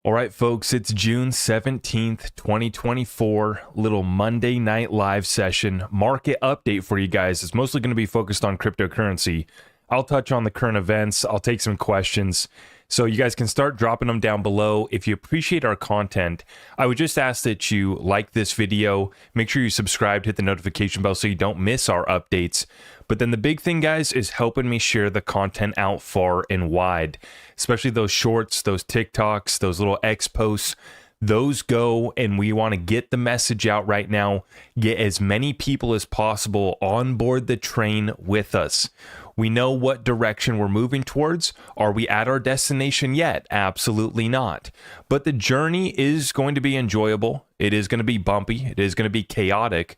All right, folks, it's June 17th, 2024, little Monday night live session. Market update for you guys. It's mostly going to be focused on cryptocurrency. I'll touch on the current events. I'll take some questions. So you guys can start dropping them down below. If you appreciate our content, I would just ask that you like this video. Make sure you subscribe, hit the notification bell so you don't miss our updates. But then the big thing, guys, is helping me share the content out far and wide, especially those shorts, those TikToks, those little X posts. Those go, and we want to get the message out right now, get as many people as possible on board the train with us. We know what direction we're moving towards. Are we at our destination yet? Absolutely not. But the journey is going to be enjoyable. It is going to be bumpy. It is going to be chaotic.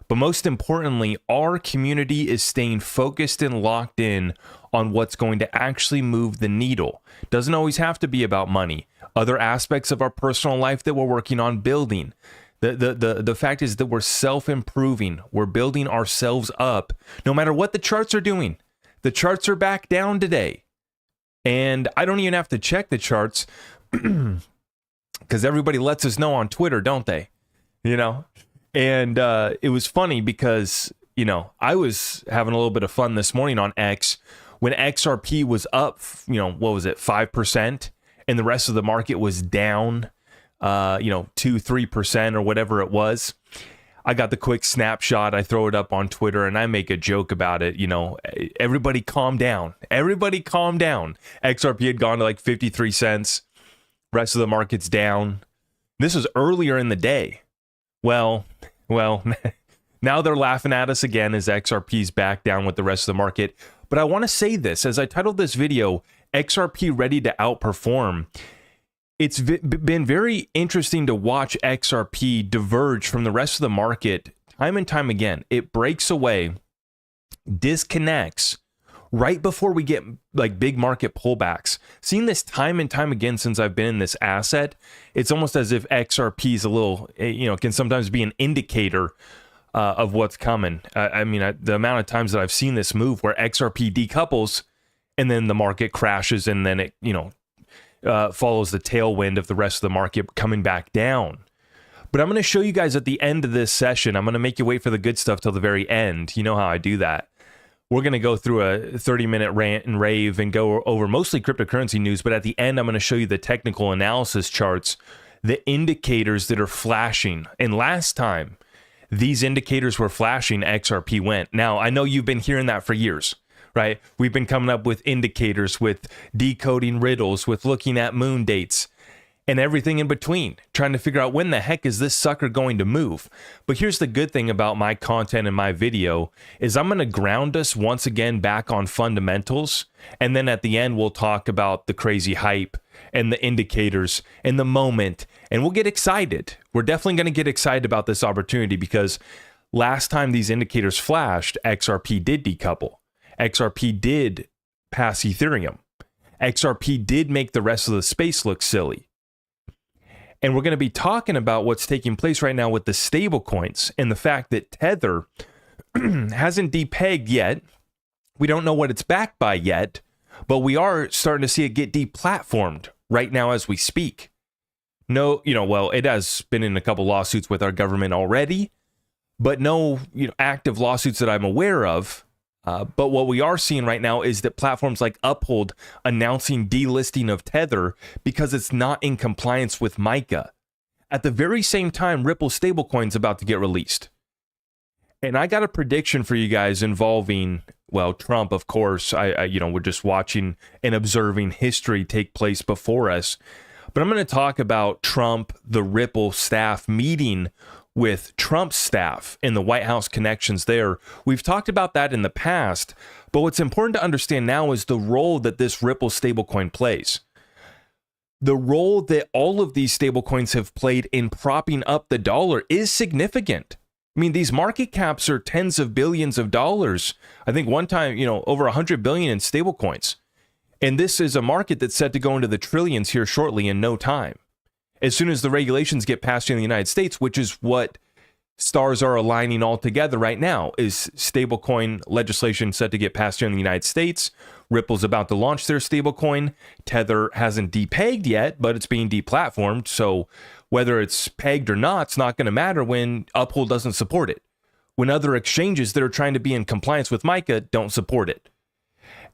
But most importantly, our community is staying focused and locked in on what's going to actually move the needle. Doesn't always have to be about money. Other aspects of our personal life that we're working on building. The fact is that we're self-improving. We're building ourselves up no matter what the charts are doing. The charts are back down today. And I don't even have to check the charts because everybody lets us know on Twitter, don't they? You know? And it was funny because, you know, I was having a little bit of fun this morning on X when XRP was up, you know, what was it, 5%? And the rest of the market was down, 2-3% or whatever it was. I got the quick snapshot. I throw it up on Twitter and I make a joke about it. You know, everybody calm down. Everybody calm down. XRP had gone to like 53 cents. Rest of the market's down. This was earlier in the day. Well, now they're laughing at us again as XRP's back down with the rest of the market. But I want to say this, as I titled this video, XRP Ready to Outperform. It's been very interesting to watch XRP diverge from the rest of the market time and time again. It breaks away, disconnects right before we get like big market pullbacks. Seeing this time and time again since I've been in this asset, it's almost as if XRP is a little, can sometimes be an indicator of what's coming. The amount of times that I've seen this move where XRP decouples and then the market crashes and then it, follows the tailwind of the rest of the market coming back down. But I'm going to show you guys at the end of this session. I'm going to make you wait for the good stuff till the very end. You know how I do that. We're going to go through a 30-minute rant and rave and go over mostly cryptocurrency news. But at the end, I'm going to show you the technical analysis charts, the indicators that are flashing. And last time these indicators were flashing, XRP went. Now, I know you've been hearing that for years. Right? We've been coming up with indicators, with decoding riddles, with looking at moon dates and everything in between, trying to figure out when the heck is this sucker going to move. But here's the good thing about my content and my video is I'm going to ground us once again back on fundamentals. And then at the end, we'll talk about the crazy hype and the indicators and the moment. And we'll get excited. We're definitely going to get excited about this opportunity because last time these indicators flashed, XRP did decouple. XRP did pass Ethereum. XRP did make the rest of the space look silly. And we're going to be talking about what's taking place right now with the stablecoins and the fact that Tether hasn't depegged yet. We don't know what it's backed by yet, but we are starting to see it get deplatformed right now as we speak. It has been in a couple lawsuits with our government already, but no, active lawsuits that I'm aware of. But what we are seeing right now is that platforms like Uphold announcing delisting of Tether because it's not in compliance with MiCA. At the very same time, Ripple stablecoin's about to get released. And I got a prediction for you guys involving, Trump, of course. We're just watching and observing history take place before us. But I'm going to talk about Trump, the Ripple staff meeting with Trump's staff and the White House connections there. We've talked about that in the past, but what's important to understand now is the role that this Ripple stablecoin plays. The role that all of these stablecoins have played in propping up the dollar is significant. I mean, these market caps are tens of billions of dollars. I think one time, over 100 billion in stablecoins. And this is a market that's set to go into the trillions here shortly in no time. As soon as the regulations get passed in the United States, which is what stars are aligning all together right now. Is stablecoin legislation set to get passed here in the United States? Ripple's about to launch their stablecoin. Tether hasn't depegged yet, but it's being deplatformed. So whether it's pegged or not, it's not going to matter when Uphold doesn't support it. When other exchanges that are trying to be in compliance with MiCA don't support it.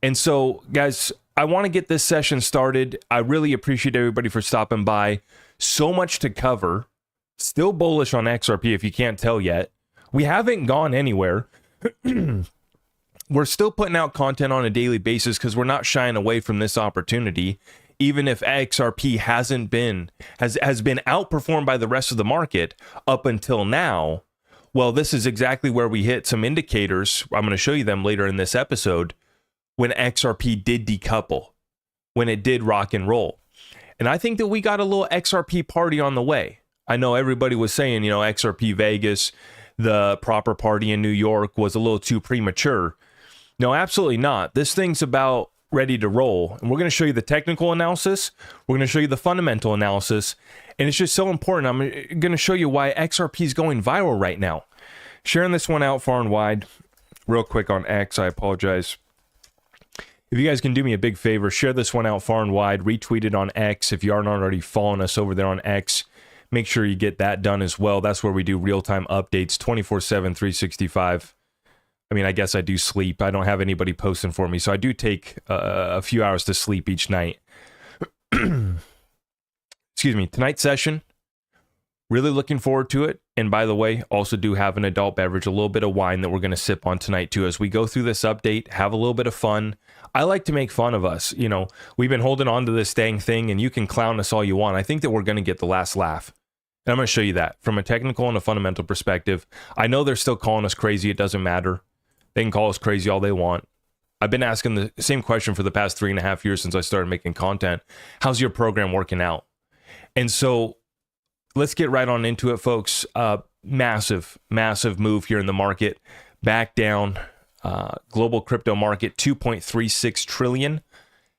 And so, guys, I want to get this session started. I really appreciate everybody for stopping by. So much to cover. Still bullish on XRP if you can't tell yet. We haven't gone anywhere. We're still putting out content on a daily basis because we're not shying away from this opportunity. Even if XRP has been outperformed by the rest of the market up until now, well, this is exactly where we hit some indicators. I'm going to show you them later in this episode when XRP did decouple, when it did rock and roll. And I think that we got a little XRP party on the way. I know everybody was saying, XRP Vegas, the proper party in New York was a little too premature. No, absolutely not. This thing's about ready to roll. And we're going to show you the technical analysis. We're going to show you the fundamental analysis. And it's just so important. I'm going to show you why XRP is going viral right now. Sharing this one out far and wide. Real quick on X, I apologize. If you guys can do me a big favor, share this one out far and wide. Retweet it on X. If you aren't already following us over there on X, make sure you get that done as well. That's where we do real-time updates 24/7, 365. I mean, I guess I do sleep. I don't have anybody posting for me, so I do take a few hours to sleep each night. Excuse me. Tonight's session, really looking forward to it. And by the way, also do have an adult beverage, a little bit of wine that we're going to sip on tonight too as we go through this update, have a little bit of fun. I like to make fun of us. We've been holding on to this dang thing, and you can clown us all you want. I think that we're going to get the last laugh. And I'm going to show you that from a technical and a fundamental perspective. I know they're still calling us crazy. It doesn't matter. They can call us crazy all they want. I've been asking the same question for the past 3.5 years since I started making content. How's your program working out? And so let's get right on into it, folks. Massive move here in the market. Back down. Global crypto market, 2.36 trillion.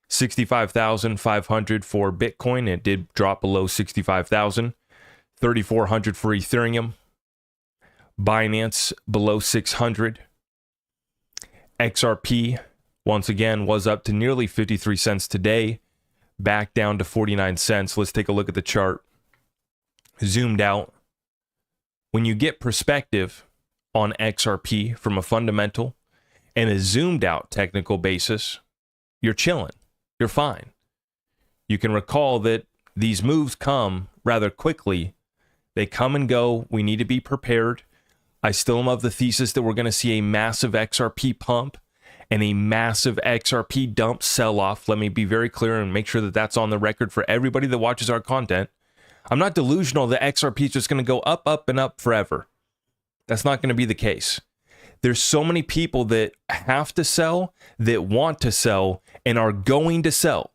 65,500 for Bitcoin. It did drop below 65,000. 3,400 for Ethereum. Binance below 600. XRP, once again, was up to nearly 53 cents today, back down to 49 cents. Let's take a look at the chart. Zoomed out. When you get perspective on XRP from a fundamental and a zoomed out technical basis, you're chilling. You're fine. You can recall that these moves come rather quickly. They come and go. We need to be prepared. I still am of the thesis that we're going to see a massive XRP pump and a massive XRP dump sell-off. Let me be very clear and make sure that that's on the record for everybody that watches our content. I'm not delusional that XRP is just going to go up, up, and up forever. That's not going to be the case. There's so many people that have to sell, that want to sell, and are going to sell.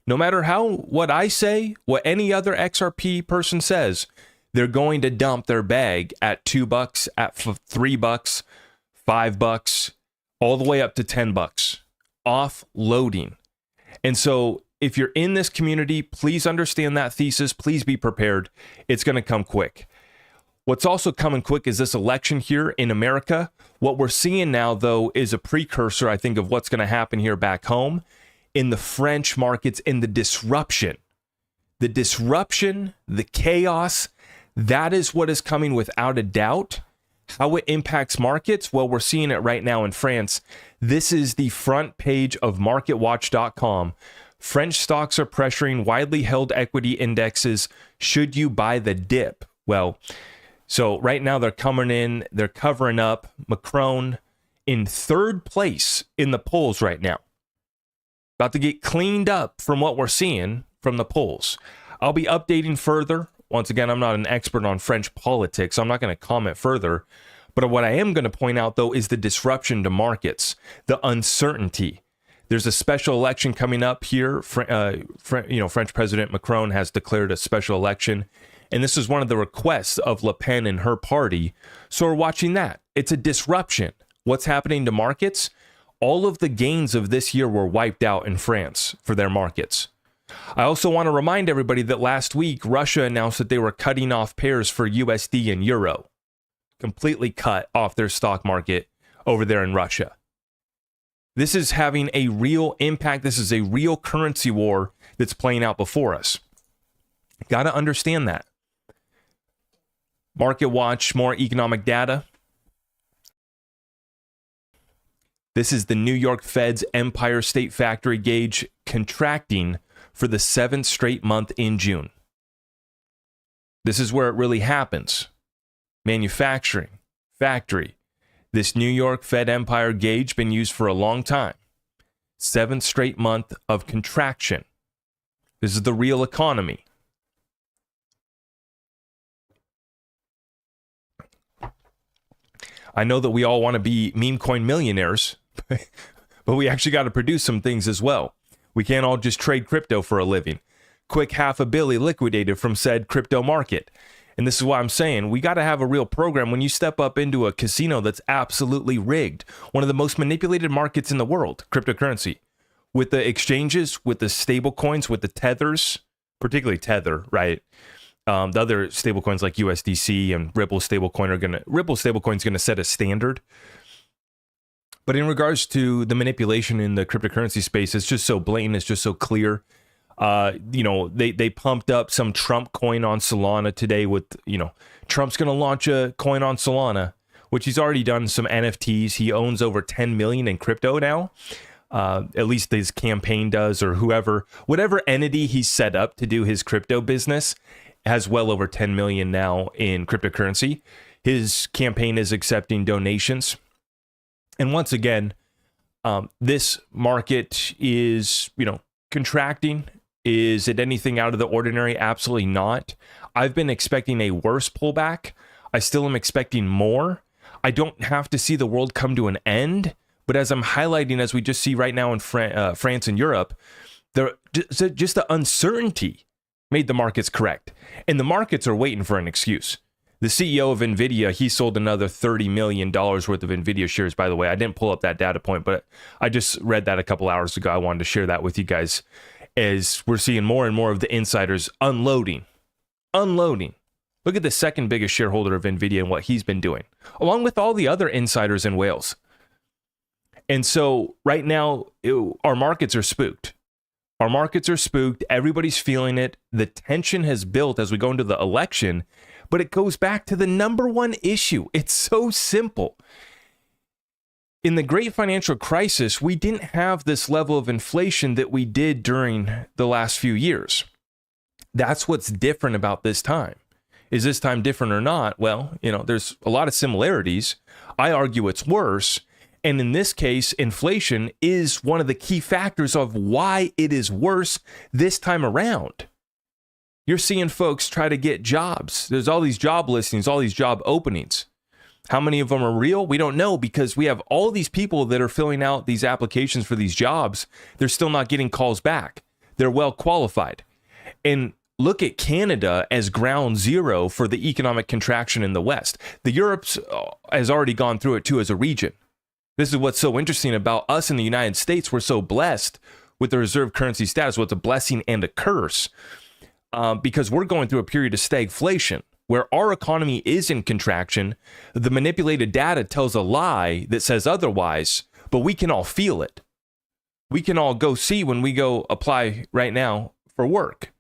No matter what I say, what any other XRP person says, they're going to dump their bag at $2, at $3, $5, all the way up to $10. Offloading. And so if you're in this community, please understand that thesis. Please be prepared. It's going to come quick. What's also coming quick is this election here in America. What we're seeing now, though, is a precursor, I think, of what's going to happen here back home in the French markets, in the disruption. The disruption, the chaos, that is what is coming without a doubt. How it impacts markets? Well, we're seeing it right now in France. This is the front page of MarketWatch.com. French stocks are pressuring widely held equity indexes. Should you buy the dip? Well, so right now they're coming in, they're covering up. Macron in third place in the polls right now. About to get cleaned up from what we're seeing from the polls. I'll be updating further. Once again, I'm not an expert on French politics, so I'm not going to comment further. But what I am going to point out, though, is the disruption to markets, the uncertainty. There's a special election coming up here. French President Macron has declared a special election. And this is one of the requests of Le Pen and her party. So we're watching that. It's a disruption. What's happening to markets? All of the gains of this year were wiped out in France for their markets. I also want to remind everybody that last week, Russia announced that they were cutting off pairs for USD and Euro. completely cut off their stock market over there in Russia. This is having a real impact. This is a real currency war that's playing out before us. Got to understand that. Market watch, more economic data. This is the New York Fed's Empire State Factory gauge contracting for the 7th straight month in June. This is where it really happens. Manufacturing, factory. This New York Fed Empire gauge been used for a long time. 7th straight month of contraction. This is the real economy. I know that we all want to be meme coin millionaires, but we actually got to produce some things as well. We can't all just trade crypto for a living. Quick $500 million liquidated from said crypto market. And this is why I'm saying we got to have a real program. When you step up into a casino that's absolutely rigged, one of the most manipulated markets in the world, cryptocurrency, with the exchanges, with the stable coins, with the tethers, particularly Tether, right? The other stable coins like USDC and Ripple stablecoin is gonna set a standard. But in regards to the manipulation in the cryptocurrency space, it's just so blatant, it's just so clear. They pumped up some Trump coin on Solana today with, Trump's going to launch a coin on Solana, which he's already done some NFTs. He owns over 10 million in crypto now. At least his campaign does, or whatever entity he's set up to do his crypto business has well over 10 million now in cryptocurrency. His campaign is accepting donations. And once again, this market is, contracting. Is it anything out of the ordinary? Absolutely not. I've been expecting a worse pullback. I still am expecting more. I don't have to see the world come to an end, but as I'm highlighting, as we just see right now in France and Europe, just the uncertainty made the markets correct. And the markets are waiting for an excuse. The CEO of NVIDIA, he sold another $30 million worth of NVIDIA shares, by the way. I didn't pull up that data point, but I just read that a couple hours ago. I wanted to share that with you guys, as we're seeing more and more of the insiders unloading. Look at the second biggest shareholder of NVIDIA and what he's been doing, along with all the other insiders in Wales. And so right now, our markets are spooked. Everybody's feeling it. The tension has built as we go into the election, but it goes back to the number one issue. It's so simple. In the great financial crisis, we didn't have this level of inflation that we did during the last few years. That's what's different about this time. Is this time different or not? Well, there's a lot of similarities. I argue it's worse. And in this case, inflation is one of the key factors of why it is worse this time around. You're seeing folks try to get jobs. There's all these job listings, all these job openings. How many of them are real? We don't know, because we have all these people that are filling out these applications for these jobs. They're still not getting calls back. They're well qualified. And look at Canada as ground zero for the economic contraction in the West. The Europe's has already gone through it too as a region. This is what's so interesting about us in the United States. We're so blessed with the reserve currency status. What's a blessing and a curse, because we're going through a period of stagflation where our economy is in contraction. The manipulated data tells a lie that says otherwise, but we can all feel it. We can all go see when we go apply right now for work.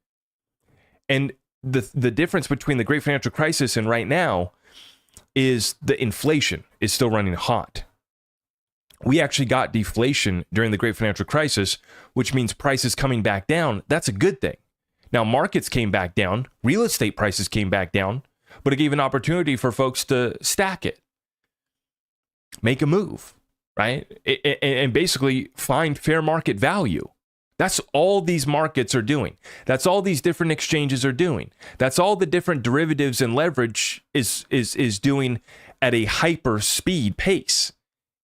And the difference between the great financial crisis and right now is the inflation is still running hot. We actually got deflation during the great financial crisis, which means prices coming back down. That's a good thing. Now, markets came back down, real estate prices came back down, but it gave an opportunity for folks to stack it, make a move, right? And basically find fair market value. That's all these markets are doing. That's all these different exchanges are doing. That's all the different derivatives and leverage is doing at a hyper speed pace.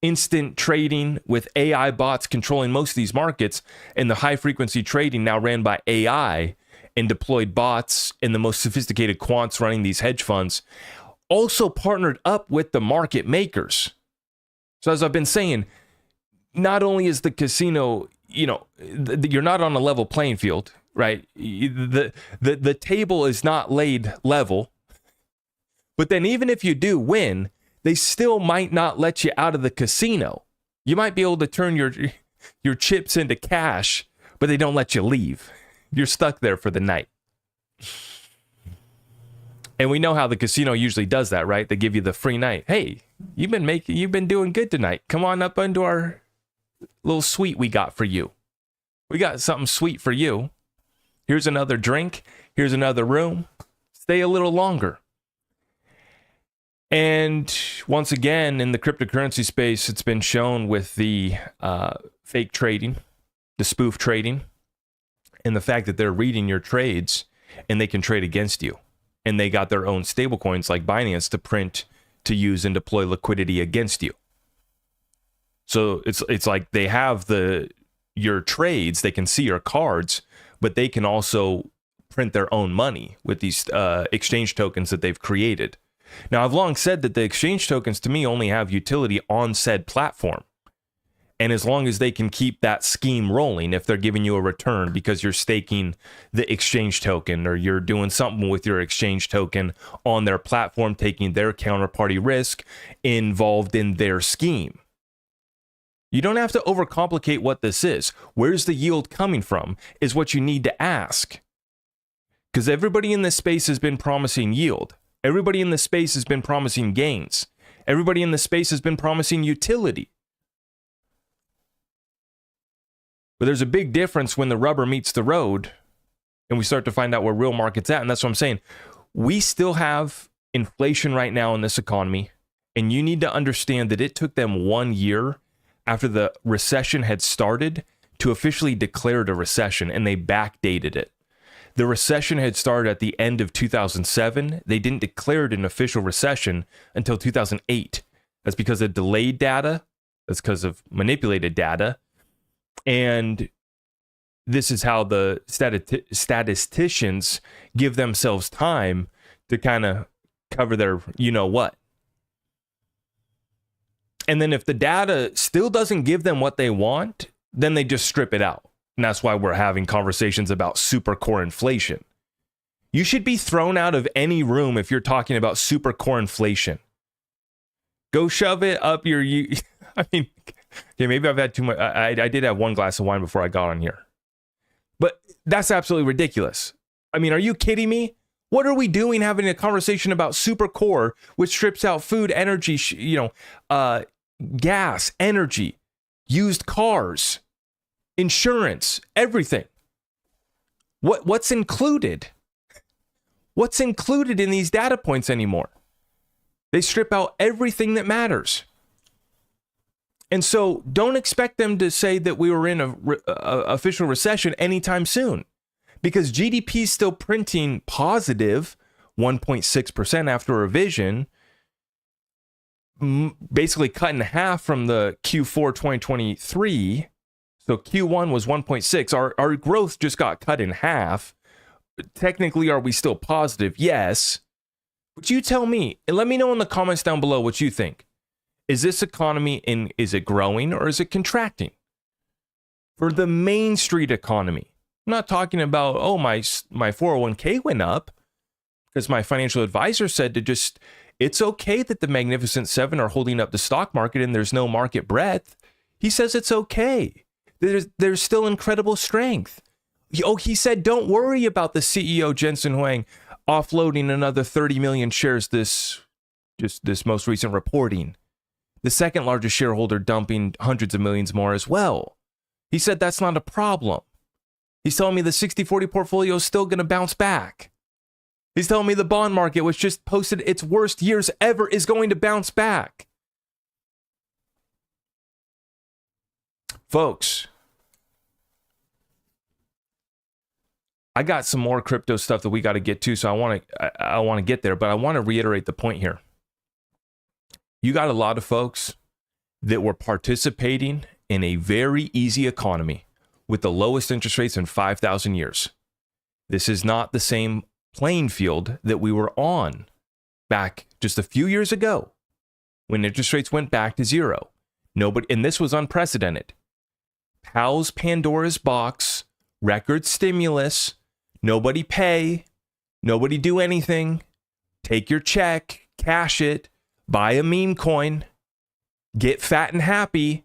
Instant trading with AI bots controlling most of these markets, and the high frequency trading now ran by AI and deployed bots and the most sophisticated quants running these hedge funds, also partnered up with the market makers. So as I've been saying, not only is the casino, you're not on a level playing field, right? The table is not laid level, But then even if you do win, they still might not let you out of the casino. You might be able to turn your chips into cash, but they don't let you leave. You're stuck there for the night. And we know how the casino usually does that, right? They give you the free night. Hey, you've been doing good tonight. Come on up into our little suite we got for you. We got something sweet for you. Here's another drink. Here's another room. Stay a little longer. And once again, in the cryptocurrency space, it's been shown with the fake trading, the spoof trading, and the fact that they're reading your trades and they can trade against you. And they got their own stablecoins like Binance to print, to use and deploy liquidity against you. So it's like they have your trades, they can see your cards, but they can also print their own money with these exchange tokens that they've created. Now, I've long said that the exchange tokens to me only have utility on said platform. And as long as they can keep that scheme rolling, if they're giving you a return because you're staking the exchange token or you're doing something with your exchange token on their platform, taking their counterparty risk involved in their scheme. You don't have to overcomplicate what this is. Where's the yield coming from is what you need to ask. Because everybody in this space has been promising yield. Everybody in this space has been promising gains. Everybody in this space has been promising utility. But there's a big difference when the rubber meets the road and we start to find out where real market's at. And that's what I'm saying. We still have inflation right now in this economy. And you need to understand that it took them 1 year after the recession had started to officially declare it a recession, and they backdated it. The recession had started at the end of 2007. They didn't declare it an official recession until 2008. That's because of delayed data. That's because of manipulated data. And this is how the statisticians give themselves time to kind of cover their you-know-what. And then if the data still doesn't give them what they want, then they just strip it out. And that's why we're having conversations about super core inflation. You should be thrown out of any room if you're talking about super core inflation. Go shove it up your... I mean... Okay, maybe I've had too much. I did have one glass of wine before I got on here. But that's absolutely ridiculous. I mean, are you kidding me? What are we doing having a conversation about super core, which strips out food, energy, gas, energy, used cars, insurance, everything? What's included? What's included in these data points anymore? They strip out everything that matters. And so don't expect them to say that we were in a official recession anytime soon, because GDP is still printing positive 1.6% after revision, basically cut in half from the Q4 2023. So Q1 was 1.6. Our growth just got cut in half. Technically, are we still positive? Yes. But you tell me, and let me know in the comments down below what you think. Is this economy is it growing or is it contracting? For the Main Street economy, I'm not talking about, my 401k went up because my financial advisor said it's okay that the Magnificent Seven are holding up the stock market and there's no market breadth. He says it's okay. There's still incredible strength. He said, don't worry about the CEO Jensen Huang offloading another 30 million shares this most recent reporting. The second largest shareholder dumping hundreds of millions more as well. He said that's not a problem. He's telling me the 60-40 portfolio is still going to bounce back. He's telling me the bond market, which just posted its worst years ever, is going to bounce back. Folks, I got some more crypto stuff that we got to get to, so I want to get there, but I want to reiterate the point here. You got a lot of folks that were participating in a very easy economy with the lowest interest rates in 5,000 years. This is not the same playing field that we were on back just a few years ago when interest rates went back to zero. And this was unprecedented. Powell's Pandora's box, record stimulus, nobody pay, nobody do anything, take your check, cash it, buy a meme coin, get fat and happy.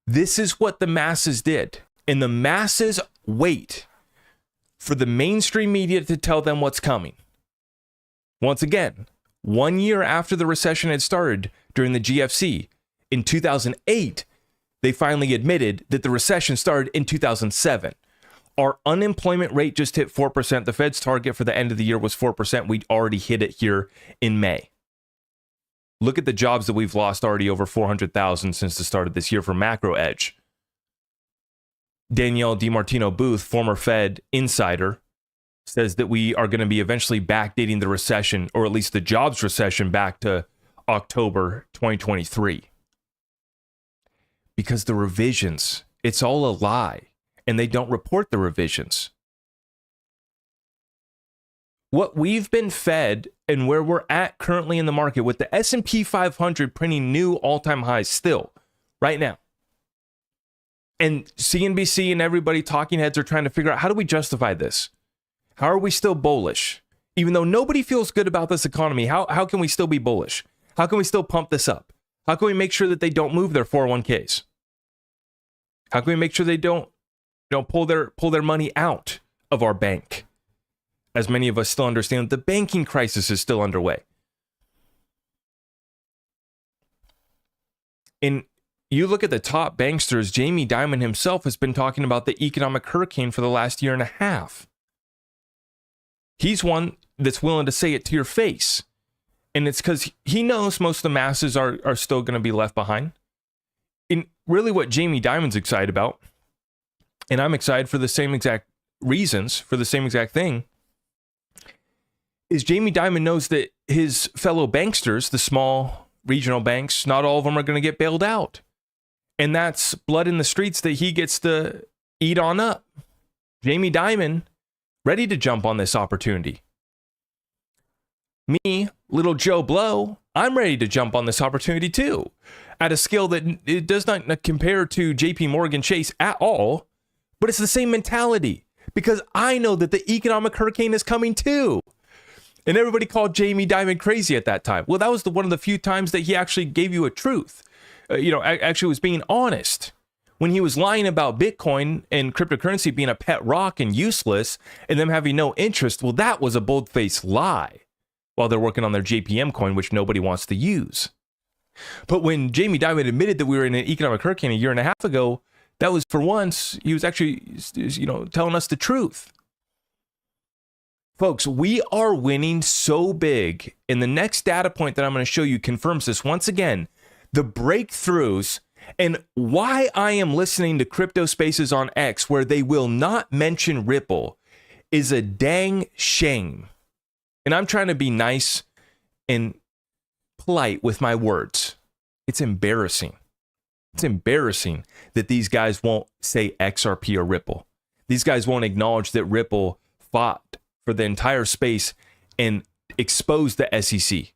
This is what the masses did. And the masses wait for the mainstream media to tell them what's coming. Once again, 1 year after the recession had started during the GFC, in 2008, they finally admitted that the recession started in 2007. Our unemployment rate just hit 4%. The Fed's target for the end of the year was 4%. We'd already hit it here in May. Look at the jobs that we've lost, already over 400,000 since the start of this year for Macro Edge. Danielle DiMartino Booth, former Fed insider, says that we are going to be eventually backdating the recession, or at least the jobs recession, back to October 2023. Because the revisions, it's all a lie, and they don't report the revisions. What we've been fed and where we're at currently in the market, with the S&P 500 printing new all-time highs still right now, and CNBC and everybody, talking heads, are trying to figure out, how do we justify this? How are we still bullish? Even though nobody feels good about this economy, how can we still be bullish? How can we still pump this up? How can we make sure that they don't move their 401ks? How can we make sure they don't pull their money out of our bank? As many of us still understand, the banking crisis is still underway. And you look at the top banksters, Jamie Dimon himself has been talking about the economic hurricane for the last year and a half. He's one that's willing to say it to your face. And it's because he knows most of the masses are still going to be left behind. And really what Jamie Dimon's excited about, and I'm excited for the same exact reasons, for the same exact thing, is Jamie Dimon knows that his fellow banksters, the small regional banks, not all of them are going to get bailed out. And that's blood in the streets that he gets to eat on up. Jamie Dimon, ready to jump on this opportunity. Me, little Joe Blow, I'm ready to jump on this opportunity too, at a scale that it does not compare to JP Morgan Chase at all, but it's the same mentality, because I know that the economic hurricane is coming too. And everybody called Jamie Dimon crazy at that time. Well, that was one of the few times that he actually gave you a truth. Actually was being honest. When he was lying about Bitcoin and cryptocurrency being a pet rock and useless and them having no interest, well, that was a bold-faced lie while they're working on their JPM coin, which nobody wants to use. But when Jamie Dimon admitted that we were in an economic hurricane a year and a half ago, that was, for once, he was actually, telling us the truth. Folks, we are winning so big, and the next data point that I'm going to show you confirms this once again. The breakthroughs and why I am listening to Crypto Spaces on X where they will not mention Ripple is a dang shame. And I'm trying to be nice and polite with my words. It's embarrassing. It's embarrassing that these guys won't say XRP or Ripple. These guys won't acknowledge that Ripple fought for the entire space and exposed the SEC.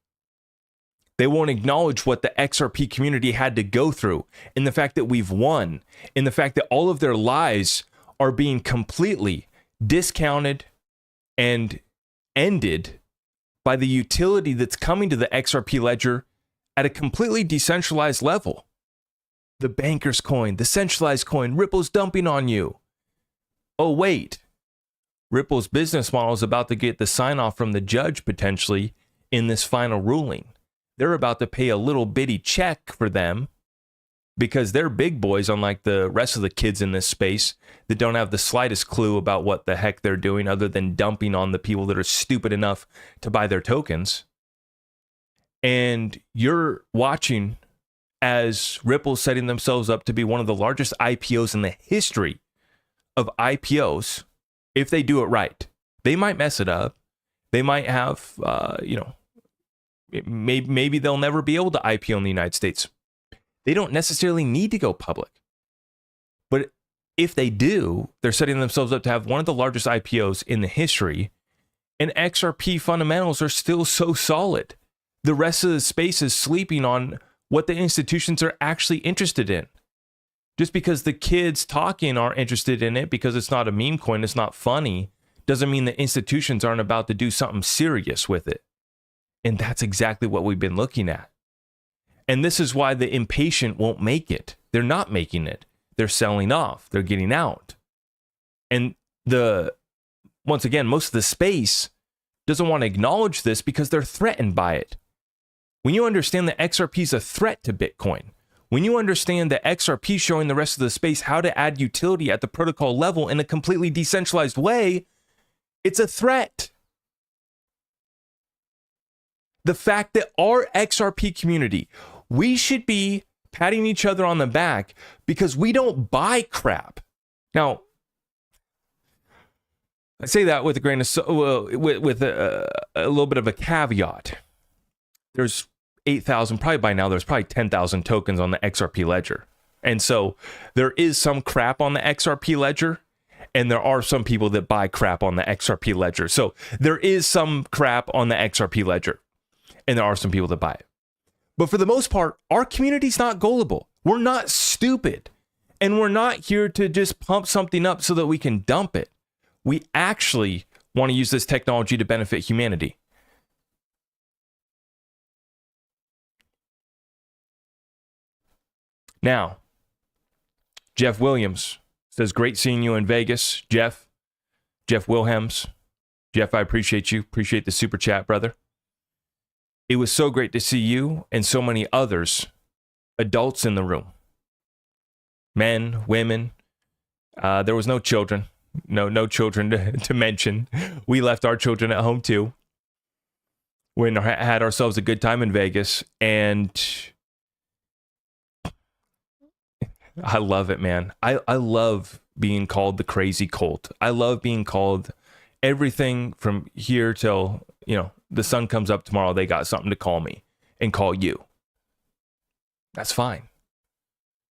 They won't acknowledge what the XRP community had to go through, and the fact that we've won, and the fact that all of their lies are being completely discounted and ended by the utility that's coming to the XRP ledger at a completely decentralized level. The banker's coin, the centralized coin, Ripple's dumping on you. Oh, wait. Ripple's business model is about to get the sign-off from the judge potentially in this final ruling. They're about to pay a little bitty check for them because they're big boys, unlike the rest of the kids in this space that don't have the slightest clue about what the heck they're doing other than dumping on the people that are stupid enough to buy their tokens. And you're watching as Ripple's setting themselves up to be one of the largest IPOs in the history of IPOs if they do it right. They might mess it up. They might have, maybe they'll never be able to IPO in the United States. They don't necessarily need to go public. But if they do, they're setting themselves up to have one of the largest IPOs in the history. And XRP fundamentals are still so solid. The rest of the space is sleeping on what the institutions are actually interested in. Just because the kids talking aren't interested in it because it's not a meme coin, it's not funny, doesn't mean the institutions aren't about to do something serious with it. And that's exactly what we've been looking at. And this is why the impatient won't make it. They're not making it. They're selling off. They're getting out. And once again, most of the space doesn't want to acknowledge this because they're threatened by it. When you understand that XRP is a threat to Bitcoin, when you understand that XRP is showing the rest of the space how to add utility at the protocol level in a completely decentralized way, it's a threat. The fact that our XRP community, we should be patting each other on the back because we don't buy crap. Now, I say that with a grain of with a little bit of a caveat. There's 8,000, probably by now, there's probably 10,000 tokens on the XRP ledger. And so there is some crap on the XRP ledger, and there are some people that buy crap on the XRP ledger. So there is some crap on the XRP ledger, and there are some people that buy it. But for the most part, our community's not gullible. We're not stupid. And we're not here to just pump something up so that we can dump it. We actually want to use this technology to benefit humanity. Now, Jeff Williams says, great seeing you in Vegas. Jeff Wilhelms. Jeff, I appreciate you. Appreciate the super chat, brother. It was so great to see you and so many others, adults in the room. Men, women. There was no children. No children to mention. We left our children at home too. We had ourselves a good time in Vegas, and I love it, man. I love being called the crazy cult. I love being called everything from here till, the sun comes up tomorrow. They got something to call me and call you. That's fine.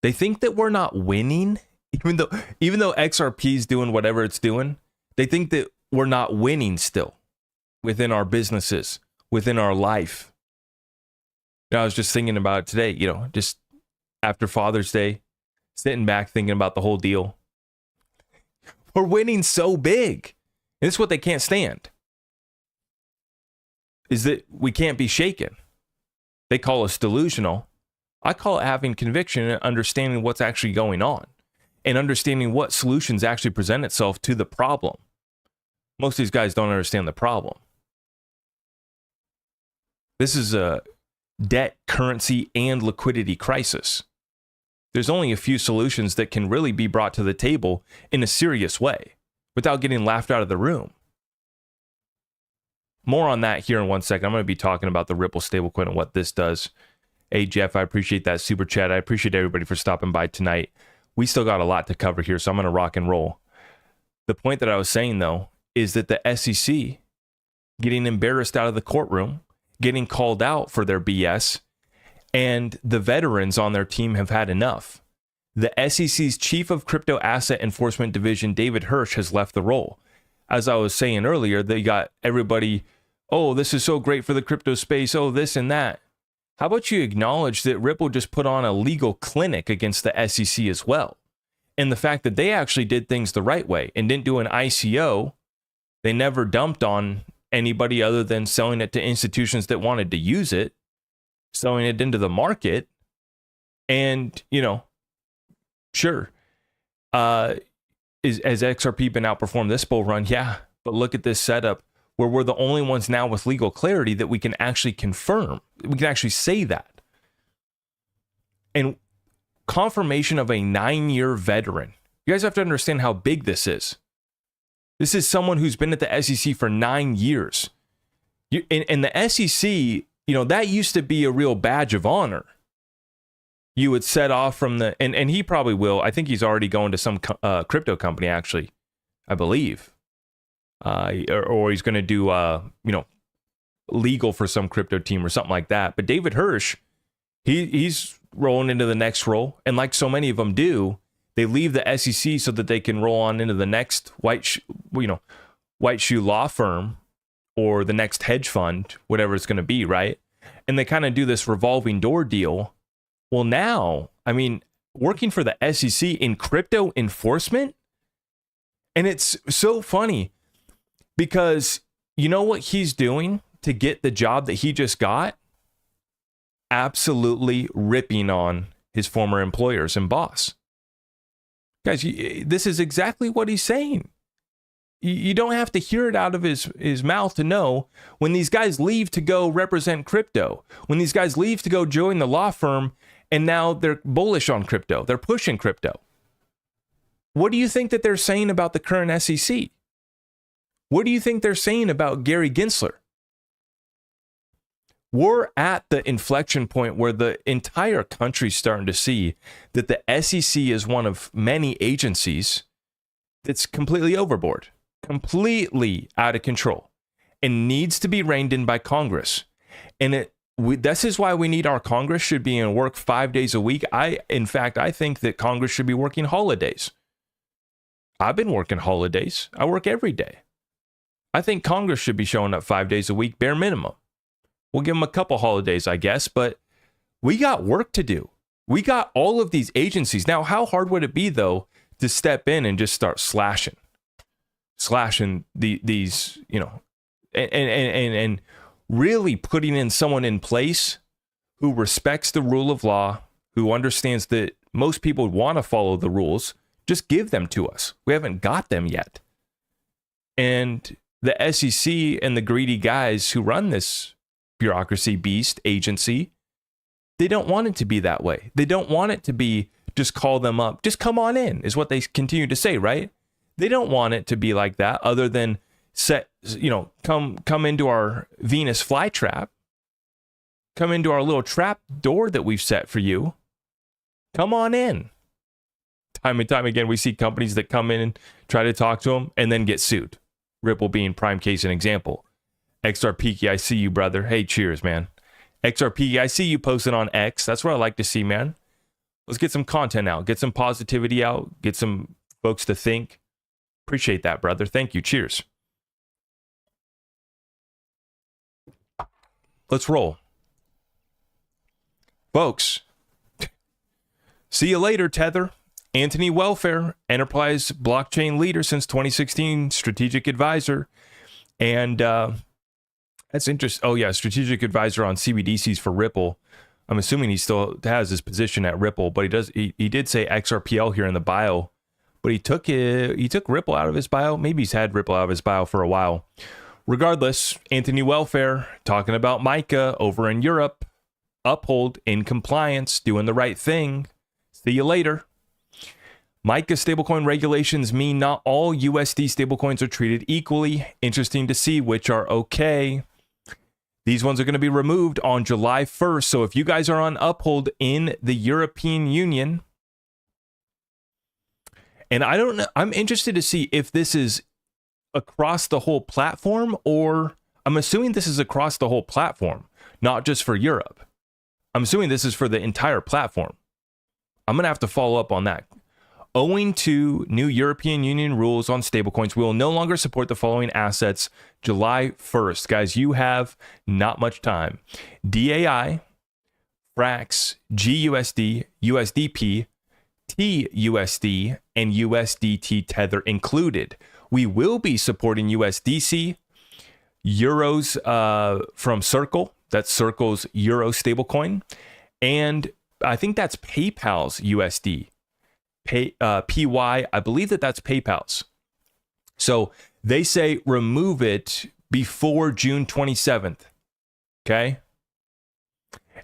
They think that we're not winning. Even though XRP is doing whatever it's doing, they think that we're not winning still within our businesses, within our life. I was just thinking about it today, just after Father's Day, sitting back thinking about the whole deal. We're winning so big. And this is what they can't stand, is that we can't be shaken. They call us delusional. I call it having conviction and understanding what's actually going on. And understanding what solutions actually present itself to the problem. Most of these guys don't understand the problem. This is a debt, currency, and liquidity crisis. There's only a few solutions that can really be brought to the table in a serious way without getting laughed out of the room. More on that here in 1 second. I'm going to be talking about the Ripple stablecoin and what this does. Hey, Jeff, I appreciate that super chat. I appreciate everybody for stopping by tonight. We still got a lot to cover here, so I'm going to rock and roll. The point that I was saying, though, is that the SEC getting embarrassed out of the courtroom, getting called out for their BS, and the veterans on their team have had enough. The SEC's Chief of Crypto Asset Enforcement Division, David Hirsch, has left the role. As I was saying earlier, they got everybody, oh, this is so great for the crypto space, oh, this and that. How about you acknowledge that Ripple just put on a legal clinic against the SEC as well? And the fact that they actually did things the right way and didn't do an ICO, they never dumped on anybody other than selling it to institutions that wanted to use it, selling it into the market. And, sure, has XRP been outperformed this bull run? Yeah, but look at this setup, where we're the only ones now with legal clarity that we can actually confirm. We can actually say that. And confirmation of a 9-year veteran. You guys have to understand how big this is. This is someone who's been at the SEC for 9 years. And the SEC, that used to be a real badge of honor. You would set off from the, and he probably will. I think he's already going to some crypto company, actually, I believe. Or he's going to do, legal for some crypto team or something like that. But David Hirsch, he's rolling into the next role. And like so many of them do, they leave the SEC so that they can roll on into the next white shoe law firm or the next hedge fund, whatever it's going to be, right? And they kind of do this revolving door deal. Well, now, working for the SEC in crypto enforcement. And it's so funny because you know what he's doing to get the job that he just got? Absolutely ripping on his former employers and boss. Guys, this is exactly what he's saying. You don't have to hear it out of his mouth to know when these guys leave to go represent crypto, when these guys leave to go join the law firm, and now they're bullish on crypto. They're pushing crypto. What do you think that they're saying about the current SEC? What do you think they're saying about Gary Gensler? We're at the inflection point where the entire country's starting to see that the SEC is one of many agencies that's completely overboard, completely out of control, and needs to be reined in by Congress. And this is why we need our Congress should be in work 5 days a week. In fact, I think that Congress should be working holidays. I've been working holidays. I work every day. I think Congress should be showing up 5 days a week, bare minimum. We'll give them a couple holidays, I guess, but we got work to do. We got all of these agencies. Now, how hard would it be, though, to step in and just start slashing these, you know, and really putting in someone in place who respects the rule of law, who understands that most people want to follow the rules. Just give them to us. We haven't got them yet. And the SEC and the greedy guys who run this bureaucracy beast agency, they don't want it to be that way. They don't want it to be just call them up, just come on in, is what they continue to say, right? They don't want it to be like that, other than come into our Venus flytrap, come into our little trap door that we've set for you. Come on in. Time and time again, we see companies that come in and try to talk to them and then get sued. Ripple being prime case and example. XRP, I see you, brother. Hey, cheers, man. XRP, I see you posting on X. That's what I like to see, man. Let's get some content out, get some positivity out, get some folks to think. Appreciate that, brother. Thank you. Cheers. Let's roll. Folks, see you later, Tether. Anthony Welfare, enterprise blockchain leader since 2016, strategic advisor. And that's interesting. Oh, yeah, strategic advisor on CBDCs for Ripple. I'm assuming he still has his position at Ripple, but he did say XRPL here in the bio, but he took Ripple out of his bio. Maybe he's had Ripple out of his bio for a while. Regardless, Anthony Welfare talking about MiCA over in Europe. Uphold in compliance, doing the right thing. See you later. MiCA stablecoin regulations mean not all USD stablecoins are treated equally. Interesting to see which are okay. These ones are going to be removed on July 1st. So if you guys are on Uphold in the European Union, and I don't know, I'm interested to see if this is across the whole platform, or I'm assuming this is across the whole platform, not just for Europe. I'm assuming this is for the entire platform. I'm going to have to follow up on that. Owing to new European Union rules on stablecoins, we will no longer support the following assets July 1st. Guys, you have not much time. DAI, Frax, GUSD, USDP, TUSD, and USDT Tether included. We will be supporting USDC, euros from Circle. That's Circle's Euro stablecoin. And I think that's PayPal's USD. PY, I believe that's PayPal's. So they say remove it before June 27th. Okay.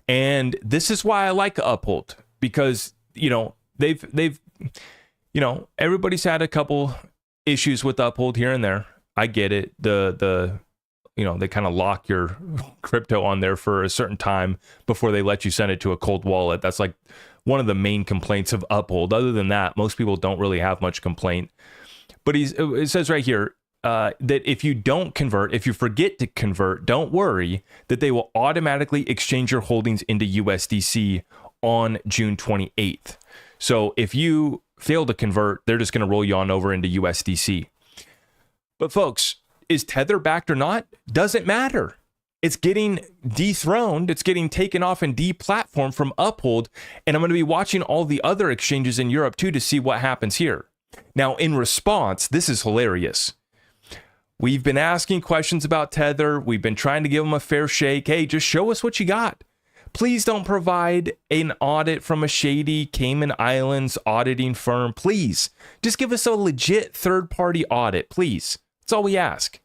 And this is why I like Uphold, because, they've, everybody's had a couple issues with Uphold here and there. I get it. They kind of lock your crypto on there for a certain time before they let you send it to a cold wallet. That's like one of the main complaints of Uphold. Other than that, most people don't really have much complaint. But it says right here that if you don't convert, if you forget to convert, don't worry that they will automatically exchange your holdings into USDC on June 28th. So if you fail to convert, they're just going to roll you on over into USDC. But folks, is Tether backed or not? Doesn't matter. It's getting dethroned. It's getting taken off and deplatformed from Uphold. And I'm going to be watching all the other exchanges in Europe too to see what happens here. Now, in response, this is hilarious. We've been asking questions about Tether. We've been trying to give them a fair shake. Hey, just show us what you got. Please don't provide an audit from a shady Cayman Islands auditing firm. Please, just give us a legit third-party audit, please. That's all we ask.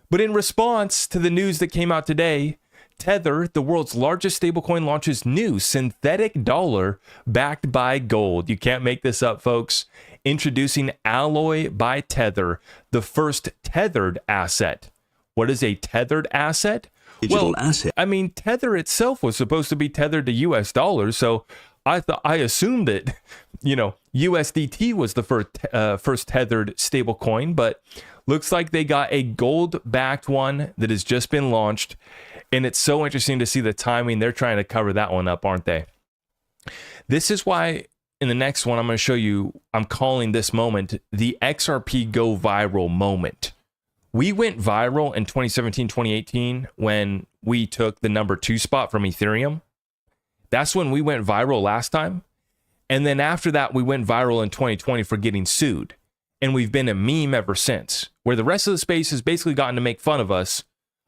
But in response to the news that came out today, Tether, the world's largest stablecoin, launches new synthetic dollar backed by gold. You can't make this up, folks. Introducing Alloy by Tether, the first tethered asset. What is a tethered asset? Digital asset. I mean, Tether itself was supposed to be tethered to US dollars, so I assumed that, USDT was the first tethered stablecoin, but looks like they got a gold-backed one that has just been launched, and it's so interesting to see the timing. They're trying to cover that one up, aren't they? This is why in the next one I'm going to show you, I'm calling this moment the XRP go viral moment. We went viral in 2017, 2018 when we took the number 2 spot from Ethereum. That's when we went viral last time. And then after that, we went viral in 2020 for getting sued. And we've been a meme ever since, where the rest of the space has basically gotten to make fun of us,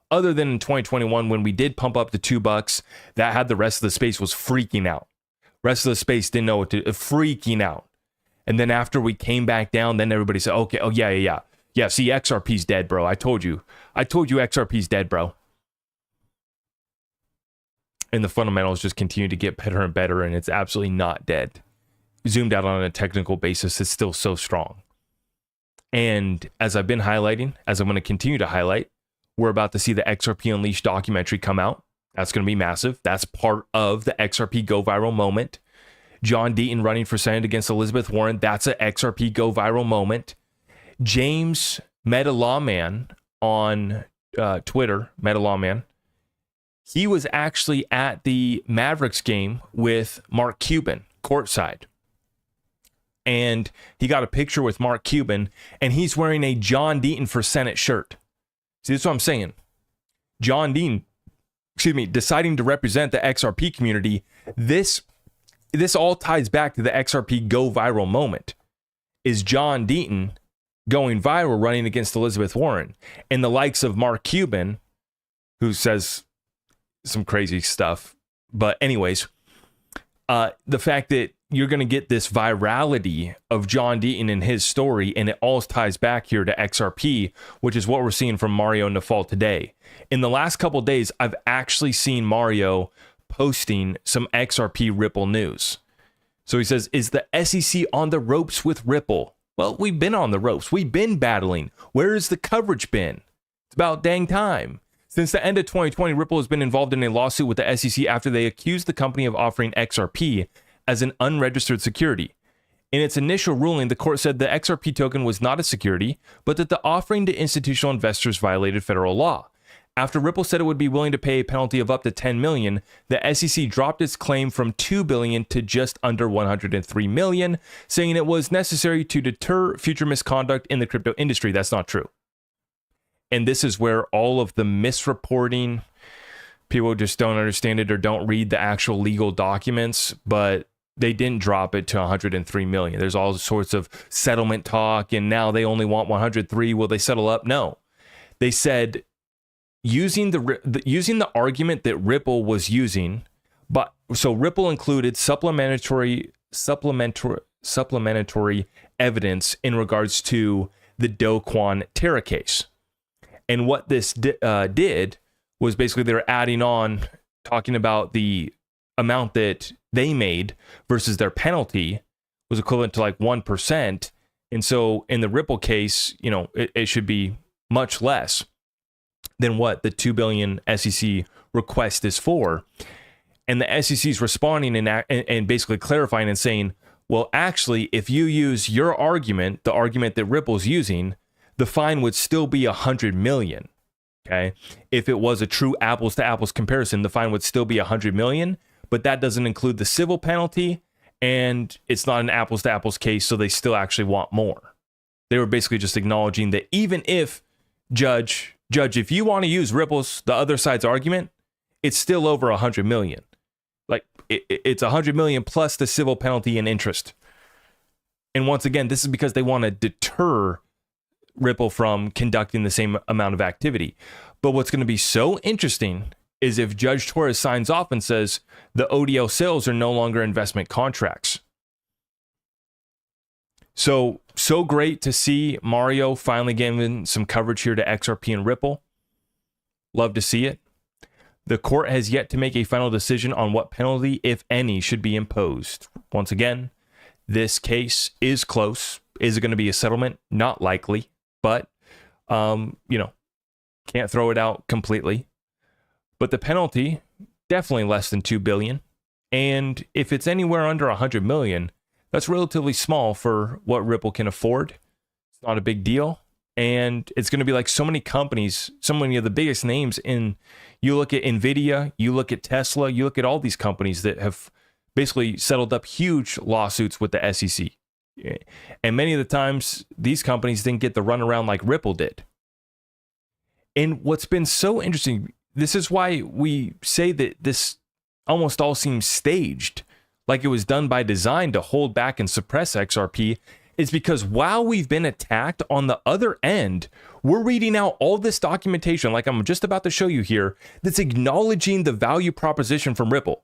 other than in 2021 when we did pump up to $2. That had the rest of the space was freaking out. Rest of the space didn't know what to, freaking out. And then after we came back down, then everybody said, okay, oh yeah. Yeah, see, XRP's dead, bro. I told you XRP's dead, bro. And the fundamentals just continue to get better and better, and it's absolutely not dead. Zoomed out on a technical basis, it's still so strong. And as I've been highlighting, as I'm going to continue to highlight, we're about to see the XRP Unleashed documentary come out. That's going to be massive. That's part of the XRP go viral moment. John Deaton running for Senate against Elizabeth Warren. That's an XRP go viral moment. James Meta Lawman on Twitter, Meta Lawman, he was actually at the Mavericks game with Mark Cuban courtside. And he got a picture with Mark Cuban, and he's wearing a John Deaton for Senate shirt. See, that's what I'm saying. John Deaton, deciding to represent the XRP community. This all ties back to the XRP go viral moment. Is John Deaton going viral running against Elizabeth Warren, and the likes of Mark Cuban, who says some crazy stuff. But anyways, the fact that you're going to get this virality of John Deaton and his story, and it all ties back here to XRP, which is what we're seeing from Mario Nafal today. In the last couple of days, I've actually seen Mario posting some XRP Ripple news. So he says, is the SEC on the ropes with Ripple? Well, we've been on the ropes. We've been battling. Where has the coverage been? It's about dang time. Since the end of 2020, Ripple has been involved in a lawsuit with the SEC after they accused the company of offering XRP as an unregistered security. In its initial ruling, the court said the XRP token was not a security, but that the offering to institutional investors violated federal law. After Ripple said it would be willing to pay a penalty of up to $10 million, the SEC dropped its claim from $2 billion to just under $103 million, saying it was necessary to deter future misconduct in the crypto industry. That's not true. And this is where all of the misreporting, people just don't understand it or don't read the actual legal documents, but they didn't drop it to 103 million. There's all sorts of settlement talk, and now they only want 103. Will they settle up? No. They said using the argument that Ripple was using, but so Ripple included supplementary evidence in regards to the Do Kwon Terra case. And what this did was basically they were adding on, talking about the amount that they made versus their penalty was equivalent to like 1%. And so in the Ripple case, it should be much less than what the $2 billion SEC request is for. And the SEC is responding and basically clarifying and saying, well, actually, if you use your argument, the argument that Ripple's using, the fine would still be 100 million. Okay. If it was a true apples to apples comparison, the fine would still be 100 million, but that doesn't include the civil penalty, and it's not an apples to apples case. So they still actually want more. They were basically just acknowledging that even if Judge Judge, if you want to use Ripple's, the other side's argument, it's still over 100 million. Like it's 100 million plus the civil penalty and interest. And once again, this is because they want to deter Ripple from conducting the same amount of activity. But what's going to be so interesting is if Judge Torres signs off and says the ODL sales are no longer investment contracts. So great to see Mario finally giving some coverage here to XRP and Ripple. Love to see it. The court has yet to make a final decision on what penalty, if any, should be imposed. Once again, this case is close. Is it going to be a settlement? Not likely, but, can't throw it out completely. But the penalty, definitely less than 2 billion. And if it's anywhere under 100 million, that's relatively small for what Ripple can afford. It's not a big deal. And it's going to be like so many companies, so many of the biggest names in, you look at Nvidia, you look at Tesla, you look at all these companies that have basically settled up huge lawsuits with the SEC. And many of the times, these companies didn't get the runaround like Ripple did. And what's been so interesting, this is why we say that this almost all seems staged, like it was done by design to hold back and suppress XRP, is because while we've been attacked on the other end, we're reading out all this documentation, like I'm just about to show you here, that's acknowledging the value proposition from Ripple.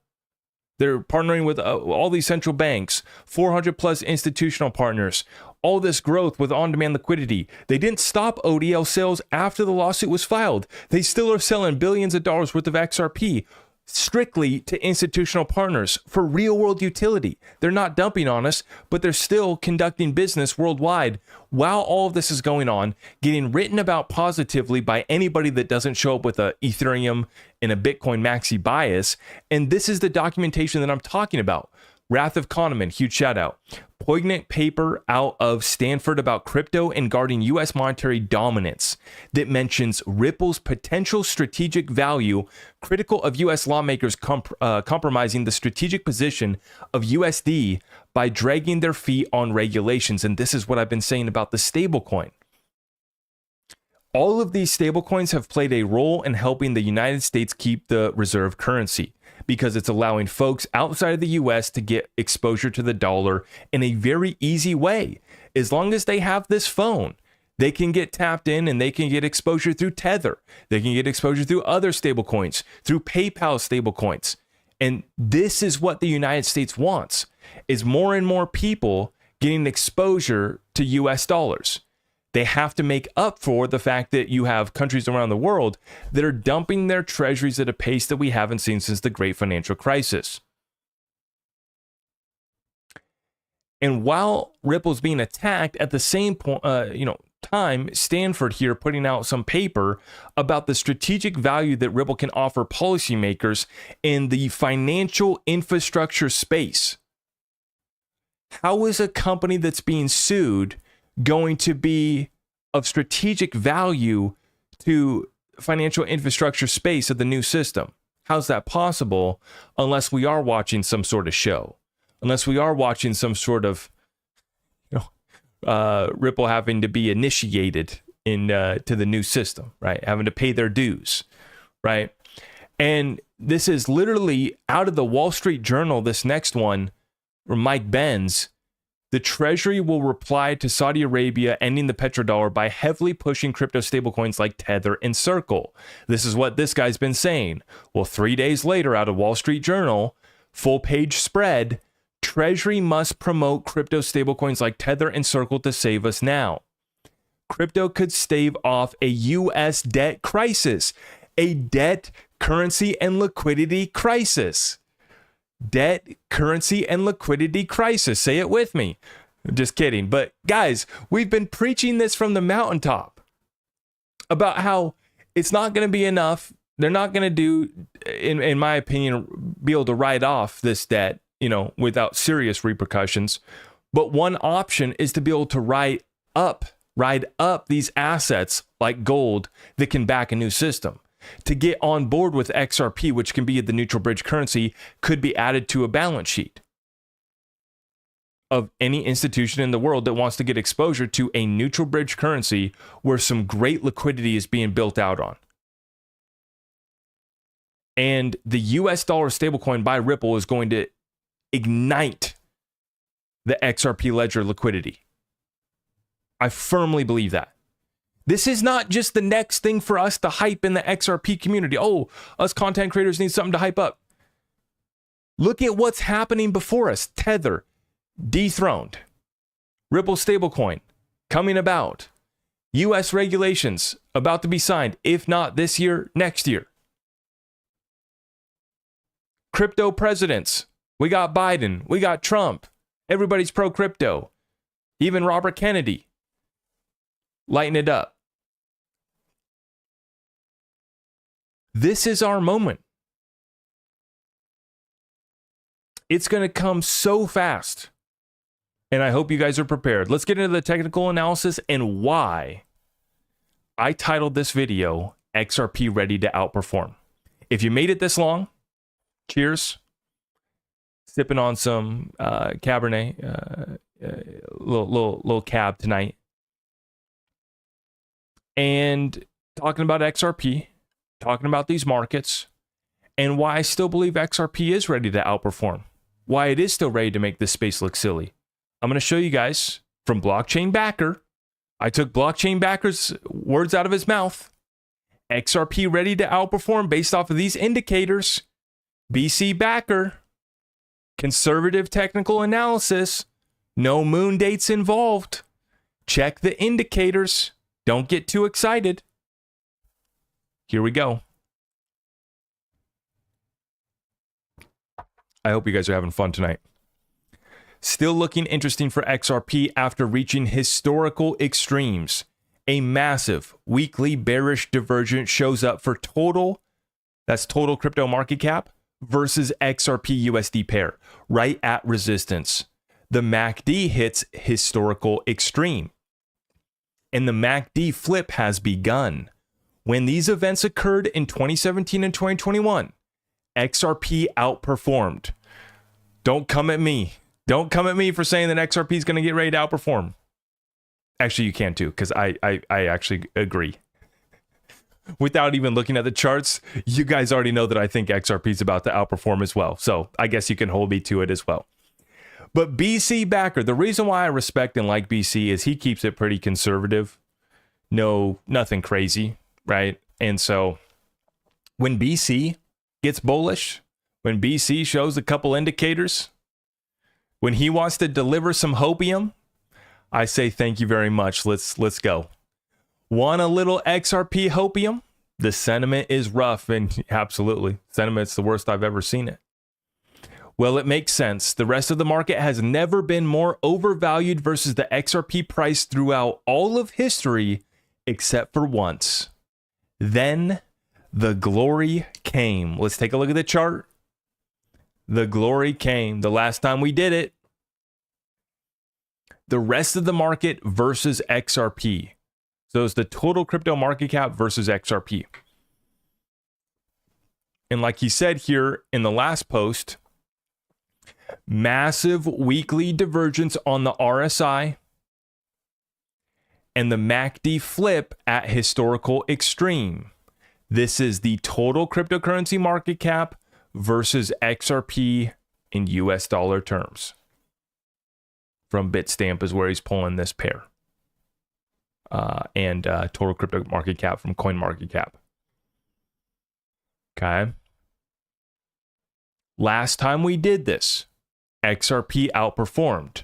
They're partnering with all these central banks, 400 plus institutional partners, all this growth with on-demand liquidity. They didn't stop ODL sales after the lawsuit was filed. They still are selling billions of dollars worth of XRP strictly to institutional partners for real-world utility. They're not dumping on us, but they're still conducting business worldwide while all of this is going on, getting written about positively by anybody that doesn't show up with a Ethereum and a Bitcoin maxi bias. And this is the documentation that I'm talking about. Wrath of Kahneman, huge shout out. Poignant paper out of Stanford about crypto and guarding U.S. monetary dominance that mentions Ripple's potential strategic value, critical of U.S. lawmakers compromising the strategic position of USD by dragging their feet on regulations. And this is what I've been saying about the stablecoin. All of these stablecoins have played a role in helping the United States keep the reserve currency, because it's allowing folks outside of the US to get exposure to the dollar in a very easy way. As long as they have this phone, they can get tapped in and they can get exposure through Tether. They can get exposure through other stablecoins, through PayPal stablecoins. And this is what the United States wants, is more and more people getting exposure to US dollars. They have to make up for the fact that you have countries around the world that are dumping their treasuries at a pace that we haven't seen since the great financial crisis. And while Ripple's being attacked, at the same point, time, Stanford here putting out some paper about the strategic value that Ripple can offer policymakers in the financial infrastructure space. How is a company that's being sued going to be of strategic value to financial infrastructure space of the new system? How's that possible unless we are watching some sort of show? Unless we are watching some sort of Ripple having to be initiated to the new system, right? Having to pay their dues, right? And this is literally out of the Wall Street Journal, this next one, from Mike Benz. The Treasury will reply to Saudi Arabia ending the petrodollar by heavily pushing crypto stablecoins like Tether and Circle. This is what this guy's been saying. Well, 3 days later, out of Wall Street Journal, full page spread, Treasury must promote crypto stablecoins like Tether and Circle to save us now. Crypto could stave off a U.S. debt crisis, a debt, currency, and liquidity crisis. Debt, currency, and liquidity crisis. Say it with me. Just kidding. But guys, we've been preaching this from the mountaintop about how it's not going to be enough. They're not going to do, in my opinion, be able to write off this debt, without serious repercussions. But one option is to be able to ride up these assets like gold that can back a new system. To get on board with XRP, which can be the neutral bridge currency, could be added to a balance sheet. of any institution in the world that wants to get exposure to a neutral bridge currency where some great liquidity is being built out on. And the US dollar stablecoin by Ripple is going to ignite the XRP ledger liquidity. I firmly believe that. This is not just the next thing for us to hype in the XRP community. Oh, us content creators need something to hype up. Look at what's happening before us. Tether, dethroned. Ripple stablecoin, coming about. US regulations, about to be signed. If not this year, next year. Crypto presidents. We got Biden. We got Trump. Everybody's pro-crypto. Even Robert Kennedy. Lighten it up. This is our moment. It's going to come so fast. And I hope you guys are prepared. Let's get into the technical analysis and why I titled this video, XRP Ready to Outperform. If you made it this long, cheers. Sipping on some Cabernet, little cab tonight. And talking about XRP, talking about these markets, and why I still believe XRP is ready to outperform. Why it is still ready to make this space look silly. I'm going to show you guys from Blockchain Backer. I took Blockchain Backer's words out of his mouth. XRP ready to outperform based off of these indicators. BC Backer. Conservative technical analysis. No moon dates involved. Check the indicators. Don't get too excited. Here we go. I hope you guys are having fun tonight. Still looking interesting for XRP after reaching historical extremes. A massive weekly bearish divergence shows up for that's total crypto market cap versus XRP USD pair, right at resistance. The MACD hits historical extreme. And the MACD flip has begun. When these events occurred in 2017 and 2021, XRP outperformed. Don't come at me. Don't come at me for saying that XRP is going to get ready to outperform. Actually, you can too, because I actually agree. Without even looking at the charts, you guys already know that I think XRP is about to outperform as well. So I guess you can hold me to it as well. But BC Backer, the reason why I respect and like BC is he keeps it pretty conservative. No, nothing crazy, right? And so when BC gets bullish, when BC shows a couple indicators, when he wants to deliver some hopium, I say thank you very much. Let's go. Want a little XRP hopium? The sentiment is rough, and absolutely, sentiment's the worst I've ever seen it. Well, it makes sense. The rest of the market has never been more overvalued versus the XRP price throughout all of history, except for once. Then the glory came. Let's take a look at the chart. The glory came. The last time we did it. The rest of the market versus XRP. So it's the total crypto market cap versus XRP. And like he said here in the last post, massive weekly divergence on the RSI and the MACD flip at historical extreme. This is the total cryptocurrency market cap versus XRP in US dollar terms. From Bitstamp is where he's pulling this pair. And total crypto market cap from CoinMarketCap. Okay. Last time we did this, XRP outperformed.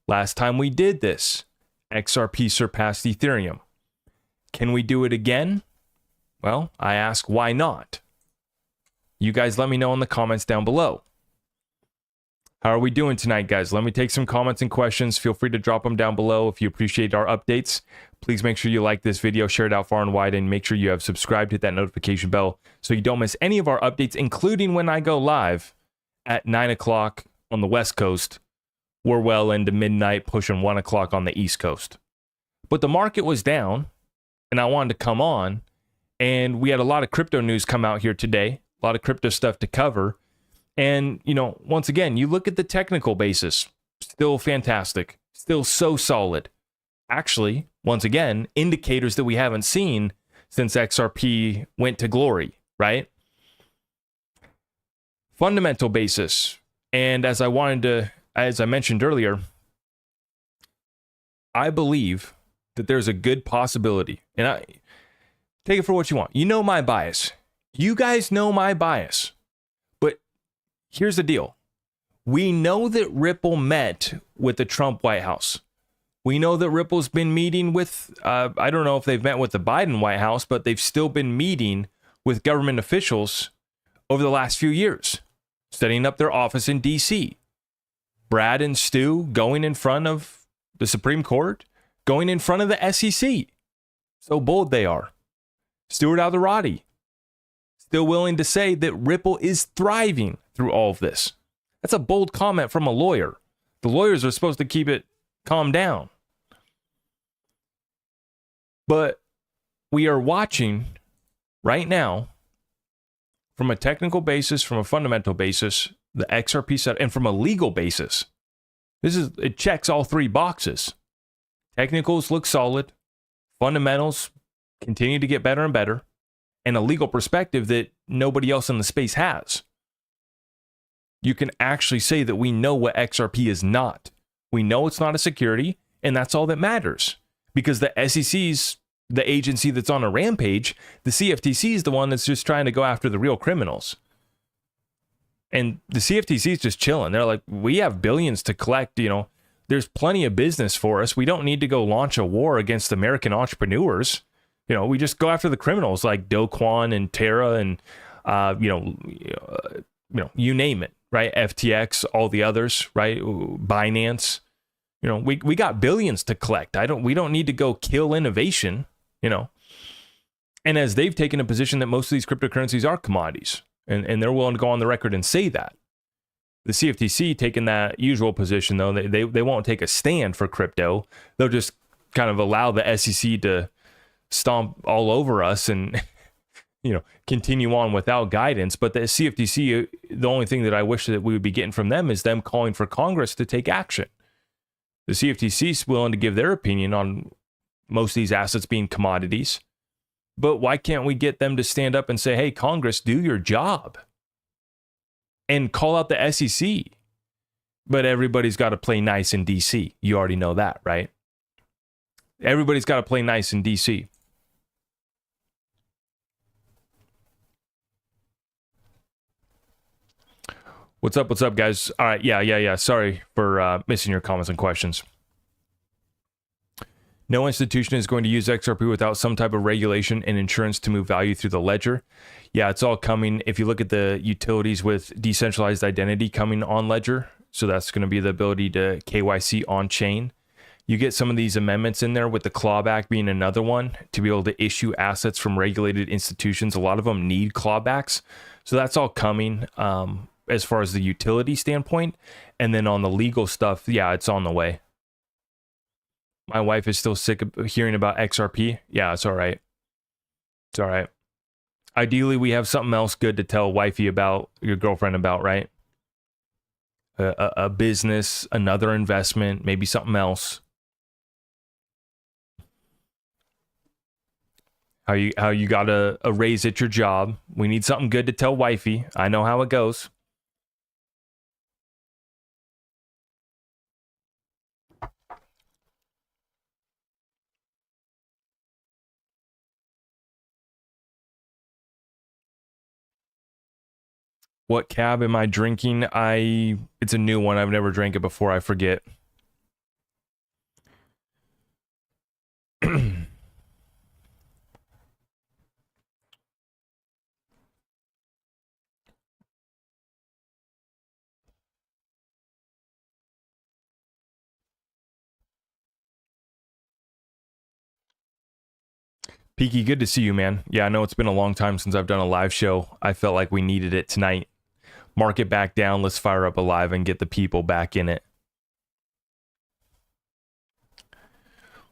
Last time we did this, XRP surpassed Ethereum. Can we do it again? Well, I ask, why not? You guys let me know in the comments down below. How are we doing tonight, guys? Let me take some comments and questions. Feel free to drop them down below if you appreciate our updates. Please make sure you like this video, share it out far and wide, and make sure you have subscribed, hit that notification bell so you don't miss any of our updates, including when I go live at 9 o'clock on the West Coast. We're well into midnight, pushing 1 o'clock on the East Coast. But the market was down, and I wanted to come on, and we had a lot of crypto news come out here today, a lot of crypto stuff to cover. And, you know, once again, you look at the technical basis. still fantastic, still so solid. Actually, once again, indicators that we haven't seen since XRP went to glory, right? Fundamental basis. And as I mentioned earlier, I believe that there's a good possibility, and I take it for what you want. You know my bias. You guys know my bias. But here's the deal. We know that Ripple met with the Trump White House. We know that Ripple's been meeting with, I don't know if they've met with the Biden White House, but they've still been meeting with government officials over the last few years, setting up their office in D.C. Brad and Stu going in front of the Supreme Court, going in front of the SEC. So bold they are. Stuart Alderati, still willing to say that Ripple is thriving through all of this. That's a bold comment from a lawyer. The lawyers are supposed to keep it calm down. But we are watching right now, from a technical basis, from a fundamental basis, the XRP set, and from a legal basis. It checks all three boxes. Technicals look solid. Fundamentals continue to get better and better. And a legal perspective that nobody else in the space has. You can actually say that we know what XRP is not. We know it's not a security, and that's all that matters. Because the SEC's the agency that's on a rampage, the CFTC is the one that's just trying to go after the real criminals. And the CFTC is just chilling. They're like, we have billions to collect, there's plenty of business for us. We don't need to go launch a war against American entrepreneurs. We just go after the criminals like Do Kwon and Terra and, you name it, right? FTX, all the others, right? Binance. We got billions to collect. We don't need to go kill innovation, And as they've taken a position that most of these cryptocurrencies are commodities, and they're willing to go on the record and say that. The CFTC taking that usual position, though, they won't take a stand for crypto. They'll just kind of allow the SEC to stomp all over us and continue on without guidance. But the CFTC, the only thing that I wish that we would be getting from them is them calling for Congress to take action. The CFTC is willing to give their opinion on most of these assets being commodities. But why can't we get them to stand up and say, hey, Congress, do your job and call out the SEC? But everybody's got to play nice in DC. You already know that, right? Everybody's got to play nice in DC. What's up, guys? All right, yeah. Sorry for missing your comments and questions. No institution is going to use XRP without some type of regulation and insurance to move value through the ledger. Yeah, it's all coming. If you look at the utilities with decentralized identity coming on ledger, so that's going to be the ability to KYC on chain. You get some of these amendments in there with the clawback being another one to be able to issue assets from regulated institutions. A lot of them need clawbacks. So that's all coming as far as the utility standpoint. And then on the legal stuff, yeah, it's on the way. My wife is still sick of hearing about XRP. Yeah, it's all right. It's all right. Ideally, we have something else good to tell wifey about, your girlfriend about, right? A business, another investment, maybe something else. How you got a raise at your job. We need something good to tell wifey. I know how it goes. What cab am I drinking? It's a new one. I've never drank it before. I forget. Peaky, good to see you, man. Yeah, I know it's been a long time since I've done a live show. I felt like we needed it tonight. Mark it back down. Let's fire up a live and get the people back in it.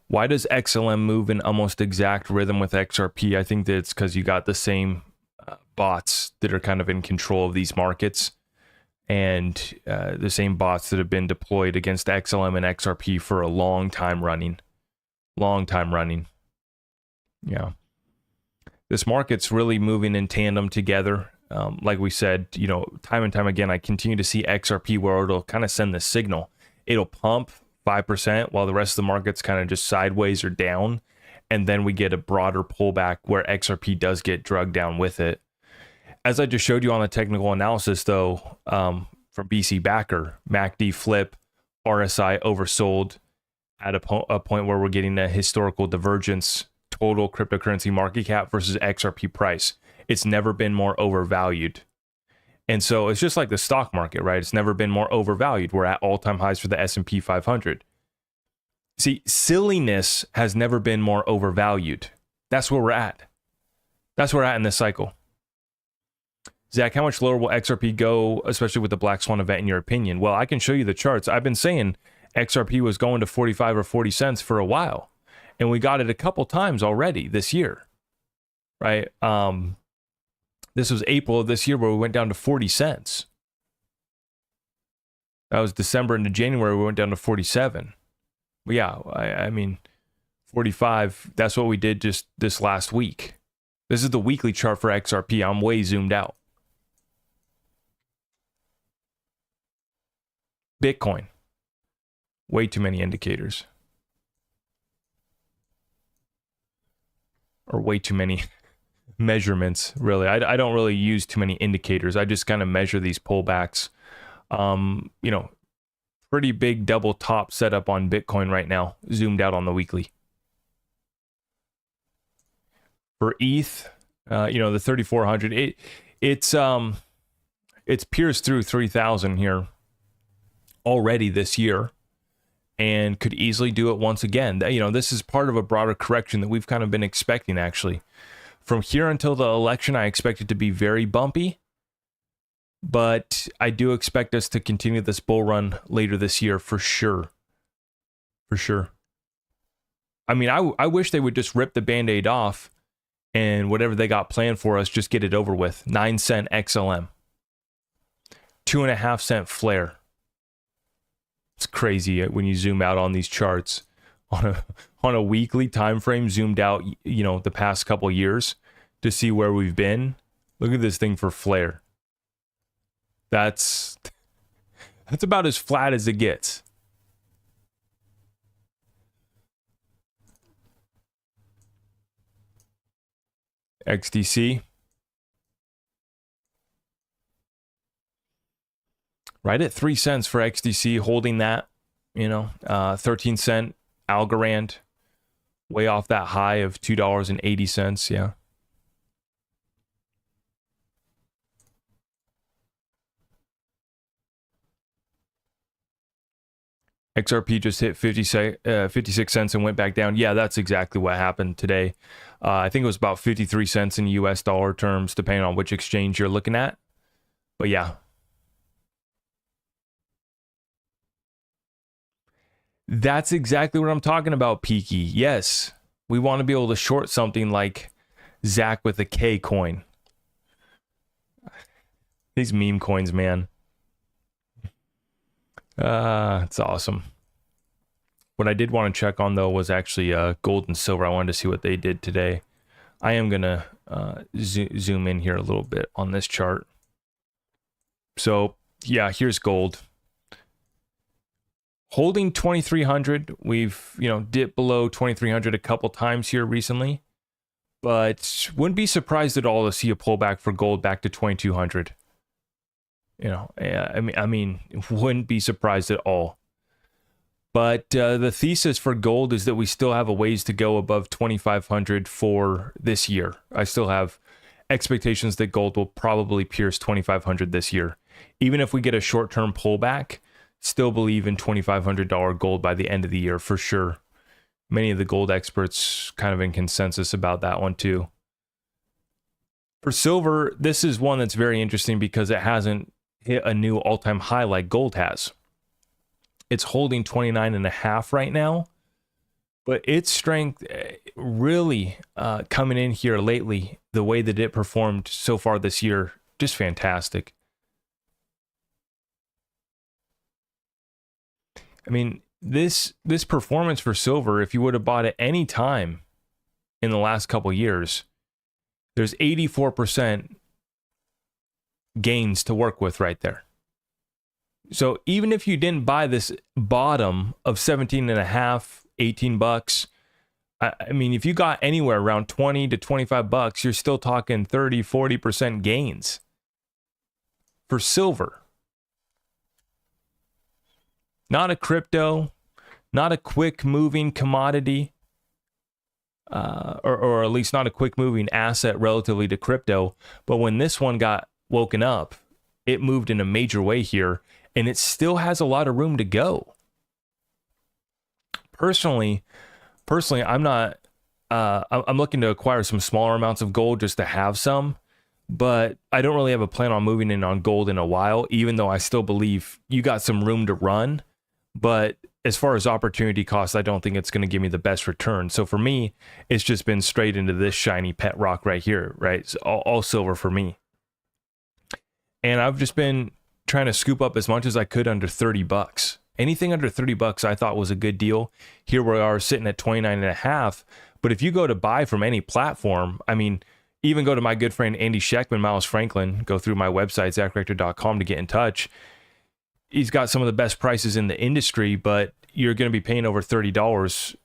Why does XLM move in almost exact rhythm with XRP? I think that it's because you got the same bots that are kind of in control of these markets. and the same bots that have been deployed against XLM and XRP for a long time running. Yeah. This market's really moving in tandem together. Like we said, time and time again, I continue to see XRP where it'll kind of send the signal. It'll pump 5% while the rest of the market's kind of just sideways or down. And then we get a broader pullback where XRP does get drugged down with it. As I just showed you on the technical analysis, though, from BC Backer, MACD flip, RSI oversold at a point where we're getting a historical divergence, total cryptocurrency market cap versus XRP price. It's never been more overvalued. And so it's just like the stock market, right? It's never been more overvalued. We're at all-time highs for the S&P 500. See, silliness has never been more overvalued. That's where we're at. That's where we're at in this cycle. Zach, how much lower will XRP go, especially with the Black Swan event, in your opinion? Well, I can show you the charts. I've been saying XRP was going to 45 or 40 cents for a while, and we got it a couple times already this year, right? This was April of this year where we went down to 40 cents. That was December into January, we went down to 47. But yeah, I mean, 45, that's what we did just this last week. This is the weekly chart for XRP. I'm way zoomed out. Bitcoin. Way too many indicators. Or way too many measurements, really. I don't really use too many indicators. I just kind of measure these pullbacks. Pretty big double top setup on Bitcoin right now, zoomed out on the weekly. For ETH, the 3,400, it's pierced through 3,000 here already this year, and could easily do it once again. This is part of a broader correction that we've kind of been expecting, actually. From here until the election, I expect it to be very bumpy, but I do expect us to continue this bull run later this year for sure. For sure. I mean, I wish they would just rip the Band-Aid off and whatever they got planned for us, just get it over with. 9-cent XLM. 2.5-cent flare. It's crazy when you zoom out on these charts on a weekly time frame, zoomed out, the past couple years to see where we've been. Look at this thing for flare. That's about as flat as it gets. XDC. Right at 3 cents for XDC, holding that, 13-cent Algorand, way off that high of $2.80. Yeah. XRP just hit 56 cents and went back down. Yeah, that's exactly what happened today. I think it was about 53 cents in US dollar terms, depending on which exchange you're looking at. But yeah. That's exactly what I'm talking about, Peaky. Yes, we want to be able to short something like Zach with a K coin. These meme coins, man. It's awesome. What I did want to check on, though, was actually gold and silver. I wanted to see what they did today. I am going to zoom in here a little bit on this chart. So, yeah, here's gold. Holding 2,300. We've, dipped below 2,300 a couple times here recently. But wouldn't be surprised at all to see a pullback for gold back to 2,200. I mean, wouldn't be surprised at all. But the thesis for gold is that we still have a ways to go above 2,500 for this year. I still have expectations that gold will probably pierce 2,500 this year. Even if we get a short-term pullback, still believe in $2,500 gold by the end of the year for sure. Many of the gold experts kind of in consensus about that one too. For silver, this is one that's very interesting because it hasn't hit a new all-time high like gold has. It's holding 29.5 right now, but its strength really coming in here lately, the way that it performed so far this year, just fantastic. I mean, this performance for silver, if you would have bought it any time in the last couple years, there's 84% gains to work with right there. So even if you didn't buy this bottom of 17 and a half, 18 bucks, I mean, if you got anywhere around 20 to 25 bucks, you're still talking 30, 40% gains for silver. Not a crypto, not a quick moving commodity, or at least not a quick moving asset relatively to crypto. But when this one got woken up, it moved in a major way here, and it still has a lot of room to go. Personally, I'm not. I'm looking to acquire some smaller amounts of gold just to have some, but I don't really have a plan on moving in on gold in a while. Even though I still believe you got some room to run, but as far as opportunity cost, I don't think it's going to give me the best return. So for me, it's just been straight into this shiny pet rock right here, right? It's all silver for me, and I've just been trying to scoop up as much as I could under 30 bucks. Anything under 30 bucks I thought was a good deal. Here we are sitting at 29 and a half. But if you go to buy from any platform, I mean, even go to my good friend Andy Scheckman, Miles Franklin, go through my website, zachrector.com, to get in touch. He's got some of the best prices in the industry, but you're going to be paying over $30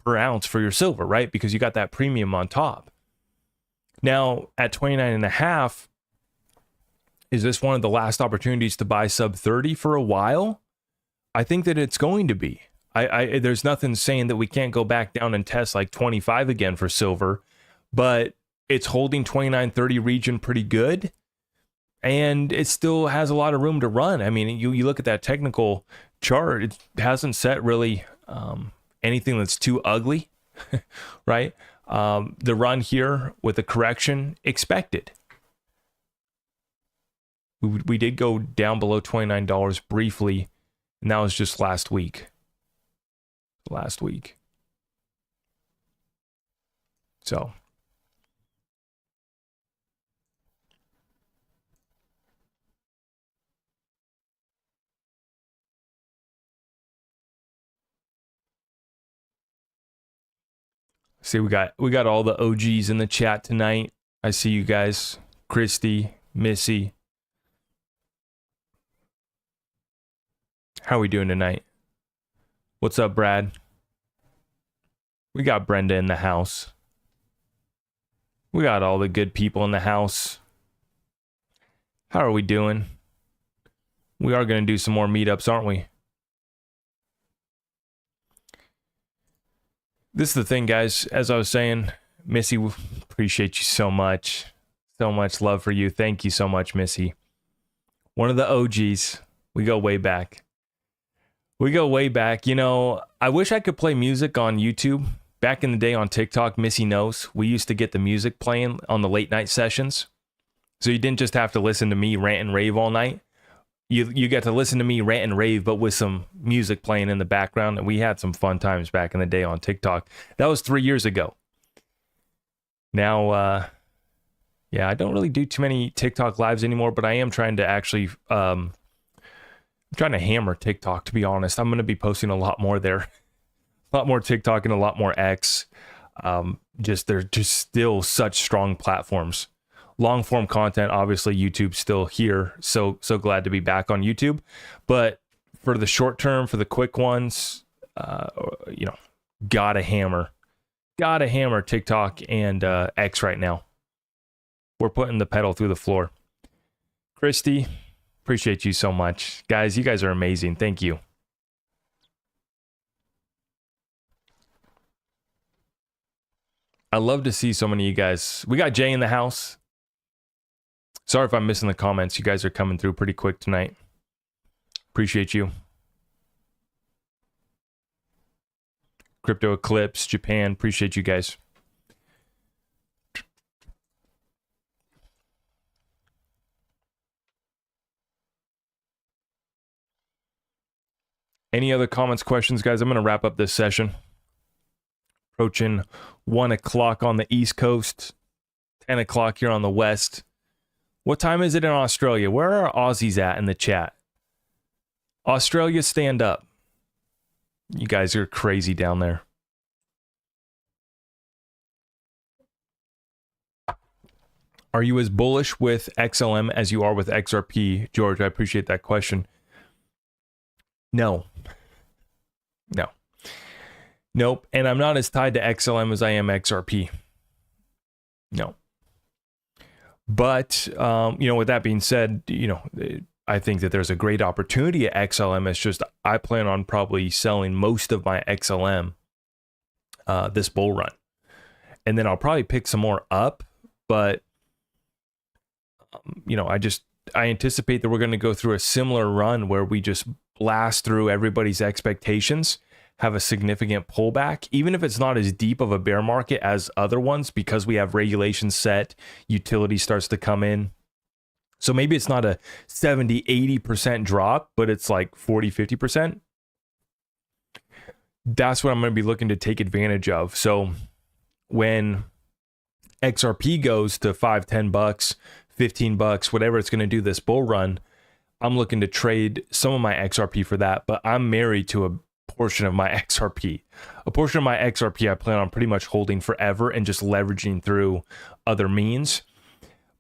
per ounce for your silver, right? Because you got that premium on top. Now, at 29 and a half, is this one of the last opportunities to buy sub 30 for a while? I think that it's going to be. There's nothing saying that we can't go back down and test like 25 again for silver, but it's holding 29-30 region pretty good, and it still has a lot of room to run. I mean, you look at that technical chart, it hasn't set really anything that's too ugly, right? The run here with a correction expected. We did go down below $29 briefly, and that was just last week. So. See, we got all the OGs in the chat tonight. I see you guys. Christy, Missy. How are we doing tonight? What's up, Brad? We got Brenda in the house. We got all the good people in the house. How are we doing? We are going to do some more meetups, aren't we? This is the thing, guys. As I was saying, Missy, appreciate you so much. So much love for you. Thank you so much, Missy. One of the OGs. We go way back. You know, I wish I could play music on YouTube. Back in the day on TikTok, Missy knows, we used to get the music playing on the late night sessions. So you didn't just have to listen to me rant and rave all night. You get to listen to me rant and rave, but with some music playing in the background. And we had some fun times back in the day on TikTok. That was 3 years ago. Now, yeah, I don't really do too many TikTok lives anymore, but I am trying to actually... I'm trying to hammer TikTok, to be honest. I'm going to be posting a lot more there. A lot more TikTok and a lot more X. They're just still such strong platforms. Long form content, obviously YouTube's still here. So glad to be back on YouTube. But for the short term, for the quick ones, gotta hammer TikTok and X right now. We're putting the pedal through the floor. Christy, appreciate you so much. Guys, you guys are amazing. Thank you. I love to see so many of you guys. We got Jay in the house. Sorry if I'm missing the comments. You guys are coming through pretty quick tonight. Appreciate you. Crypto Eclipse, Japan. Appreciate you guys. Any other comments, questions, guys? I'm going to wrap up this session. Approaching 1 o'clock on the East Coast, 10 o'clock here on the West. What time is it in Australia? Where are Aussies at in the chat? Australia, stand up. You guys are crazy down there. Are you as bullish with XLM as you are with XRP? George, I appreciate that question. No. Nope. And I'm not as tied to XLM as I am XRP. No. But, with that being said, I think that there's a great opportunity at XLM. It's just I plan on probably selling most of my XLM this bull run. And then I'll probably pick some more up. But, I anticipate that we're going to go through a similar run where we just blast through everybody's expectations, have a significant pullback, even if it's not as deep of a bear market as other ones, because we have regulations set, utility starts to come in. So maybe it's not a 70, 80% drop, but it's like 40, 50%. That's what I'm going to be looking to take advantage of. So when XRP goes to $5, $10, $15, whatever it's going to do this bull run, I'm looking to trade some of my XRP for that, but I'm married to a portion of my XRP. A portion of my XRP I plan on pretty much holding forever and just leveraging through other means.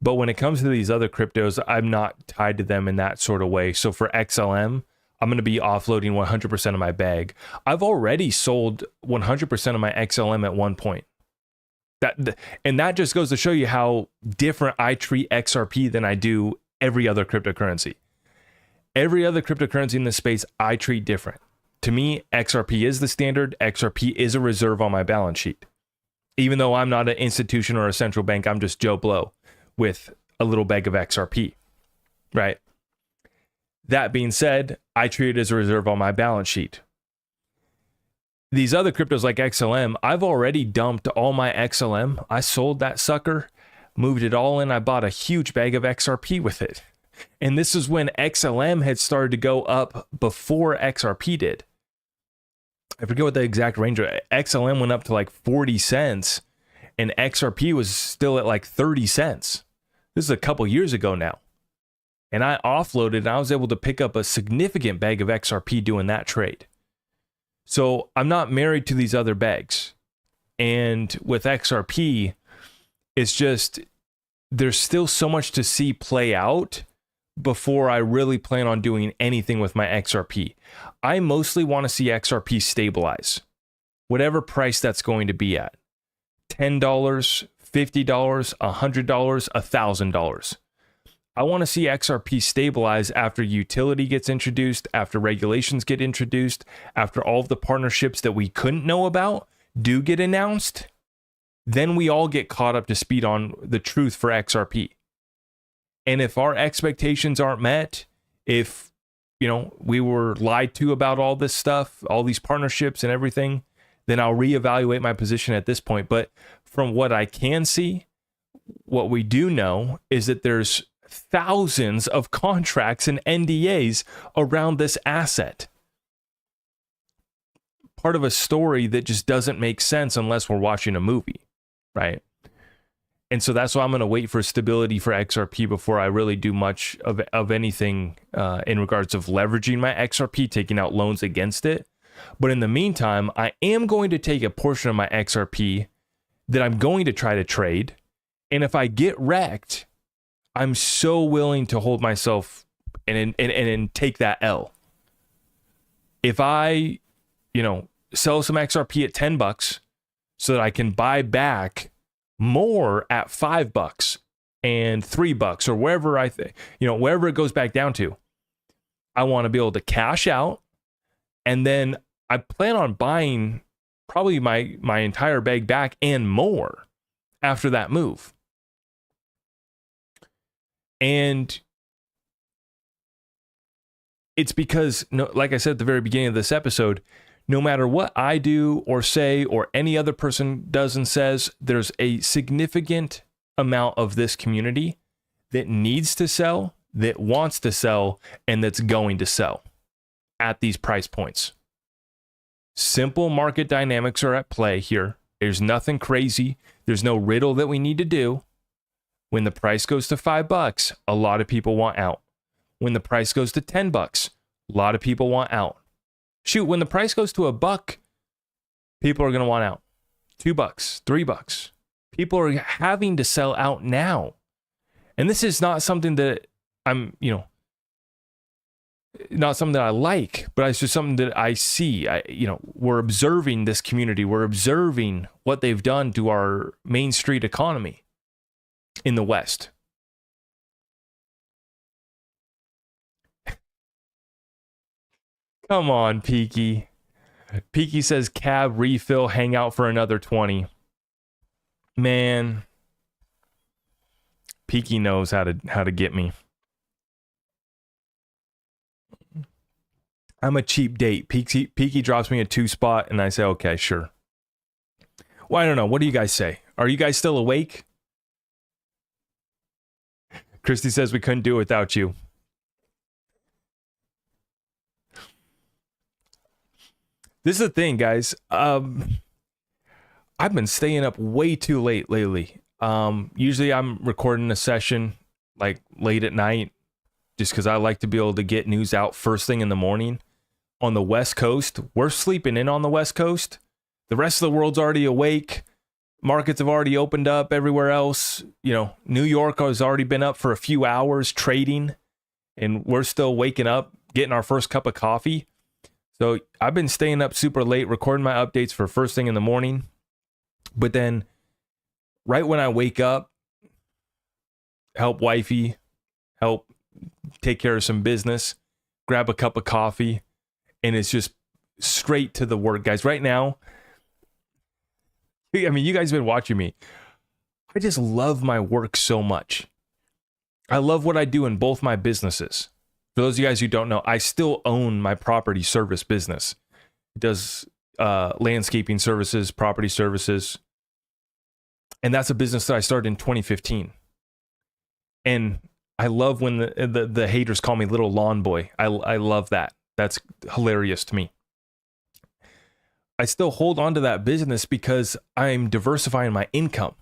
But when it comes to these other cryptos, I'm not tied to them in that sort of way. So for XLM, I'm going to be offloading 100% of my bag. I've already sold 100% of my XLM at one point. That just goes to show you how different I treat XRP than I do every other cryptocurrency. Every other cryptocurrency in this space, I treat different. To me, XRP is the standard. XRP is a reserve on my balance sheet. Even though I'm not an institution or a central bank, I'm just Joe Blow with a little bag of XRP, right? That being said, I treat it as a reserve on my balance sheet. These other cryptos like XLM, I've already dumped all my XLM. I sold that sucker, moved it all in. I bought a huge bag of XRP with it. And this is when XLM had started to go up before XRP did. I forget what the exact range was. XLM went up to like 40 cents and XRP was still at like 30 cents. This is a couple years ago now. And I offloaded and I was able to pick up a significant bag of XRP doing that trade. So I'm not married to these other bags. And with XRP, it's just, there's still so much to see play out before I really plan on doing anything with my XRP. I mostly want to see XRP stabilize, whatever price that's going to be at. $10, $50, $100, $1,000. I want to see XRP stabilize after utility gets introduced, after regulations get introduced, after all of the partnerships that we couldn't know about do get announced. Then we all get caught up to speed on the truth for XRP. And if our expectations aren't met, if, we were lied to about all this stuff, all these partnerships and everything, then I'll reevaluate my position at this point. But from what I can see, what we do know is that there's thousands of contracts and NDAs around this asset. Part of a story that just doesn't make sense unless we're watching a movie, right? And so that's why I'm going to wait for stability for XRP before I really do much of anything in regards of leveraging my XRP, taking out loans against it. But in the meantime, I am going to take a portion of my XRP that I'm going to try to trade. And if I get wrecked, I'm so willing to hold myself and take that L. If I, sell some XRP at $10 so that I can buy back more at $5 and $3 or wherever wherever it goes back down to, I want to be able to cash out. And then I plan on buying probably my entire bag back and more after that move. And it's because, like I said at the very beginning of this episode, no matter what I do or say or any other person does and says, there's a significant amount of this community that needs to sell, that wants to sell, and that's going to sell at these price points. Simple market dynamics are at play here. There's nothing crazy. There's no riddle that we need to do. When the price goes to $5, a lot of people want out. When the price goes to $10, a lot of people want out. Shoot, when the price goes to $1, people are going to want out. $2, $3. People are having to sell out now. And this is not something that I'm, not something that I like, but it's just something that I see. We're observing this community. We're observing what they've done to our Main Street economy in the West. Come on, Peaky. Peaky says cab refill, hang out for another 20. Man, Peaky knows how to get me. I'm a cheap date. Peaky drops me a 2 spot, and I say, okay, sure. Well, I don't know. What do you guys say? Are you guys still awake? Christy says we couldn't do it without you. This is the thing, guys. I've been staying up way too late lately. Usually I'm recording a session like late at night just because I like to be able to get news out first thing in the morning. On the West Coast, we're sleeping in on the West Coast. The rest of the world's already awake. Markets have already opened up everywhere else. New York has already been up for a few hours trading, and we're still waking up, getting our first cup of coffee. So I've been staying up super late, recording my updates for first thing in the morning. But then right when I wake up, help wifey, help take care of some business, grab a cup of coffee, and it's just straight to the work, guys. Right now, I mean, you guys have been watching me. I just love my work so much. I love what I do in both my businesses. For those of you guys who don't know, I still own my property service business. It does landscaping services, property services. And that's a business that I started in 2015. And I love when the haters call me little lawn boy. I love that. That's hilarious to me. I still hold on to that business because I'm diversifying my income.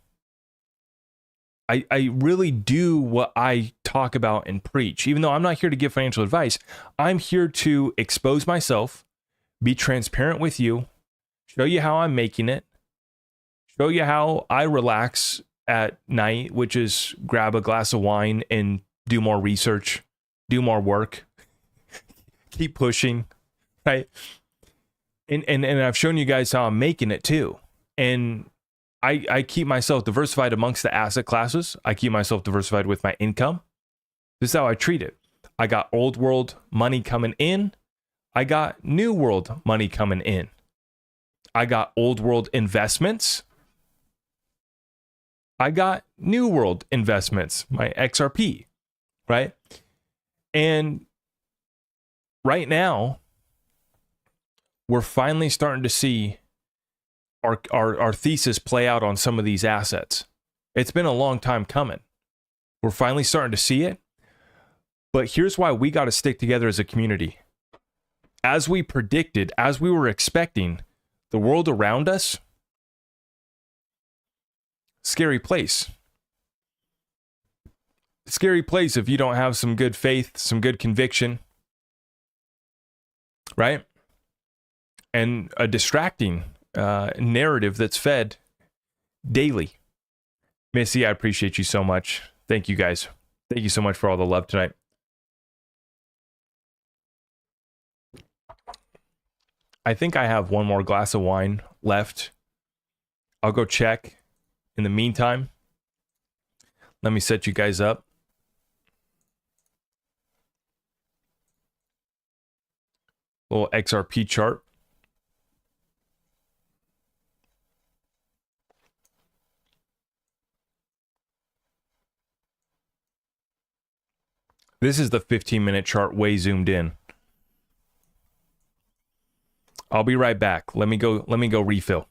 I really do what I talk about and preach. Even though I'm not here to give financial advice, I'm here to expose myself, be transparent with you, show you how I'm making it, show you how I relax at night, which is grab a glass of wine and do more research, do more work, keep pushing, right? And I've shown you guys how I'm making it too. And I keep myself diversified amongst the asset classes. I keep myself diversified with my income. This is how I treat it. I got old world money coming in. I got new world money coming in. I got old world investments. I got new world investments, my XRP, right? And right now, we're finally starting to see our thesis play out on some of these assets. It's been a long time coming. We're finally starting to see it. But here's why we got to stick together as a community. As we predicted, as we were expecting, the world around us, scary place. Scary place if you don't have some good faith, some good conviction, right? And a distracting narrative that's fed daily. Missy, I appreciate you so much. Thank you guys. Thank you so much for all the love tonight. I think I have one more glass of wine left. I'll go check. In the meantime, let me set you guys up. Little XRP chart. This is the 15-minute chart way zoomed in. I'll be right back. Let me go refill.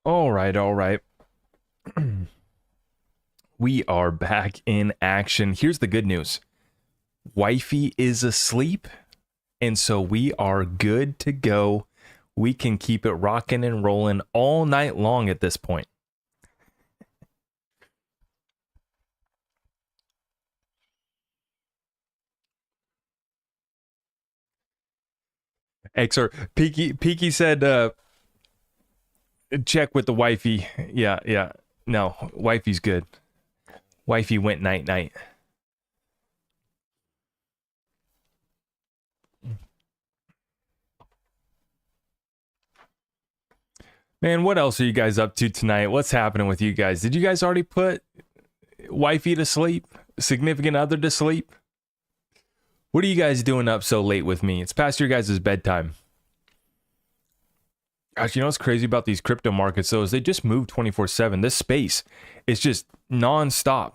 All right. We are back in action. Here's the good news. Wifey is asleep, and so we are good to go. We can keep it rocking and rolling all night long at this point. Peaky said, check with the wifey. Yeah. No, wifey's good. Wifey went night. Man, what else are you guys up to tonight? What's happening with you guys? Did you guys already put wifey to sleep? Significant other to sleep? What are you guys doing up so late with me? It's past your guys' bedtime. Gosh, you know what's crazy about these crypto markets, though, is they just move 24/7. This space is just nonstop.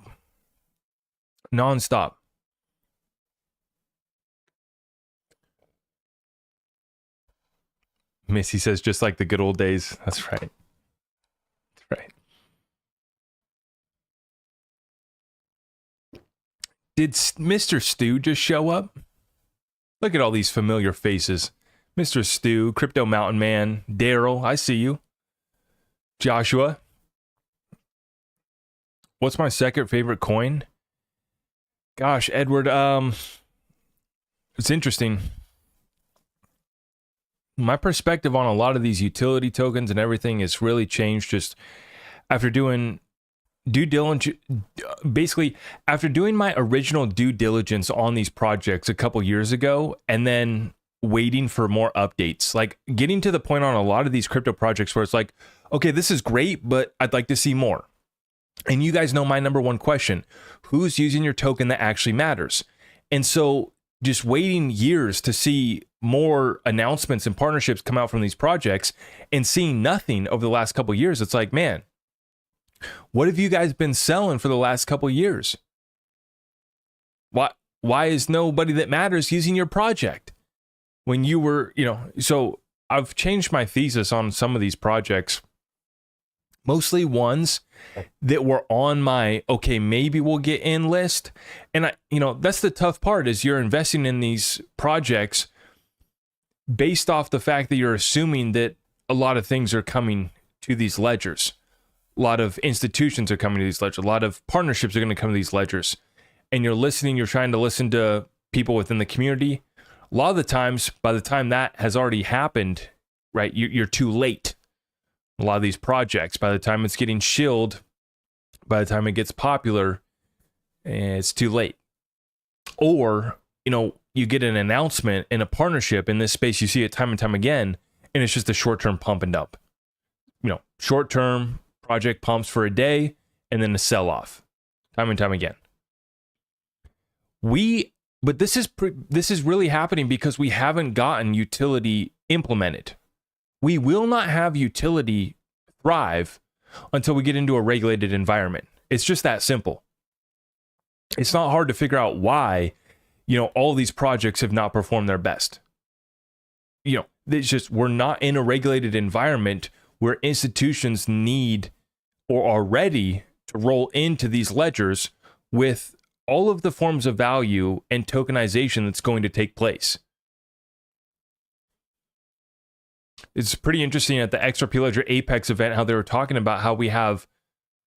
Missy says, just like the good old days. That's right. Did Mr. Stu just show up? Look at all these familiar faces. Mr. Stu, Crypto Mountain Man, Daryl, I see you. Joshua. What's my second favorite coin? Gosh, Edward, it's interesting. My perspective on a lot of these utility tokens and everything has really changed just after doing due diligence. Basically, after doing my original due diligence on these projects a couple years ago and then waiting for more updates, like getting to the point on a lot of these crypto projects where it's like, okay, this is great, but I'd like to see more. And you guys know my number one question: who's using your token that actually matters? And so just waiting years to see more announcements and partnerships come out from these projects and seeing nothing over the last couple of years, it's like, man, what have you guys been selling for the last couple of years? Why is nobody that matters using your project? When you were, so I've changed my thesis on some of these projects, mostly ones that were on my, okay, maybe we'll get in list. And that's the tough part, is you're investing in these projects based off the fact that you're assuming that a lot of things are coming to these ledgers. A lot of institutions are coming to these ledgers. A lot of partnerships are going to come to these ledgers. And you're trying to listen to people within the community. A lot of the times, by the time that has already happened, right, you're too late. A lot of these projects, by the time it's getting shilled, by the time it gets popular, it's too late. Or, you get an announcement in a partnership in this space, you see it time and time again, and it's just a short-term pump and dump. Short-term project pumps for a day, and then a sell-off, time and time again. But this is really happening because we haven't gotten utility implemented. We will not have utility thrive until we get into a regulated environment. It's just that simple. It's not hard to figure out why, all these projects have not performed their best. It's just, we're not in a regulated environment where institutions need or are ready to roll into these ledgers with all of the forms of value and tokenization that's going to take place. It's pretty interesting at the XRP Ledger Apex event how they were talking about how we have,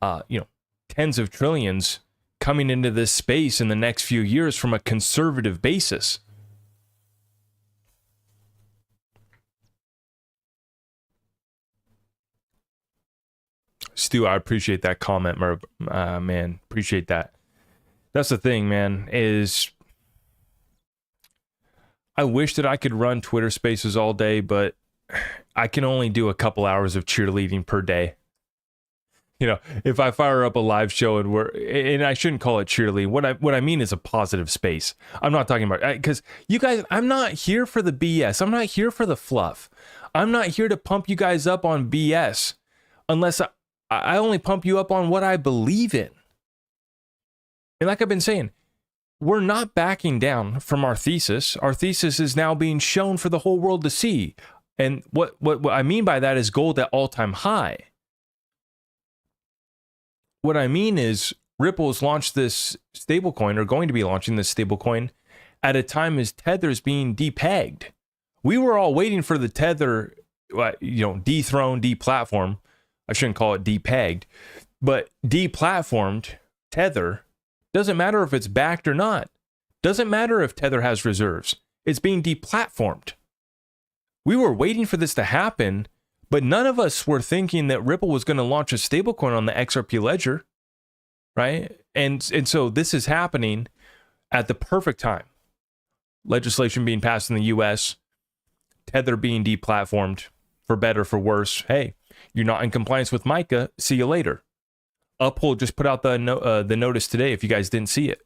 tens of trillions coming into this space in the next few years from a conservative basis. Stu, I appreciate that comment, man. Appreciate that. That's the thing, man, is I wish that I could run Twitter Spaces all day, but I can only do a couple hours of cheerleading per day. If I fire up a live show and I shouldn't call it cheerleading. What I mean is a positive space. I'm not talking about, because you guys, I'm not here for the BS. I'm not here for the fluff. I'm not here to pump you guys up on BS unless I only pump you up on what I believe in. And like I've been saying, we're not backing down from our thesis. Our thesis is now being shown for the whole world to see. And what I mean by that is gold at all-time high. what I mean is Ripple's launched this stablecoin, or going to be launching this stablecoin, at a time as Tether's being depegged. We were all waiting for the Tether, dethroned, deplatform. I shouldn't call it depegged, but deplatformed Tether. Doesn't matter if it's backed or not. Doesn't matter if Tether has reserves. It's being deplatformed. We were waiting for this to happen, but none of us were thinking that Ripple was going to launch a stablecoin on the XRP ledger, right? And so this is happening at the perfect time. Legislation being passed in the US, Tether being deplatformed, for better, for worse. Hey, you're not in compliance with MiCA. See you later. Uphold just put out the notice today, if you guys didn't see it.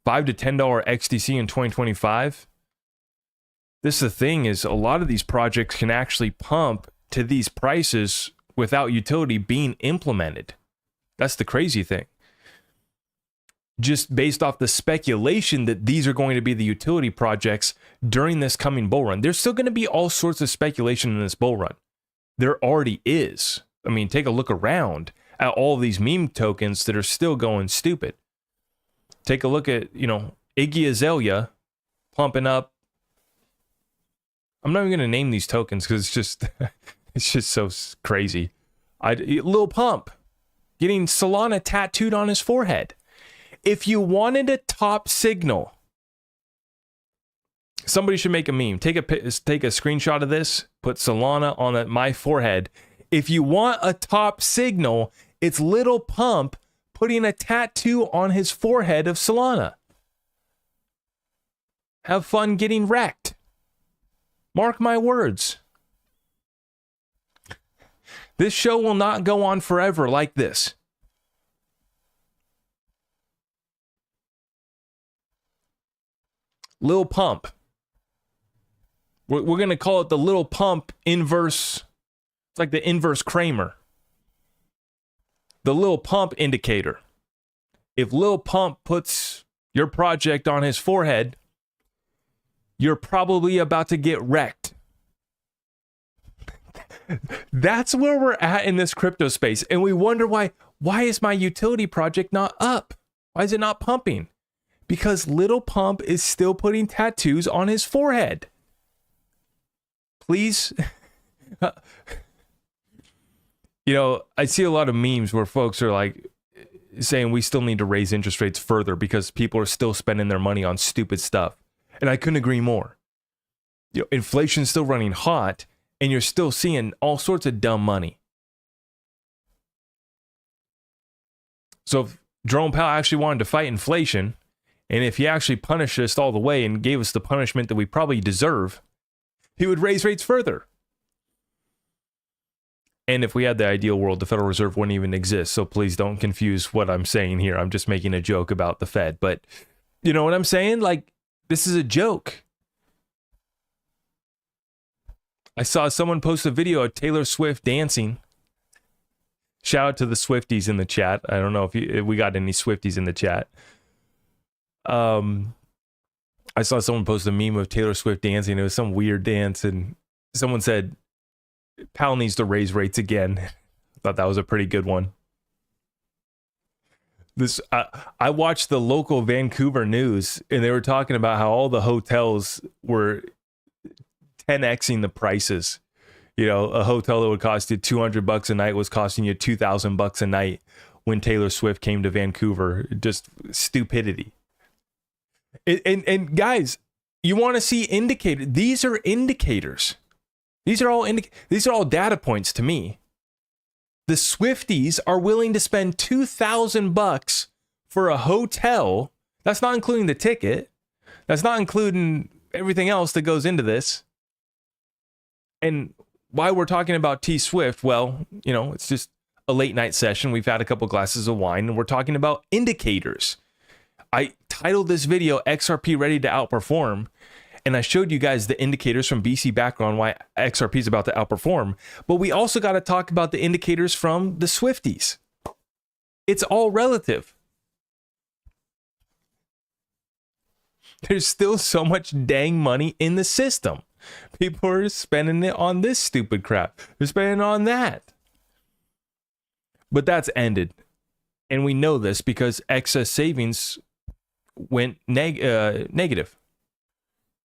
$5 to $10 XDC in 2025. This is the thing, is a lot of these projects can actually pump to these prices without utility being implemented. That's the crazy thing. Just based off the speculation that these are going to be the utility projects during this coming bull run. There's still going to be all sorts of speculation in this bull run. There already is. I mean, take a look around at all of these meme tokens that are still going stupid. Take a look at, Iggy Azalea pumping up. I'm not even going to name these tokens because it's just so crazy. Lil Pump getting Solana tattooed on his forehead. If you wanted a top signal, somebody should make a meme. Take a screenshot of this, put Solana on my forehead. If you want a top signal, it's Lil Pump putting a tattoo on his forehead of Solana. Have fun getting wrecked. Mark my words. This show will not go on forever like this. Lil Pump. We're going to call it the Lil Pump inverse. It's like the inverse Kramer. The Lil Pump indicator. If Lil Pump puts your project on his forehead, you're probably about to get wrecked. That's where we're at in this crypto space. And we wonder why is my utility project not up? Why is it not pumping? Because Lil Pump is still putting tattoos on his forehead. Please. I see a lot of memes where folks are like saying we still need to raise interest rates further because people are still spending their money on stupid stuff. And I couldn't agree more. Inflation's still running hot, and you're still seeing all sorts of dumb money. So if Jerome Powell actually wanted to fight inflation, and if he actually punished us all the way and gave us the punishment that we probably deserve, he would raise rates further. And if we had the ideal world, the Federal Reserve wouldn't even exist. So please don't confuse what I'm saying here. I'm just making a joke about the Fed. But you know what I'm saying? Like, this is a joke. I saw someone post a video of Taylor Swift dancing. Shout out to the Swifties in the chat. I don't know if we got any Swifties in the chat. I saw someone post a meme of Taylor Swift dancing. It was some weird dance, and someone said, Powell needs to raise rates again. I thought that was a pretty good one. I watched the local Vancouver news, and they were talking about how all the hotels were 10xing the prices. A hotel that would cost you $200 a night was costing you $2,000 a night when Taylor Swift came to Vancouver. Just stupidity. And guys, you want to see indicators? These are indicators. These are all data points to me. The Swifties are willing to spend $2,000 for a hotel. That's not including the ticket. That's not including everything else that goes into this. And why we're talking about T Swift, well, it's just a late night session. We've had a couple glasses of wine, and we're talking about indicators. I titled this video XRP Ready to Outperform, and I showed you guys the indicators from BC Background why XRP is about to outperform. But we also got to talk about the indicators from the Swifties. It's all relative. There's still so much dang money in the system. People are spending it on this stupid crap. They're spending it on that. But that's ended. And we know this because excess savings went negative,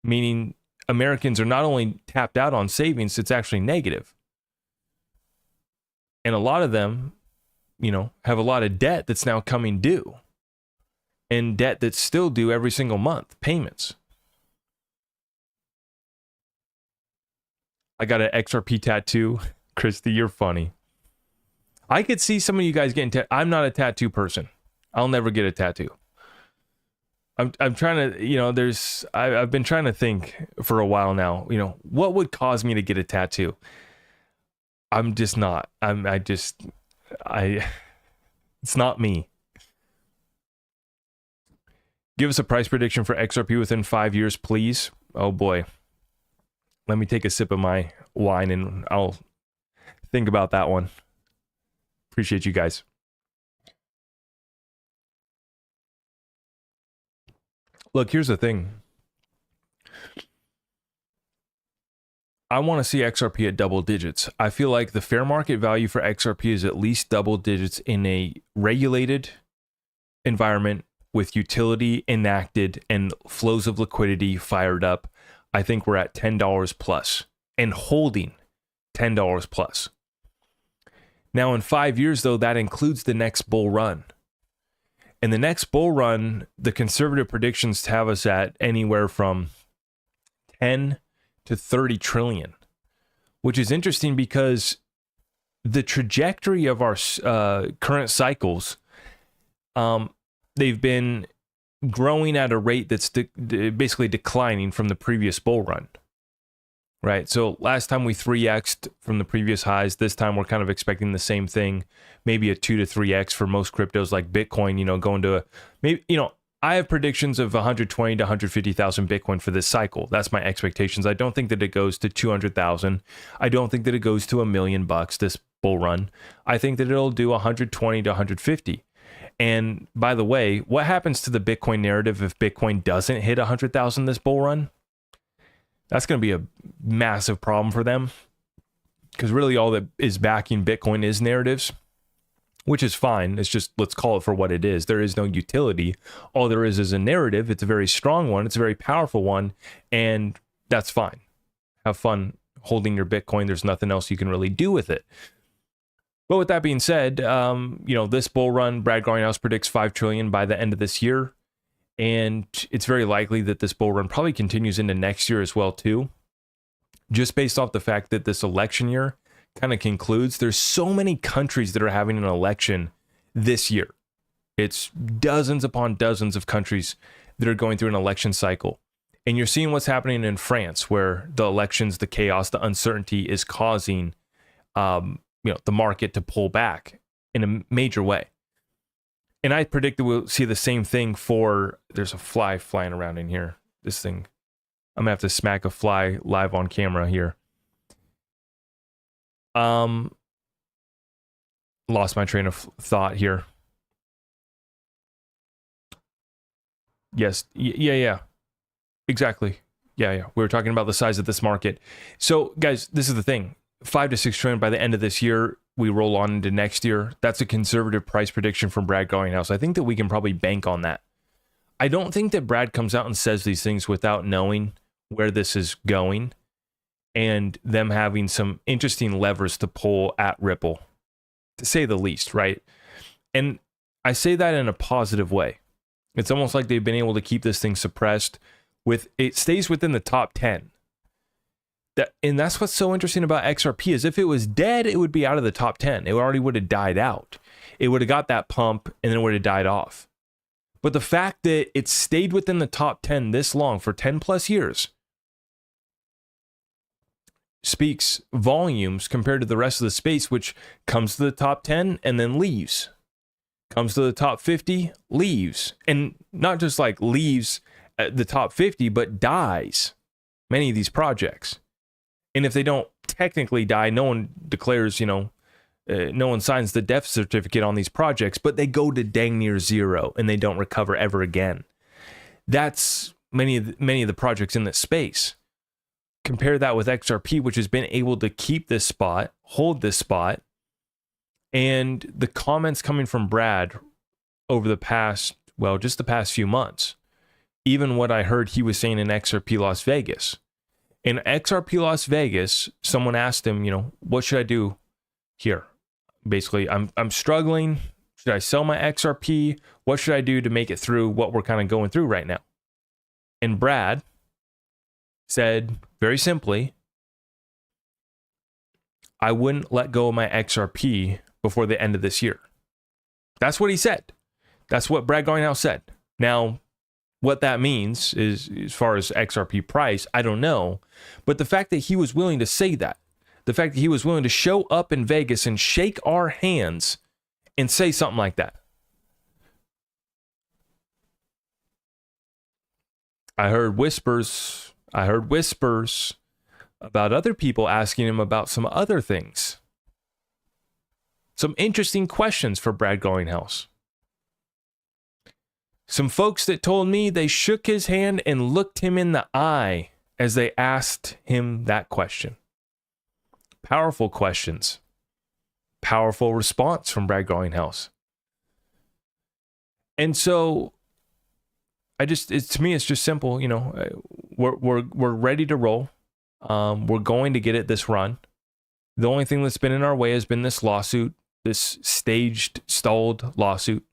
meaning Americans are not only tapped out on savings, it's actually negative. And a lot of them, have a lot of debt that's now coming due, and debt that's still due every single month, payments. I got an XRP tattoo. Christy, you're funny. I could see some of you guys getting I'm not a tattoo person. I'll never get a tattoo. I'm trying to, I've been trying to think for a while now, what would cause me to get a tattoo? I'm just not. It's not me. Give us a price prediction for XRP within 5 years, please. Oh boy. Let me take a sip of my wine and I'll think about that one. Appreciate you guys. Look, here's the thing. I want to see XRP at double digits. I feel like the fair market value for XRP is at least double digits in a regulated environment with utility enacted and flows of liquidity fired up. I think we're at $10 plus and holding $10 plus. Now in 5 years, though, that includes the next bull run. And the next bull run, the conservative predictions have us at anywhere from 10 to 30 trillion, which is interesting because the trajectory of our current cycles, they've been growing at a rate that's basically declining from the previous bull run, right? So last time we 3x'd from the previous highs. This time we're kind of expecting the same thing, maybe a 2 to 3x for most cryptos like Bitcoin, going to I have predictions of 120 to 150,000 Bitcoin for this cycle. That's my expectations. I don't think that it goes to 200,000. I don't think that it goes to $1 million this bull run. I think that it'll do 120 to 150. And by the way, what happens to the Bitcoin narrative if Bitcoin doesn't hit 100,000 this bull run? That's going to be a massive problem for them, because really all that is backing Bitcoin is narratives, which is fine. It's just, let's call it for what it is. There is no utility. All there is a narrative. It's a very strong one. It's a very powerful one. And that's fine. Have fun holding your Bitcoin. There's nothing else you can really do with it. But with that being said, this bull run, Brad Garlinghouse predicts 5 trillion by the end of this year. And it's very likely that this bull run probably continues into next year as well, too. Just based off the fact that this election year kind of concludes. There's so many countries that are having an election this year. It's dozens upon dozens of countries that are going through an election cycle. And you're seeing what's happening in France, where the elections, the chaos, the uncertainty is causing the market to pull back in a major way. And I predict that we'll see the same thing there's a fly flying around in here. This thing, I'm gonna have to smack a fly live on camera here. Lost my train of thought here. Yes. Yeah. Exactly. Yeah. We were talking about the size of this market. So guys, this is the thing. 5 to 6 trillion by the end of this year. We roll on into next year. That's a conservative price prediction from Brad Garlinghouse. I think that we can probably bank on that. I don't think that Brad comes out and says these things without knowing where this is going and them having some interesting levers to pull at Ripple, to say the least, right? And I say that in a positive way. It's almost like they've been able to keep this thing suppressed. It stays within the top 10. And that's what's so interesting about XRP is if it was dead, it would be out of the top 10. It already would have died out. It would have got that pump and then it would have died off. But the fact that it stayed within the top 10 this long for 10 plus years speaks volumes compared to the rest of the space, which comes to the top 10 and then leaves. Comes to the top 50, leaves. And not just like leaves at the top 50, but dies. Many of these projects. And if they don't technically die, no one declares, no one signs the death certificate on these projects, but they go to dang near zero and they don't recover ever again. That's many of the projects in this space. Compare that with XRP, which has been able to keep this spot, hold this spot, And the comments coming from Brad over the past, well, just the past few months, even what I heard he was saying in XRP Las Vegas. In XRP Las Vegas, someone asked him, what should I do here? Basically, I'm struggling. Should I sell my XRP? What should I do to make it through what we're kind of going through right now? And Brad said very simply, I wouldn't let go of my XRP before the end of this year. That's what he said. That's what Brad Garlinghouse said. Now, what that means is, as far as XRP price, I don't know. But the fact that he was willing to say that, the fact that he was willing to show up in Vegas and shake our hands and say something like that. I heard whispers about other people asking him about some other things. Some interesting questions for Brad Garlinghouse. Some folks that told me they shook his hand and looked him in the eye as they asked him that question. Powerful questions. Powerful response from Brad Garlinghouse. And so to me, it's just simple. We're ready to roll. We're going to get it this run. The only thing that's been in our way has been this lawsuit, this staged, stalled lawsuit.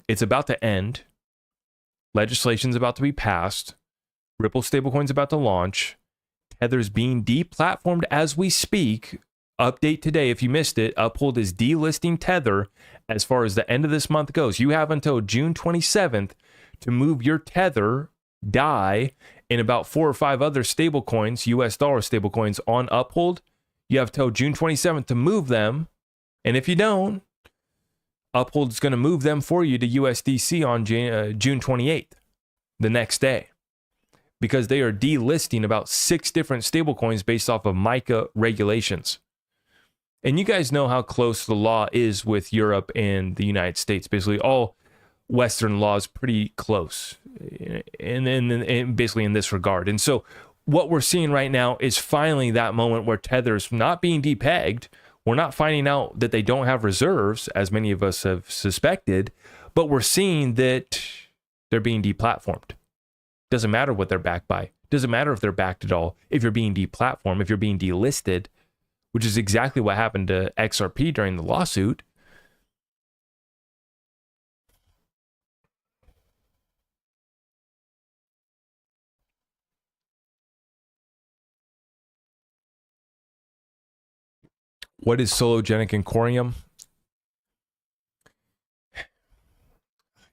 It's about to end. Legislation's about to be passed. Ripple stablecoin's about to launch. Tether's being deplatformed as we speak. Update today, if you missed it, Uphold is delisting Tether as far as the end of this month goes. You have until June 27th to move your Tether, DAI, and about 4 or 5 other stablecoins, US dollar stablecoins on Uphold. You have till June 27th to move them. And if you don't, Uphold is going to move them for you to USDC on June 28th, the next day, because they are delisting about 6 different stablecoins based off of MiCA regulations. And you guys know how close the law is with Europe and the United States. Basically, all Western law is pretty close, and basically in this regard. And so what we're seeing right now is finally that moment where Tether's not being depegged. We're not finding out that they don't have reserves, as many of us have suspected, but we're seeing that they're being deplatformed. Doesn't matter what they're backed by. Doesn't matter if they're backed at all. If you're being deplatformed, if you're being delisted, which is exactly what happened to XRP during the lawsuit. What is Sologenic and Corium?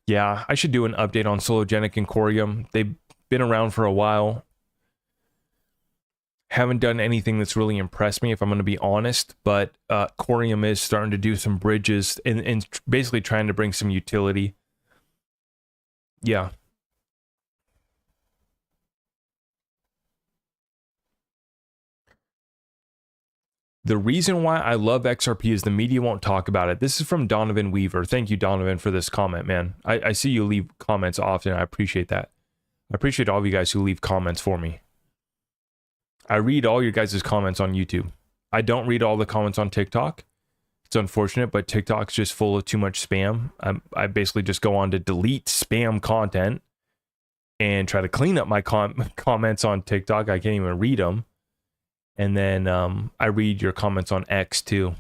Yeah, I should do an update on Sologenic and Corium. They've been around for a while. Haven't done anything that's really impressed me, if I'm going to be honest, but Corium is starting to do some bridges and basically trying to bring some utility. Yeah. The reason why I love XRP is the media won't talk about it. This is from Donovan Weaver. Thank you, Donovan, for this comment, man. I see you leave comments often. I appreciate that. I appreciate all of you guys who leave comments for me. I read all your guys' comments on YouTube. I don't read all the comments on TikTok. It's unfortunate, but TikTok's just full of too much spam. I basically just go on to delete spam content and try to clean up my comments on TikTok. I can't even read them. And then I read your comments on X too.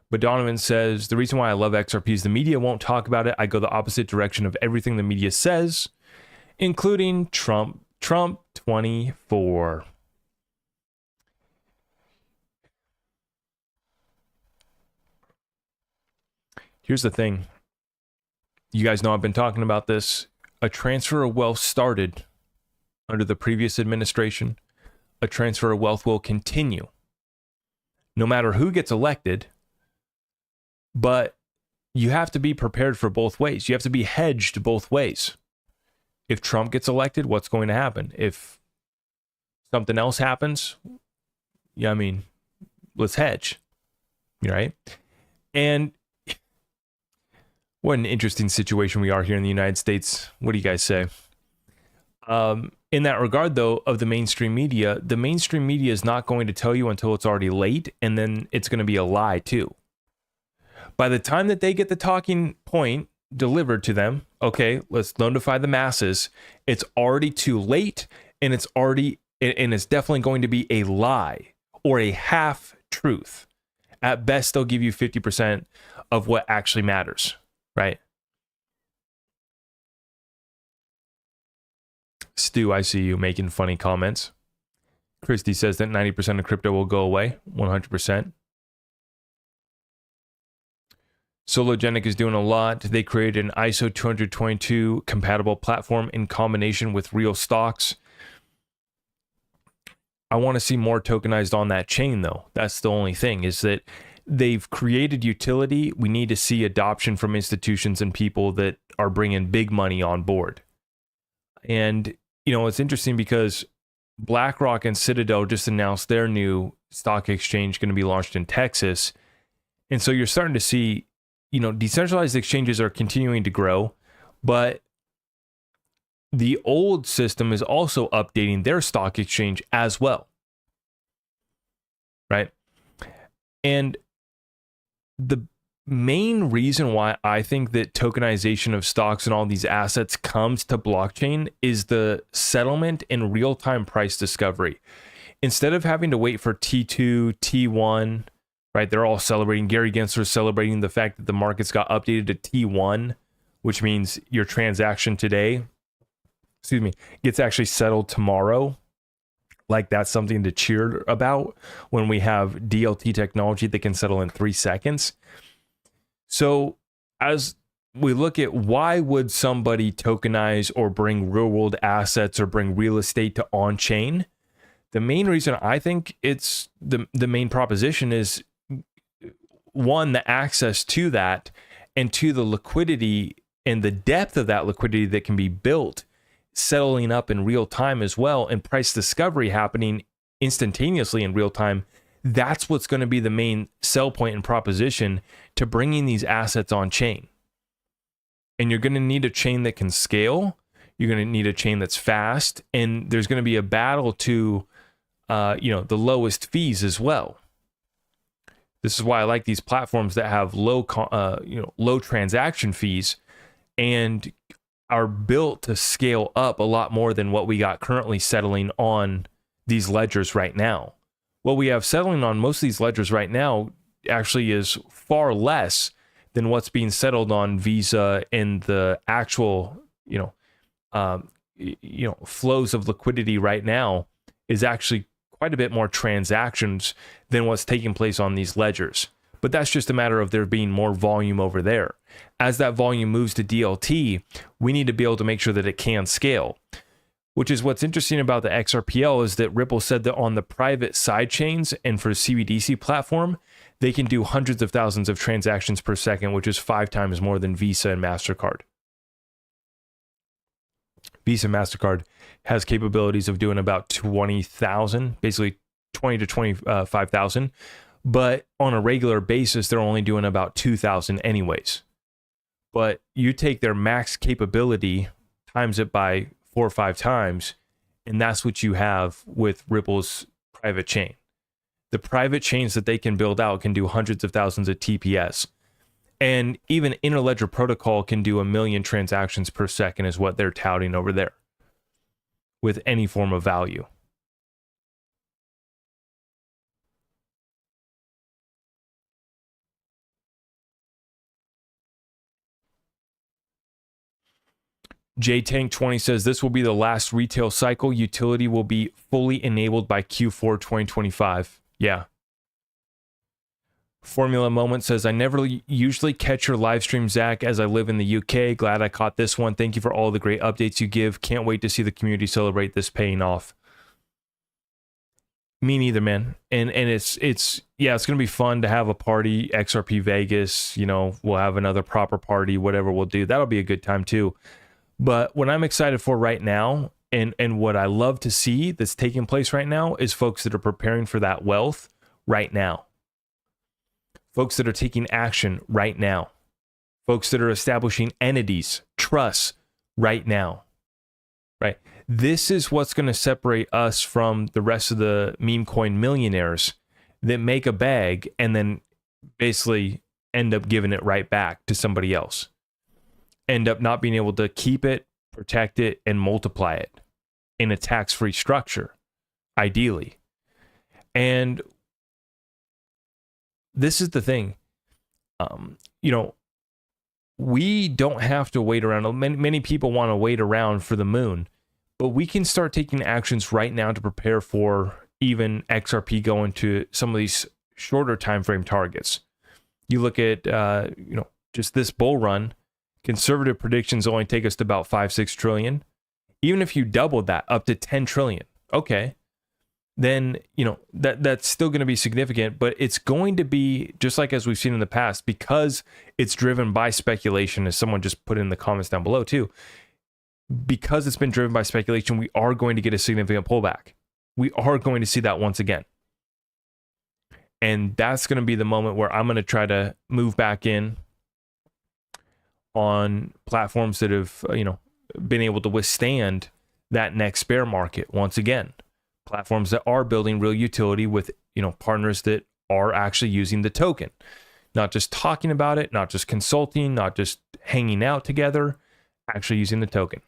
But Donovan says, the reason why I love XRP is the media won't talk about it. I go the opposite direction of everything the media says, including Trump 24. Here's the thing. You guys know I've been talking about this. A transfer of wealth started under the previous administration. A transfer of wealth will continue, no matter who gets elected. But you have to be prepared for both ways. You have to be hedged both ways. If Trump gets elected, what's going to happen? If something else happens, yeah, I mean, let's hedge, right? And what an interesting situation we are here in the United States. What do you guys say? in that regard, though, of the mainstream media is not going to tell you until it's already late, and then it's going to be a lie too. By the time that they get the talking point delivered to them, okay, let's notify the masses, it's already too late, and it's definitely going to be a lie or a half truth. At best, they'll give you 50% of what actually matters, right? Stu, I see you making funny comments. Christy says that 90% of crypto will go away, 100%. Sologenic is doing a lot. They created an ISO 222 compatible platform in combination with real stocks. I want to see more tokenized on that chain, though. That's the only thing, is that they've created utility. We need to see adoption from institutions and people that are bringing big money on board. And, you know, it's interesting because BlackRock and Citadel just announced their new stock exchange going to be launched in Texas. And so you're starting to see, you know, decentralized exchanges are continuing to grow, but the old system is also updating their stock exchange as well, right? And the main reason why I think that tokenization of stocks and all these assets comes to blockchain is the settlement and real-time price discovery. Instead of having to wait for T2, T1, right? They're all celebrating. Gary Gensler is celebrating the fact that the markets got updated to T1, which means your transaction today, gets actually settled tomorrow. Like, that's something to cheer about when we have DLT technology that can settle in 3 seconds. So as we look at why would somebody tokenize or bring real world assets or bring real estate to on-chain, the main reason I think it's the main proposition is, one, the access to that, and two, the liquidity and the depth of that liquidity that can be built, settling up in real time as well, and price discovery happening instantaneously in real time. That's what's going to be the main sell point and proposition to bringing these assets on chain. And you're going to need a chain that can scale. You're going to need a chain that's fast, and there's going to be a battle to, the lowest fees as well. This is why I like these platforms that have low transaction fees and are built to scale up a lot more than what we got currently settling on these ledgers right now. What we have settling on most of these ledgers right now actually is far less than what's being settled on Visa, and the actual, flows of liquidity right now is actually quite a bit more transactions than what's taking place on these ledgers. But that's just a matter of there being more volume over there. As that volume moves to DLT, we need to be able to make sure that it can scale. Which is what's interesting about the XRPL, is that Ripple said that on the private side chains and for CBDC platform, they can do hundreds of thousands of transactions per second, which is 5 times more than Visa and MasterCard. Visa and MasterCard has capabilities of doing about 20,000, basically 20 to 25,000. But on a regular basis, they're only doing about 2,000 anyways. But you take their max capability, times it by 4 or 5 times, and that's what you have with Ripple's private chain. The private chains that they can build out can do hundreds of thousands of TPS. And even Interledger Protocol can do 1 million transactions per second, is what they're touting over there, with any form of value. JTank20 says this will be the last retail cycle. Utility will be fully enabled by Q4 2025. Yeah. Formula Moment says, I never usually catch your live stream, Zach, as I live in the UK. Glad I caught this one. Thank you for all the great updates you give. Can't wait to see the community celebrate this paying off. Me neither, man. And it's going to be fun to have a party. XRP Vegas, we'll have another proper party, whatever we'll do. That'll be a good time too. But what I'm excited for right now, and what I love to see that's taking place right now, is folks that are preparing for that wealth right now. Folks that are taking action right now. Folks that are establishing entities, trusts right now. Right? This is what's going to separate us from the rest of the meme coin millionaires that make a bag and then basically end up giving it right back to somebody else. End up not being able to keep it, protect it, and multiply it in a tax-free structure, ideally. And this is the thing. We don't have to wait around. Many people want to wait around for the moon, but we can start taking actions right now to prepare for even XRP going to some of these shorter time frame targets. You look at just this bull run, conservative predictions only take us to about 5-6 trillion. Even if you doubled that up to 10 trillion, okay, then that's still going to be significant, but it's going to be just like as we've seen in the past, because it's driven by speculation, as someone just put in the comments down below too. Because it's been driven by speculation, we are going to get a significant pullback. We are going to see that once again. And that's going to be the moment where I'm going to try to move back in on platforms that have, been able to withstand that next bear market once again. Platforms that are building real utility with, partners that are actually using the token, not just talking about it, not just consulting, not just hanging out together, actually using the token.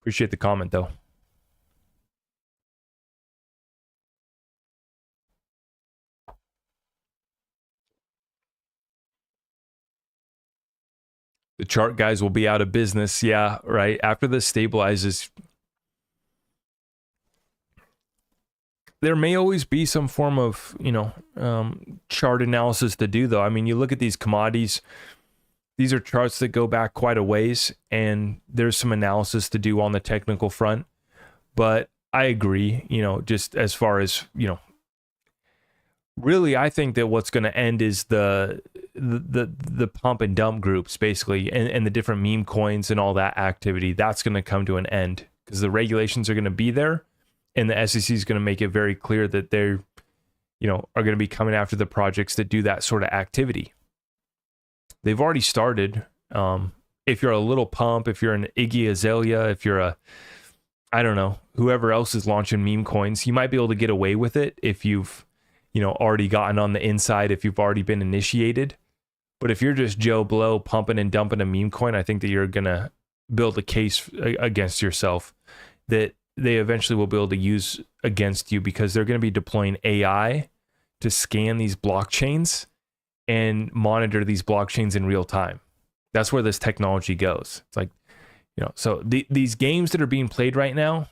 Appreciate the comment though. The chart guys will be out of business. Yeah, right. After this stabilizes, there may always be some form of, chart analysis to do, though. I mean, you look at these commodities, these are charts that go back quite a ways, and there's some analysis to do on the technical front. But I agree, just as far as, really, I think that what's going to end is the pump and dump groups, basically, and the different meme coins and all that activity. That's going to come to an end because the regulations are going to be there. And the SEC is going to make it very clear that they're, are going to be coming after the projects that do that sort of activity. They've already started. If you're a little pump, if you're an Iggy Azalea, if you're whoever else is launching meme coins, you might be able to get away with it if you've, already gotten on the inside, if you've already been initiated. But if you're just Joe Blow pumping and dumping a meme coin, I think that you're going to build a case against yourself that they eventually will be able to use against you, because they're going to be deploying AI to scan these blockchains and monitor these blockchains in real time. That's where this technology goes. It's like, so these games that are being played right now,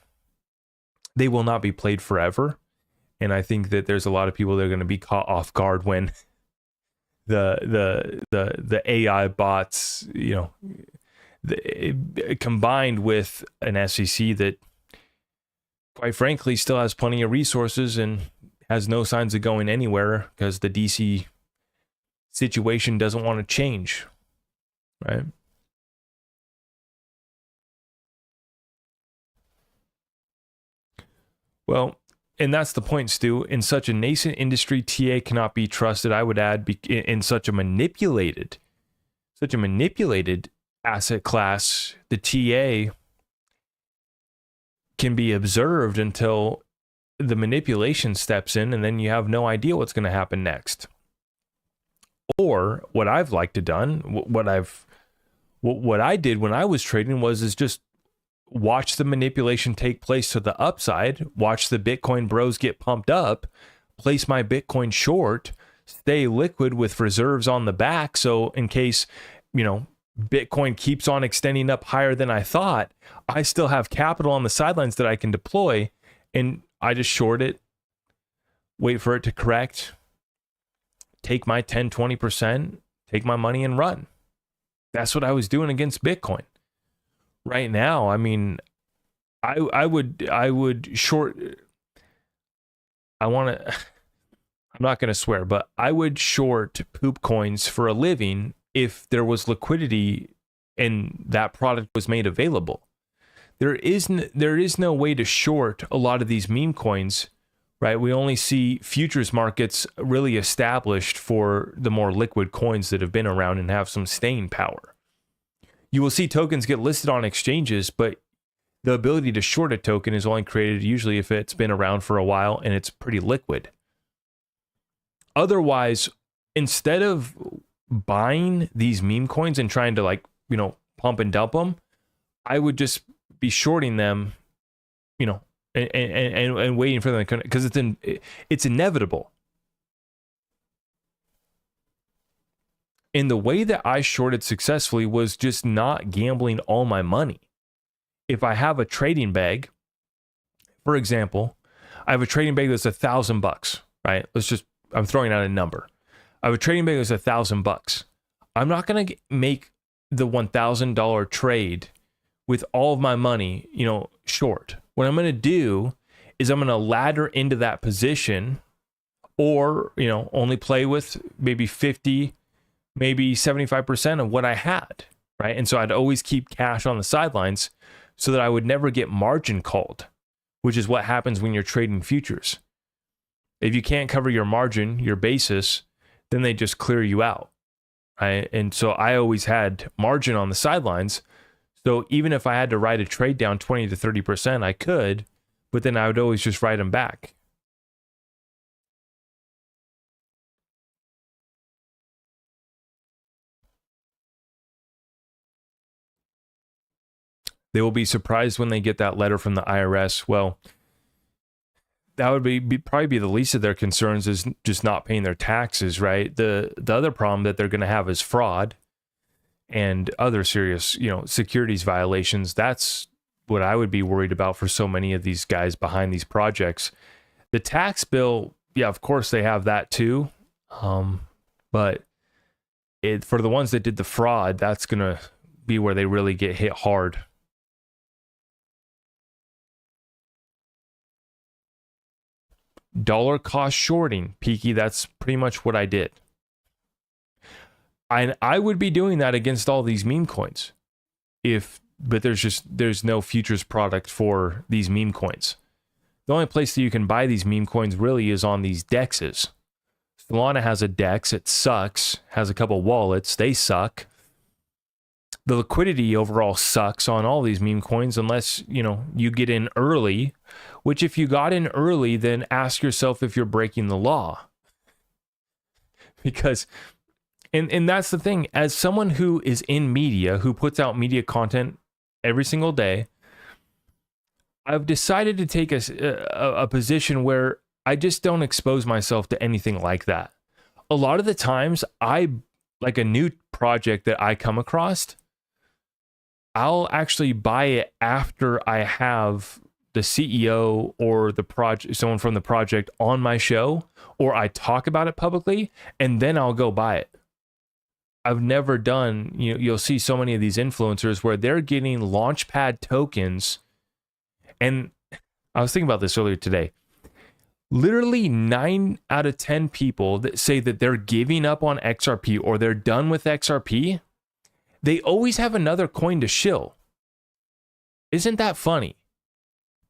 they will not be played forever. And I think that there's a lot of people that are going to be caught off guard when the AI bots, combined with an SEC that, quite frankly, still has plenty of resources and has no signs of going anywhere because the DC situation doesn't want to change, right? Well, and that's the point, Stu. In such a nascent industry, TA cannot be trusted. I would add, in such a manipulated asset class, the TA can be observed until the manipulation steps in, and then you have no idea what's going to happen next. Or what I've liked to done, what I did when I was trading is just watch the manipulation take place to the upside, watch the Bitcoin bros get pumped up, place my Bitcoin short, stay liquid with reserves on the back. So in case, Bitcoin keeps on extending up higher than I thought, I still have capital on the sidelines that I can deploy, and I just short it, wait for it to correct, take my 10-20%, take my money and run. That's what I was doing against Bitcoin. Right now, I mean, I would short, I'm not going to swear, but I would short poop coins for a living if there was liquidity and that product was made available. There is no way to short a lot of these meme coins, right? We only see futures markets really established for the more liquid coins that have been around and have some staying power. You will see tokens get listed on exchanges, but the ability to short a token is only created usually if it's been around for a while and it's pretty liquid. Otherwise, instead of buying these meme coins and trying to, like, you know, pump and dump them, I would just be shorting them, you know, and waiting for them, because it's inevitable. And the way that I shorted successfully was just not gambling all my money. If I have a trading bag, for example, I have a trading bag that's $1,000, right? I'm throwing out a number. I have a trading bag that's $1,000. I'm not going to make the $1,000 trade with all of my money, you know, short. What I'm going to do is I'm going to ladder into that position, or, you know, only play with maybe 50, maybe 75% of what I had, right? And so I'd always keep cash on the sidelines so that I would never get margin called, which is what happens when you're trading futures. If you can't cover your margin, your basis, then they just clear you out, right? And so I always had margin on the sidelines. So even if I had to write a trade down 20 to 30%, I could, but then I would always just write them back. They will be surprised when they get that letter from the IRS. Well, that would probably be the least of their concerns, is just not paying their taxes, right? The other problem that they're going to have is fraud and other serious, you know, securities violations. That's what I would be worried about for so many of these guys behind these projects. The tax bill, yeah, of course they have that too. But for the ones that did the fraud, that's going to be where they really get hit hard. Dollar cost shorting, Peaky, that's pretty much what I did. I would be doing that against all these meme coins, but there's no futures product for these meme coins. The only place that you can buy these meme coins really is on these dexes. Solana has a dex, it sucks. Has a couple wallets, they suck. The liquidity overall sucks on all these meme coins unless, you know, you get in early, which if you got in early, then ask yourself if you're breaking the law. Because, and that's the thing, as someone who is in media, who puts out media content every single day, I've decided to take a position where I just don't expose myself to anything like that. A lot of the times, like a new project that I come across, I'll actually buy it after I have the CEO or someone from the project on my show, or I talk about it publicly, and then I'll go buy it. I've never done, you'll see so many of these influencers where they're getting launchpad tokens. And I was thinking about this earlier today. Literally 9 out of 10 people that say that they're giving up on XRP or they're done with XRP, they always have another coin to shill. Isn't that funny?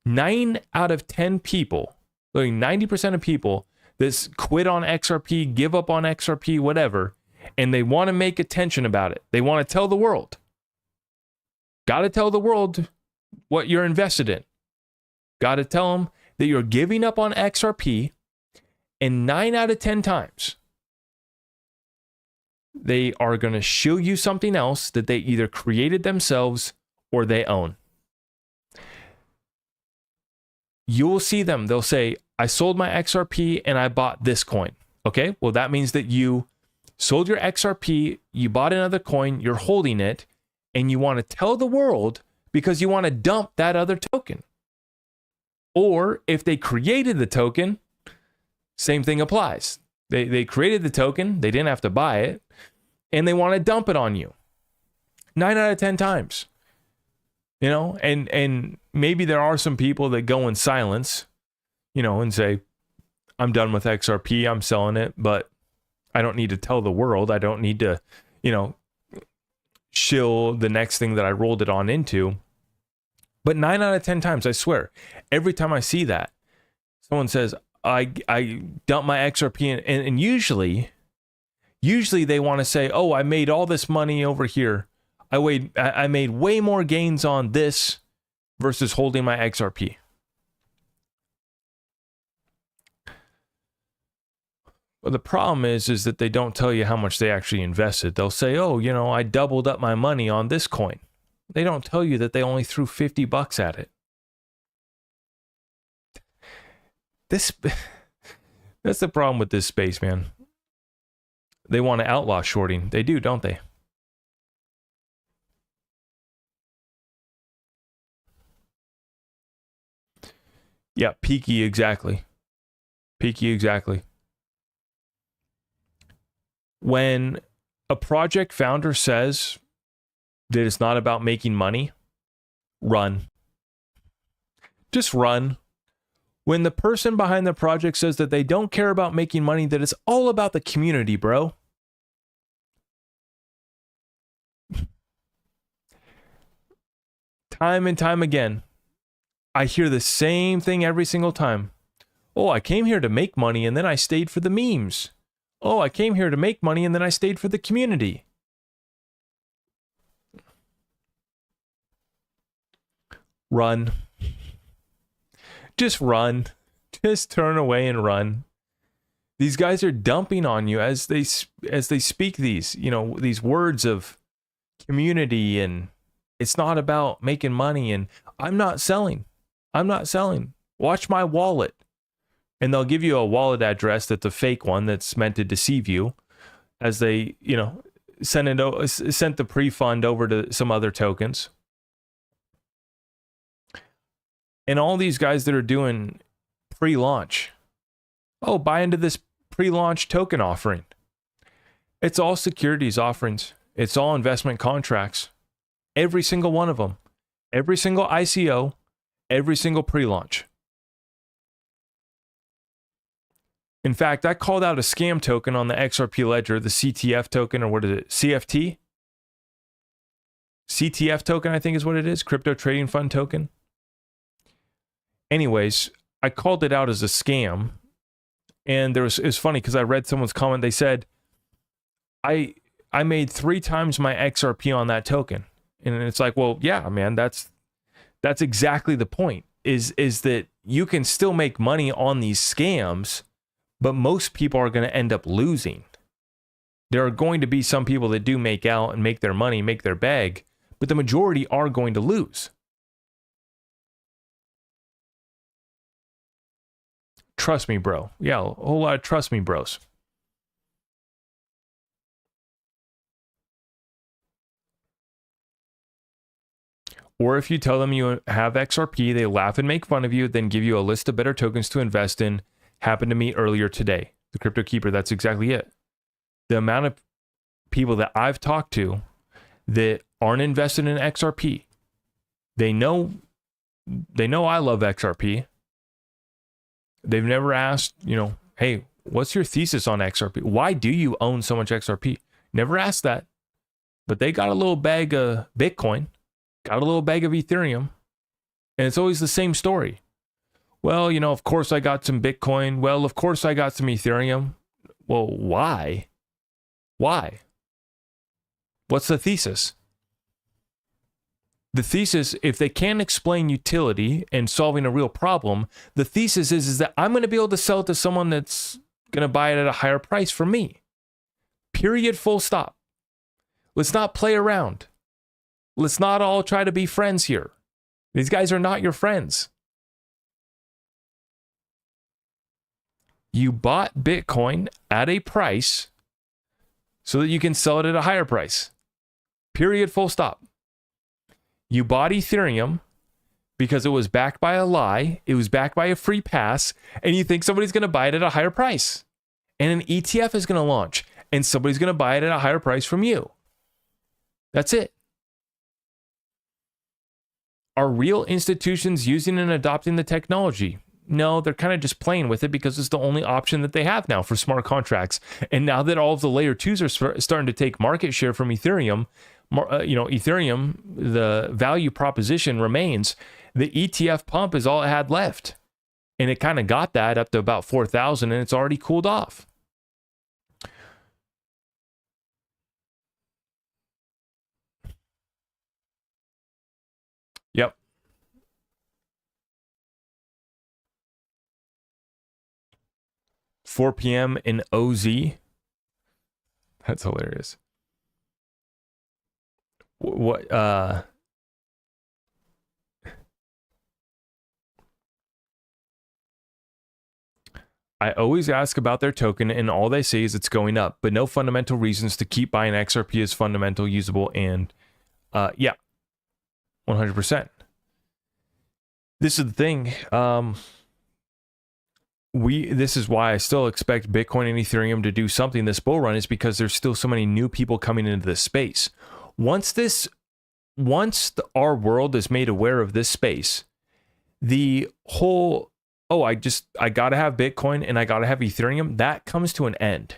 9 out of 10 people, like 90% of people that quit on XRP, give up on XRP, whatever, and they want to make attention about it. They want to tell the world. Got to tell the world what you're invested in. Got to tell them that you're giving up on XRP, and 9 out of 10 times, they are going to show you something else that they either created themselves or they own. You'll see them. They'll say, I sold my XRP and I bought this coin. Okay, well, that means that you sold your XRP, you bought another coin, you're holding it, and you want to tell the world because you want to dump that other token. Or if they created the token, same thing applies. They created the token, they didn't have to buy it, and they want to dump it on you. 9 out of 10 times. And maybe there are some people that go in silence, and say, I'm done with XRP, I'm selling it, but I don't need to tell the world. I don't need to, shill the next thing that I rolled it on into. But 9 out of 10 times, I swear, every time I see that, someone says, I dump my XRP, and usually they want to say, oh, I made all this money over here. I made way more gains on this versus holding my XRP. But the problem is that they don't tell you how much they actually invested. They'll say, oh, you know, I doubled up my money on this coin. They don't tell you that they only threw $50 at it. That's the problem with this space, man. They want to outlaw shorting. They do, don't they? Yeah, peaky exactly. Peaky exactly. When a project founder says that it's not about making money, run. Just run. When the person behind the project says that they don't care about making money, that it's all about the community, bro. Time and time again, I hear the same thing every single time. Oh, I came here to make money and then I stayed for the memes. Oh, I came here to make money and then I stayed for the community. Run. Just run. Just turn away and run. These guys are dumping on you as they speak these, you know, these words of community, and it's not about making money, and I'm not selling. I'm not selling. Watch my wallet. And they'll give you a wallet address that's a fake one that's meant to deceive you, as they, you know, sent the pre-fund over to some other tokens. And all these guys that are doing pre-launch, oh, buy into this pre-launch token offering. It's all securities offerings. It's all investment contracts. Every single one of them. Every single ICO. Every single pre-launch. In fact, I called out a scam token on the XRP ledger, the CTF token, or what is it? CFT? CTF token, I think is what it is. Crypto Trading Fund token. Anyways, I called it out as a scam. And it's funny because I read someone's comment. They said, I made 3 times my XRP on that token. And it's like, well, yeah, man, that's exactly the point. Is that you can still make money on these scams, but most people are going to end up losing. There are going to be some people that do make out and make their money, make their bag, but the majority are going to lose. Trust me, bro. Yeah, a whole lot of trust me, bros. Or if you tell them you have XRP, they laugh and make fun of you, then give you a list of better tokens to invest in. Happened to me earlier today. The Crypto Keeper, that's exactly it. The amount of people that I've talked to that aren't invested in XRP, they know I love XRP. They've never asked, you know, hey, what's your thesis on XRP? Why do you own so much XRP? Never asked that. But they got a little bag of Bitcoin, got a little bag of Ethereum, and it's always the same story. Well, you know, of course I got some Bitcoin. Well, of course I got some Ethereum. Well, why? Why? What's the thesis? The thesis, if they can't explain utility and solving a real problem, the thesis is that I'm going to be able to sell it to someone that's going to buy it at a higher price for me. Period, full stop. Let's not play around. Let's not all try to be friends here. These guys are not your friends. You bought Bitcoin at a price so that you can sell it at a higher price. Period, full stop. You bought Ethereum because it was backed by a lie, it was backed by a free pass, and you think somebody's going to buy it at a higher price. And an ETF is going to launch, and somebody's going to buy it at a higher price from you. That's it. Are real institutions using and adopting the technology? No, they're kind of just playing with it because it's the only option that they have now for smart contracts. And now that all of the layer 2s are starting to take market share from Ethereum, Ethereum, the value proposition remains. The ETF pump is all it had left. And it kind of got that up to about 4,000 and it's already cooled off. 4 p.m. in OZ. That's hilarious. What I always ask about their token and all they say is it's going up, but no fundamental reasons to keep buying XRP as fundamental, usable, and yeah, 100%. This is the thing. This is why I still expect Bitcoin and Ethereum to do something this bull run, is because there's still so many new people coming into this space. Once our world is made aware of this space, the whole, I gotta have Bitcoin and I gotta have Ethereum, that comes to an end.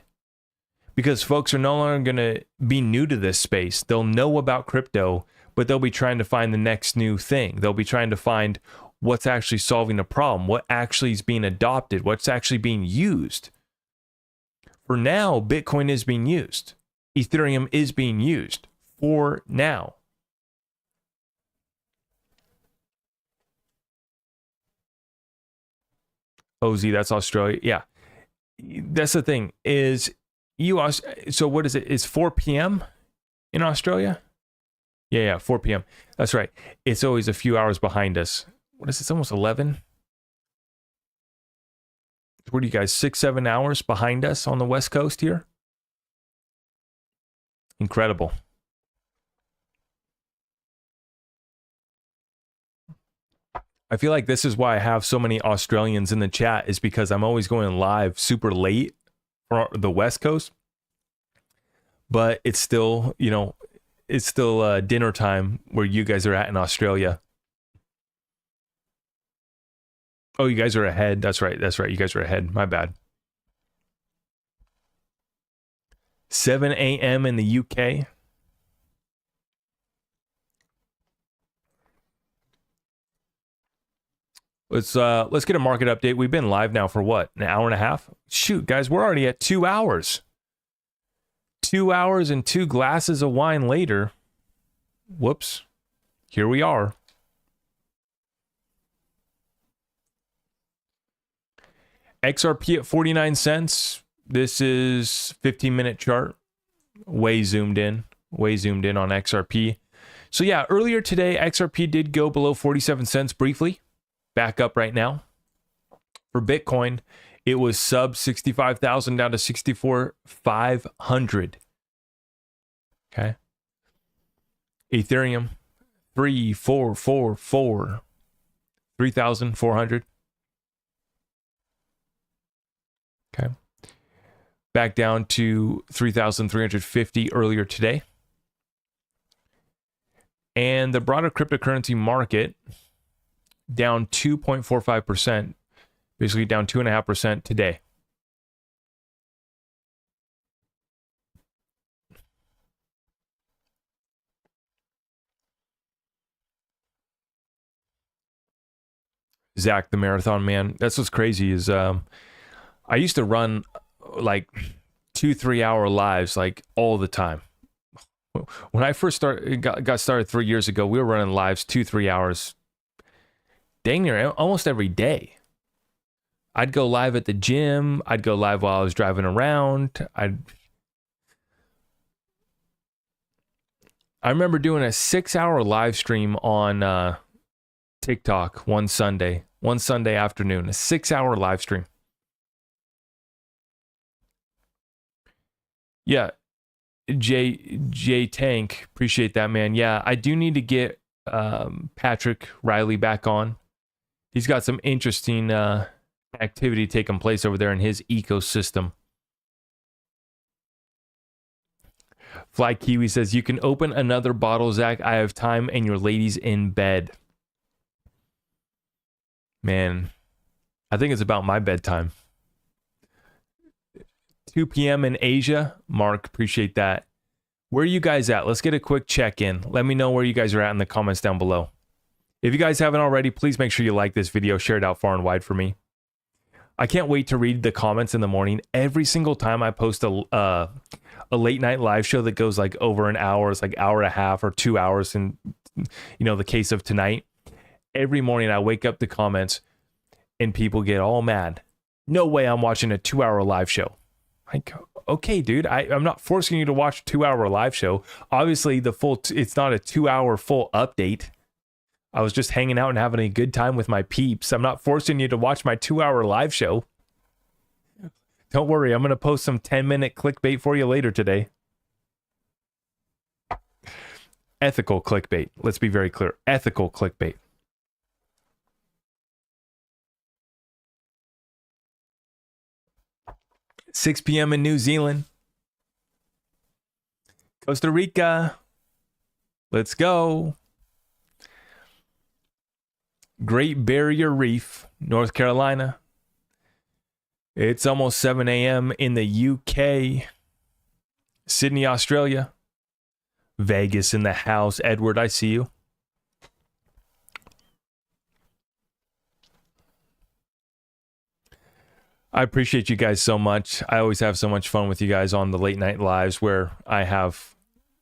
Because folks are no longer gonna be new to this space. They'll know about crypto, but they'll be trying to find the next new thing. They'll be trying to find what's actually solving a problem, what actually is being adopted, what's actually being used. For now, Bitcoin is being used. Ethereum is being used for now. OZ, that's Australia. Yeah. That's the thing is so what is it? It's 4 p.m. in Australia? Yeah, 4 p.m. That's right. It's always a few hours behind us. What is it? It's almost 11. What are you guys, 6-7 hours behind us on the West Coast here? Incredible. I feel like this is why I have so many Australians in the chat, is because I'm always going live super late for the West Coast. But it's still, dinner time where you guys are at in Australia. Oh, you guys are ahead. That's right. You guys are ahead. My bad. 7 a.m. in the UK. Let's get a market update. We've been live now for what? An hour and a half? Shoot, guys, we're already at 2 hours. 2 hours and 2 glasses of wine later. Whoops. Here we are. XRP at 49 cents. This is 15-minute chart. Way zoomed in on XRP. So yeah, earlier today, XRP did go below 47 cents briefly. Back up right now. For Bitcoin, it was sub 65,000 down to 64,500. Okay. Ethereum, 3,400. Okay. Back down to 3,350 earlier today. And the broader cryptocurrency market down 2.45%, basically down 2.5% today. Zach, the marathon man. That's what's crazy is I used to run like 2-3 hour lives like all the time. When I first got started 3 years ago, we were running lives 2-3 hours dang near almost every day. I'd go live at the gym. I'd go live while I was driving around. I remember doing a 6-hour live stream on TikTok one Sunday afternoon, a 6-hour live stream. Yeah, J Tank, appreciate that, man. Yeah, I do need to get Patrick Riley back on. He's got some interesting activity taking place over there in his ecosystem. Fly Kiwi says, you can open another bottle, Zach. I have time and your lady's in bed. Man, I think it's about my bedtime. 2 p.m. in Asia. Mark, appreciate that. Where are you guys at? Let's get a quick check-in. Let me know where you guys are at in the comments down below. If you guys haven't already, please make sure you like this video, share it out far and wide for me. I can't wait to read the comments in the morning. Every single time I post a late night live show that goes like over an hour, it's like hour and a half or 2 hours in the case of tonight. Every morning I wake up to comments and people get all mad No way I'm watching a 2-hour live show. Like, okay, dude, I'm not forcing you to watch a 2-hour live show. Obviously, it's not a 2-hour full update. I was just hanging out and having a good time with my peeps. I'm not forcing you to watch my 2-hour live show. Don't worry, I'm going to post some 10-minute clickbait for you later today. Ethical clickbait. Let's be very clear. Ethical clickbait. $6 p.m. in New Zealand. Costa Rica. Let's go. Great Barrier Reef, North Carolina. It's almost 7 a.m. in the UK. Sydney, Australia. Vegas in the house. Edward, I see you. I appreciate you guys so much. I always have so much fun with you guys on the late night lives where I have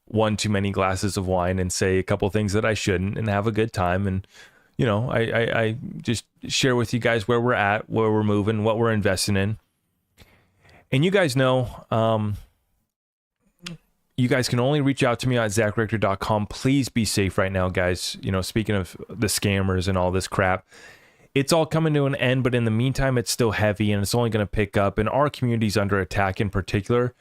one too many glasses of wine and say a couple things that I shouldn't and have a good time. And, you know, I just share with you guys where we're at, where we're moving, what we're investing in. And you guys know, you guys can only reach out to me at zachrector.com. Please be safe right now, guys. You know, speaking of the scammers and all this crap, it's all coming to an end, but in the meantime, it's still heavy and it's only going to pick up. And our community's under attack in particular.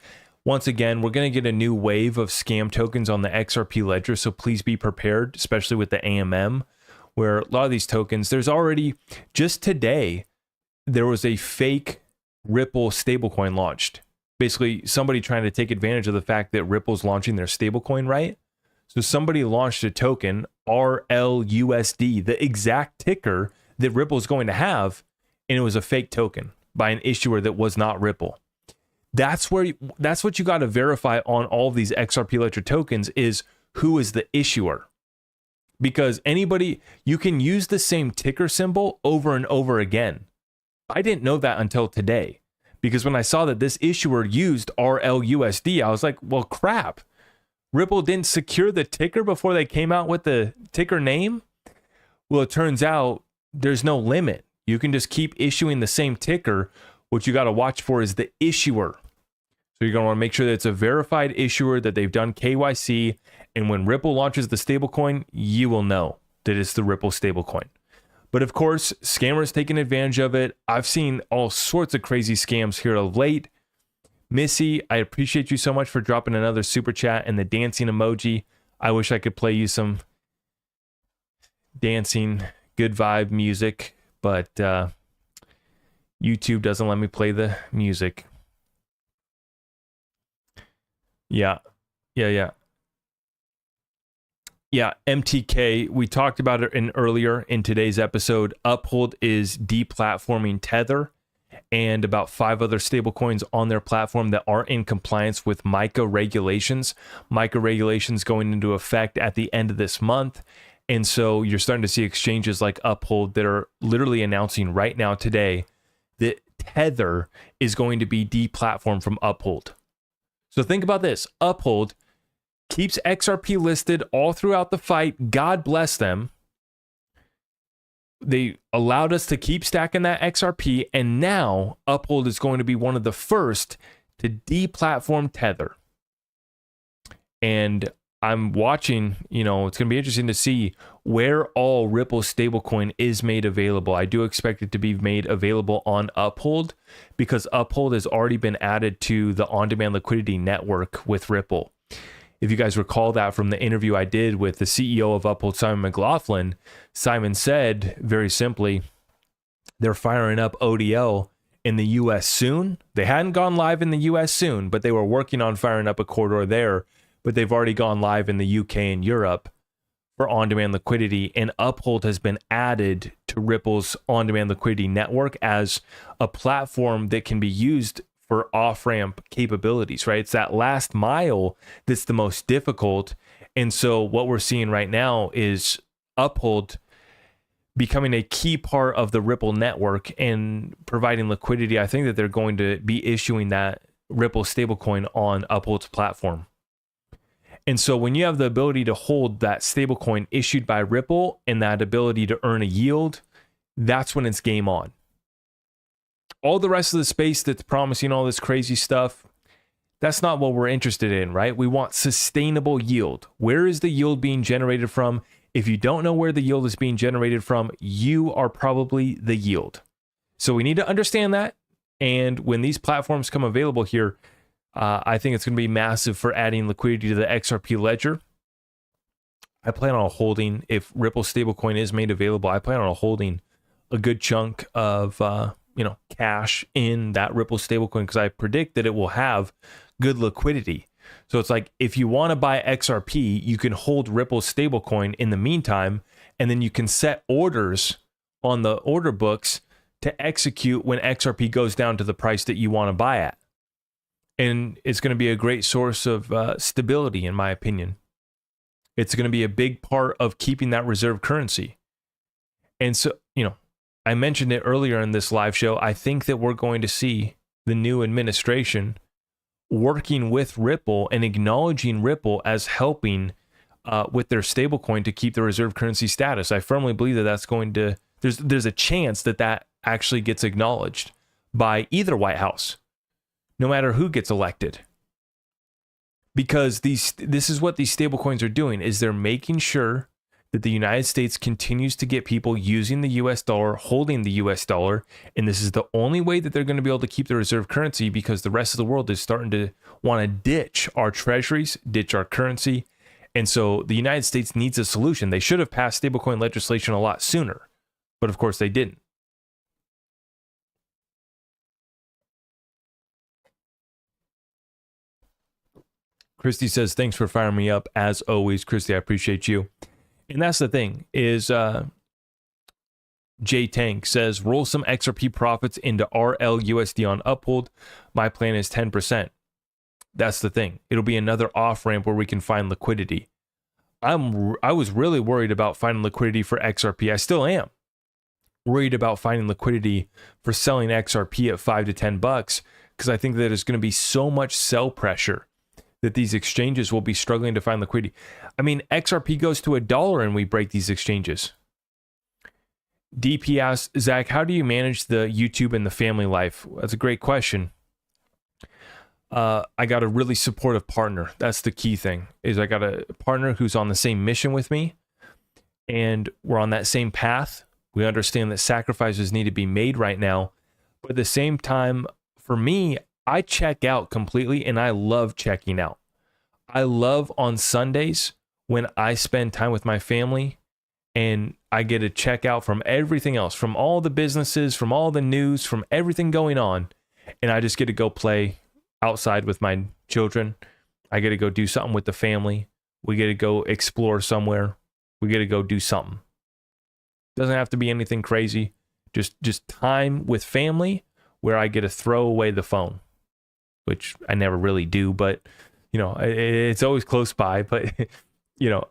Once again, we're going to get a new wave of scam tokens on the XRP ledger, so please be prepared, especially with the AMM, where a lot of these tokens, there's already, just today, there was a fake Ripple stablecoin launched. Basically, somebody trying to take advantage of the fact that Ripple's launching their stablecoin, right? So somebody launched a token, RLUSD, the exact ticker that Ripple's going to have, and it was a fake token by an issuer that was not Ripple. That's what you got to verify on all of these XRP ledger tokens is who is the issuer. Because anybody, you can use the same ticker symbol over and over again. I didn't know that until today. Because when I saw that this issuer used RLUSD, I was like, well, crap. Ripple didn't secure the ticker before they came out with the ticker name? Well, it turns out there's no limit. You can just keep issuing the same ticker. What you got to watch for is the issuer. So you're going to want to make sure that it's a verified issuer, that they've done KYC. And when Ripple launches the stablecoin, you will know that it's the Ripple stablecoin. But of course, scammers taking advantage of it. I've seen all sorts of crazy scams here of late. Missy, I appreciate you so much for dropping another super chat and the dancing emoji. I wish I could play you some dancing, good vibe music, but YouTube doesn't let me play the music. Yeah, MTK, we talked about it earlier in today's episode. Uphold is deplatforming Tether and about 5 other stablecoins on their platform that aren't in compliance with MiCA regulations. MiCA regulations going into effect at the end of this month. And so you're starting to see exchanges like Uphold that are literally announcing right now today that Tether is going to be deplatformed from Uphold. So think about this. Uphold keeps XRP listed all throughout the fight. God bless them. They allowed us to keep stacking that XRP, and now Uphold is going to be one of the first to deplatform Tether. And I'm watching, you know, it's going to be interesting to see where all Ripple stablecoin is made available. I do expect it to be made available on Uphold because Uphold has already been added to the on-demand liquidity network with Ripple. If you guys recall that from the interview I did with the CEO of Uphold, Simon McLaughlin, Simon said very simply, they're firing up ODL in the US soon. They hadn't gone live in the US soon, but they were working on firing up a corridor there. But they've already gone live in the UK and Europe for on-demand liquidity, and Uphold has been added to Ripple's on-demand liquidity network as a platform that can be used for off-ramp capabilities, right? It's that last mile that's the most difficult. And so what we're seeing right now is Uphold becoming a key part of the Ripple network and providing liquidity. I think that they're going to be issuing that Ripple stablecoin on Uphold's platform. And so when you have the ability to hold that stablecoin issued by Ripple and that ability to earn a yield, that's when it's game on. all the rest of the space that's promising all this crazy stuff, that's not what we're interested in, right? We want sustainable yield. Where is the yield being generated from? If you don't know where the yield is being generated from, you are probably the yield. So we need to understand that. And when these platforms come available here, I think it's going to be massive for adding liquidity to the XRP ledger. I plan on holding, if Ripple stablecoin is made available, I plan on holding a good chunk of cash in that Ripple stablecoin, because I predict that it will have good liquidity. So it's like, if you want to buy XRP, you can hold Ripple stablecoin in the meantime, and then you can set orders on the order books to execute when XRP goes down to the price that you want to buy at. And it's going to be a great source of stability, in my opinion. It's going to be a big part of keeping that reserve currency. And so, I mentioned it earlier in this live show. I think that we're going to see the new administration working with Ripple and acknowledging Ripple as helping with their stablecoin to keep the reserve currency status. I firmly believe that that's going to, there's a chance that that actually gets acknowledged by either White House, no matter who gets elected. Because this is what these stablecoins are doing, is they're making sure that the United States continues to get people using the US dollar, holding the US dollar, and this is the only way that they're going to be able to keep the reserve currency, because the rest of the world is starting to want to ditch our treasuries, ditch our currency. And so the United States needs a solution. They should have passed stablecoin legislation a lot sooner, but of course they didn't. Christy says, thanks for firing me up. As always, Christy, I appreciate you. And that's the thing, is J Tank says, roll some XRP profits into RLUSD on Uphold. My plan is 10%. That's the thing. It'll be another off-ramp where we can find liquidity. I was really worried about finding liquidity for XRP. I still am worried about finding liquidity for selling XRP at $5 to $10, because I think that there's going to be so much sell pressure that these exchanges will be struggling to find liquidity. I mean, XRP goes to $1 and we break these exchanges. DP asks, Zach, how do you manage the YouTube and the family life? That's a great question. I got a really supportive partner. That's the key thing, is I got a partner who's on the same mission with me, and we're on that same path. We understand that sacrifices need to be made right now, but at the same time, for me, I check out completely, and I love checking out. I love on Sundays when I spend time with my family and I get to check out from everything else, from all the businesses, from all the news, from everything going on. And I just get to go play outside with my children. I get to go do something with the family. We get to go explore somewhere. We get to go do something. Doesn't have to be anything crazy. Just time with family where I get to throw away the phone, which I never really do, but it's always close by. But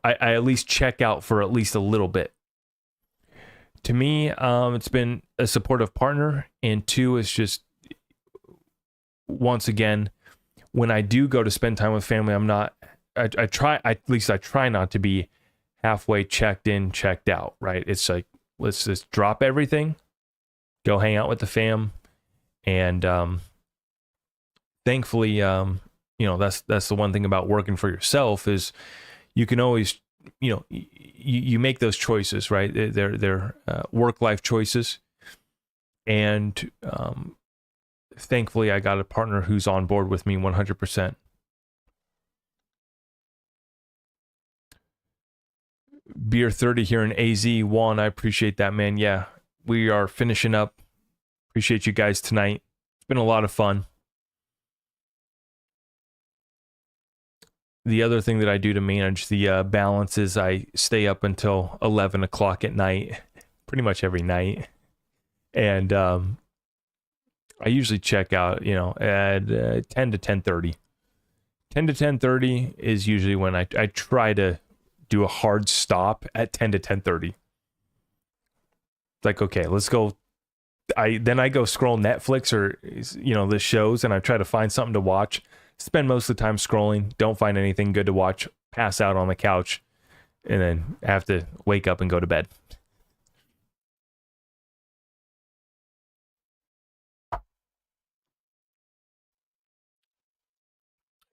I at least check out for at least a little bit. To me, it's been a supportive partner, and two, it's just, once again, when I do go to spend time with family, I try not to be halfway checked in, checked out, right? It's like, let's just drop everything, go hang out with the fam, and thankfully, that's the one thing about working for yourself, is you can always, you make those choices, right? They're work-life choices. And thankfully, I got a partner who's on board with me 100%. Beer 30 here in AZ. Juan, I appreciate that, man. Yeah, we are finishing up. Appreciate you guys tonight. It's been a lot of fun. The other thing that I do to manage the balance is I stay up until 11 o'clock at night, pretty much every night. And I usually check out, at 10 to 10:30. 10 to 10:30 is usually when I try to do a hard stop at 10 to 10:30. It's like, okay, let's go. Then I go scroll Netflix or, the shows, and I try to find something to watch. Spend most of the time scrolling, don't find anything good to watch, pass out on the couch, and then have to wake up and go to bed.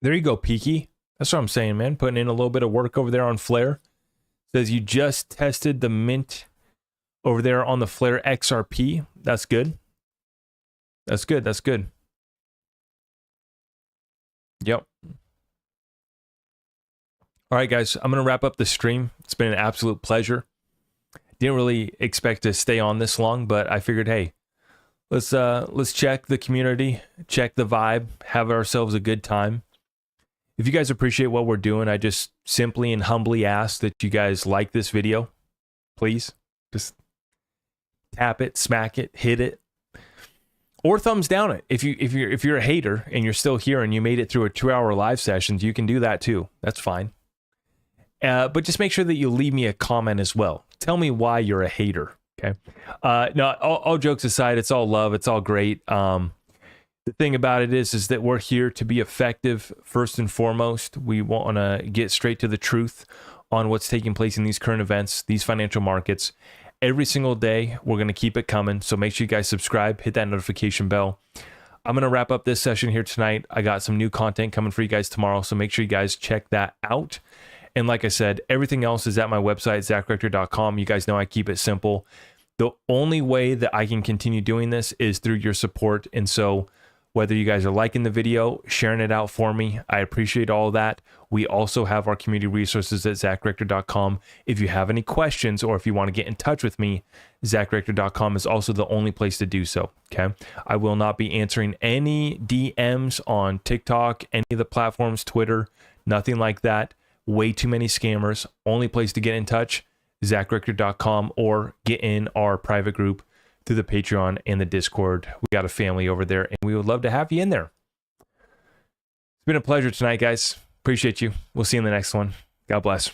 There you go, Peaky. That's what I'm saying, man. Putting in a little bit of work over there on Flare. Says you just tested the mint over there on the Flare XRP. That's good. That's good. That's good. Yep. All right, guys. I'm going to wrap up the stream. It's been an absolute pleasure. Didn't really expect to stay on this long, but I figured, hey, let's check the community, check the vibe, have ourselves a good time. If you guys appreciate what we're doing, I just simply and humbly ask that you guys like this video. Please just tap it, smack it, hit it, or thumbs down it. If you're a hater and you're still here and you made it through a 2-hour live session, you can do that too. That's fine. But just make sure that you leave me a comment as well. Tell me why you're a hater. Okay. No, all jokes aside, it's all love. It's all great. The thing about it is that we're here to be effective first and foremost. We want to get straight to the truth on what's taking place in these current events, these financial markets. Every single day, we're going to keep it coming. So make sure you guys subscribe, hit that notification bell. I'm going to wrap up this session here tonight. I got some new content coming for you guys tomorrow. So make sure you guys check that out. And like I said, everything else is at my website, zachrector.com. You guys know I keep it simple. The only way that I can continue doing this is through your support. And so whether you guys are liking the video, sharing it out for me, I appreciate all that. We also have our community resources at zachrector.com. If you have any questions or if you want to get in touch with me, zachrector.com is also the only place to do so. Okay. I will not be answering any DMs on TikTok, any of the platforms, Twitter, nothing like that. Way too many scammers. Only place to get in touch, zachrector.com, or get in our private group through the Patreon and the Discord. We got a family over there and we would love to have you in there. It's been a pleasure tonight, guys. Appreciate you. We'll see you in the next one. God bless.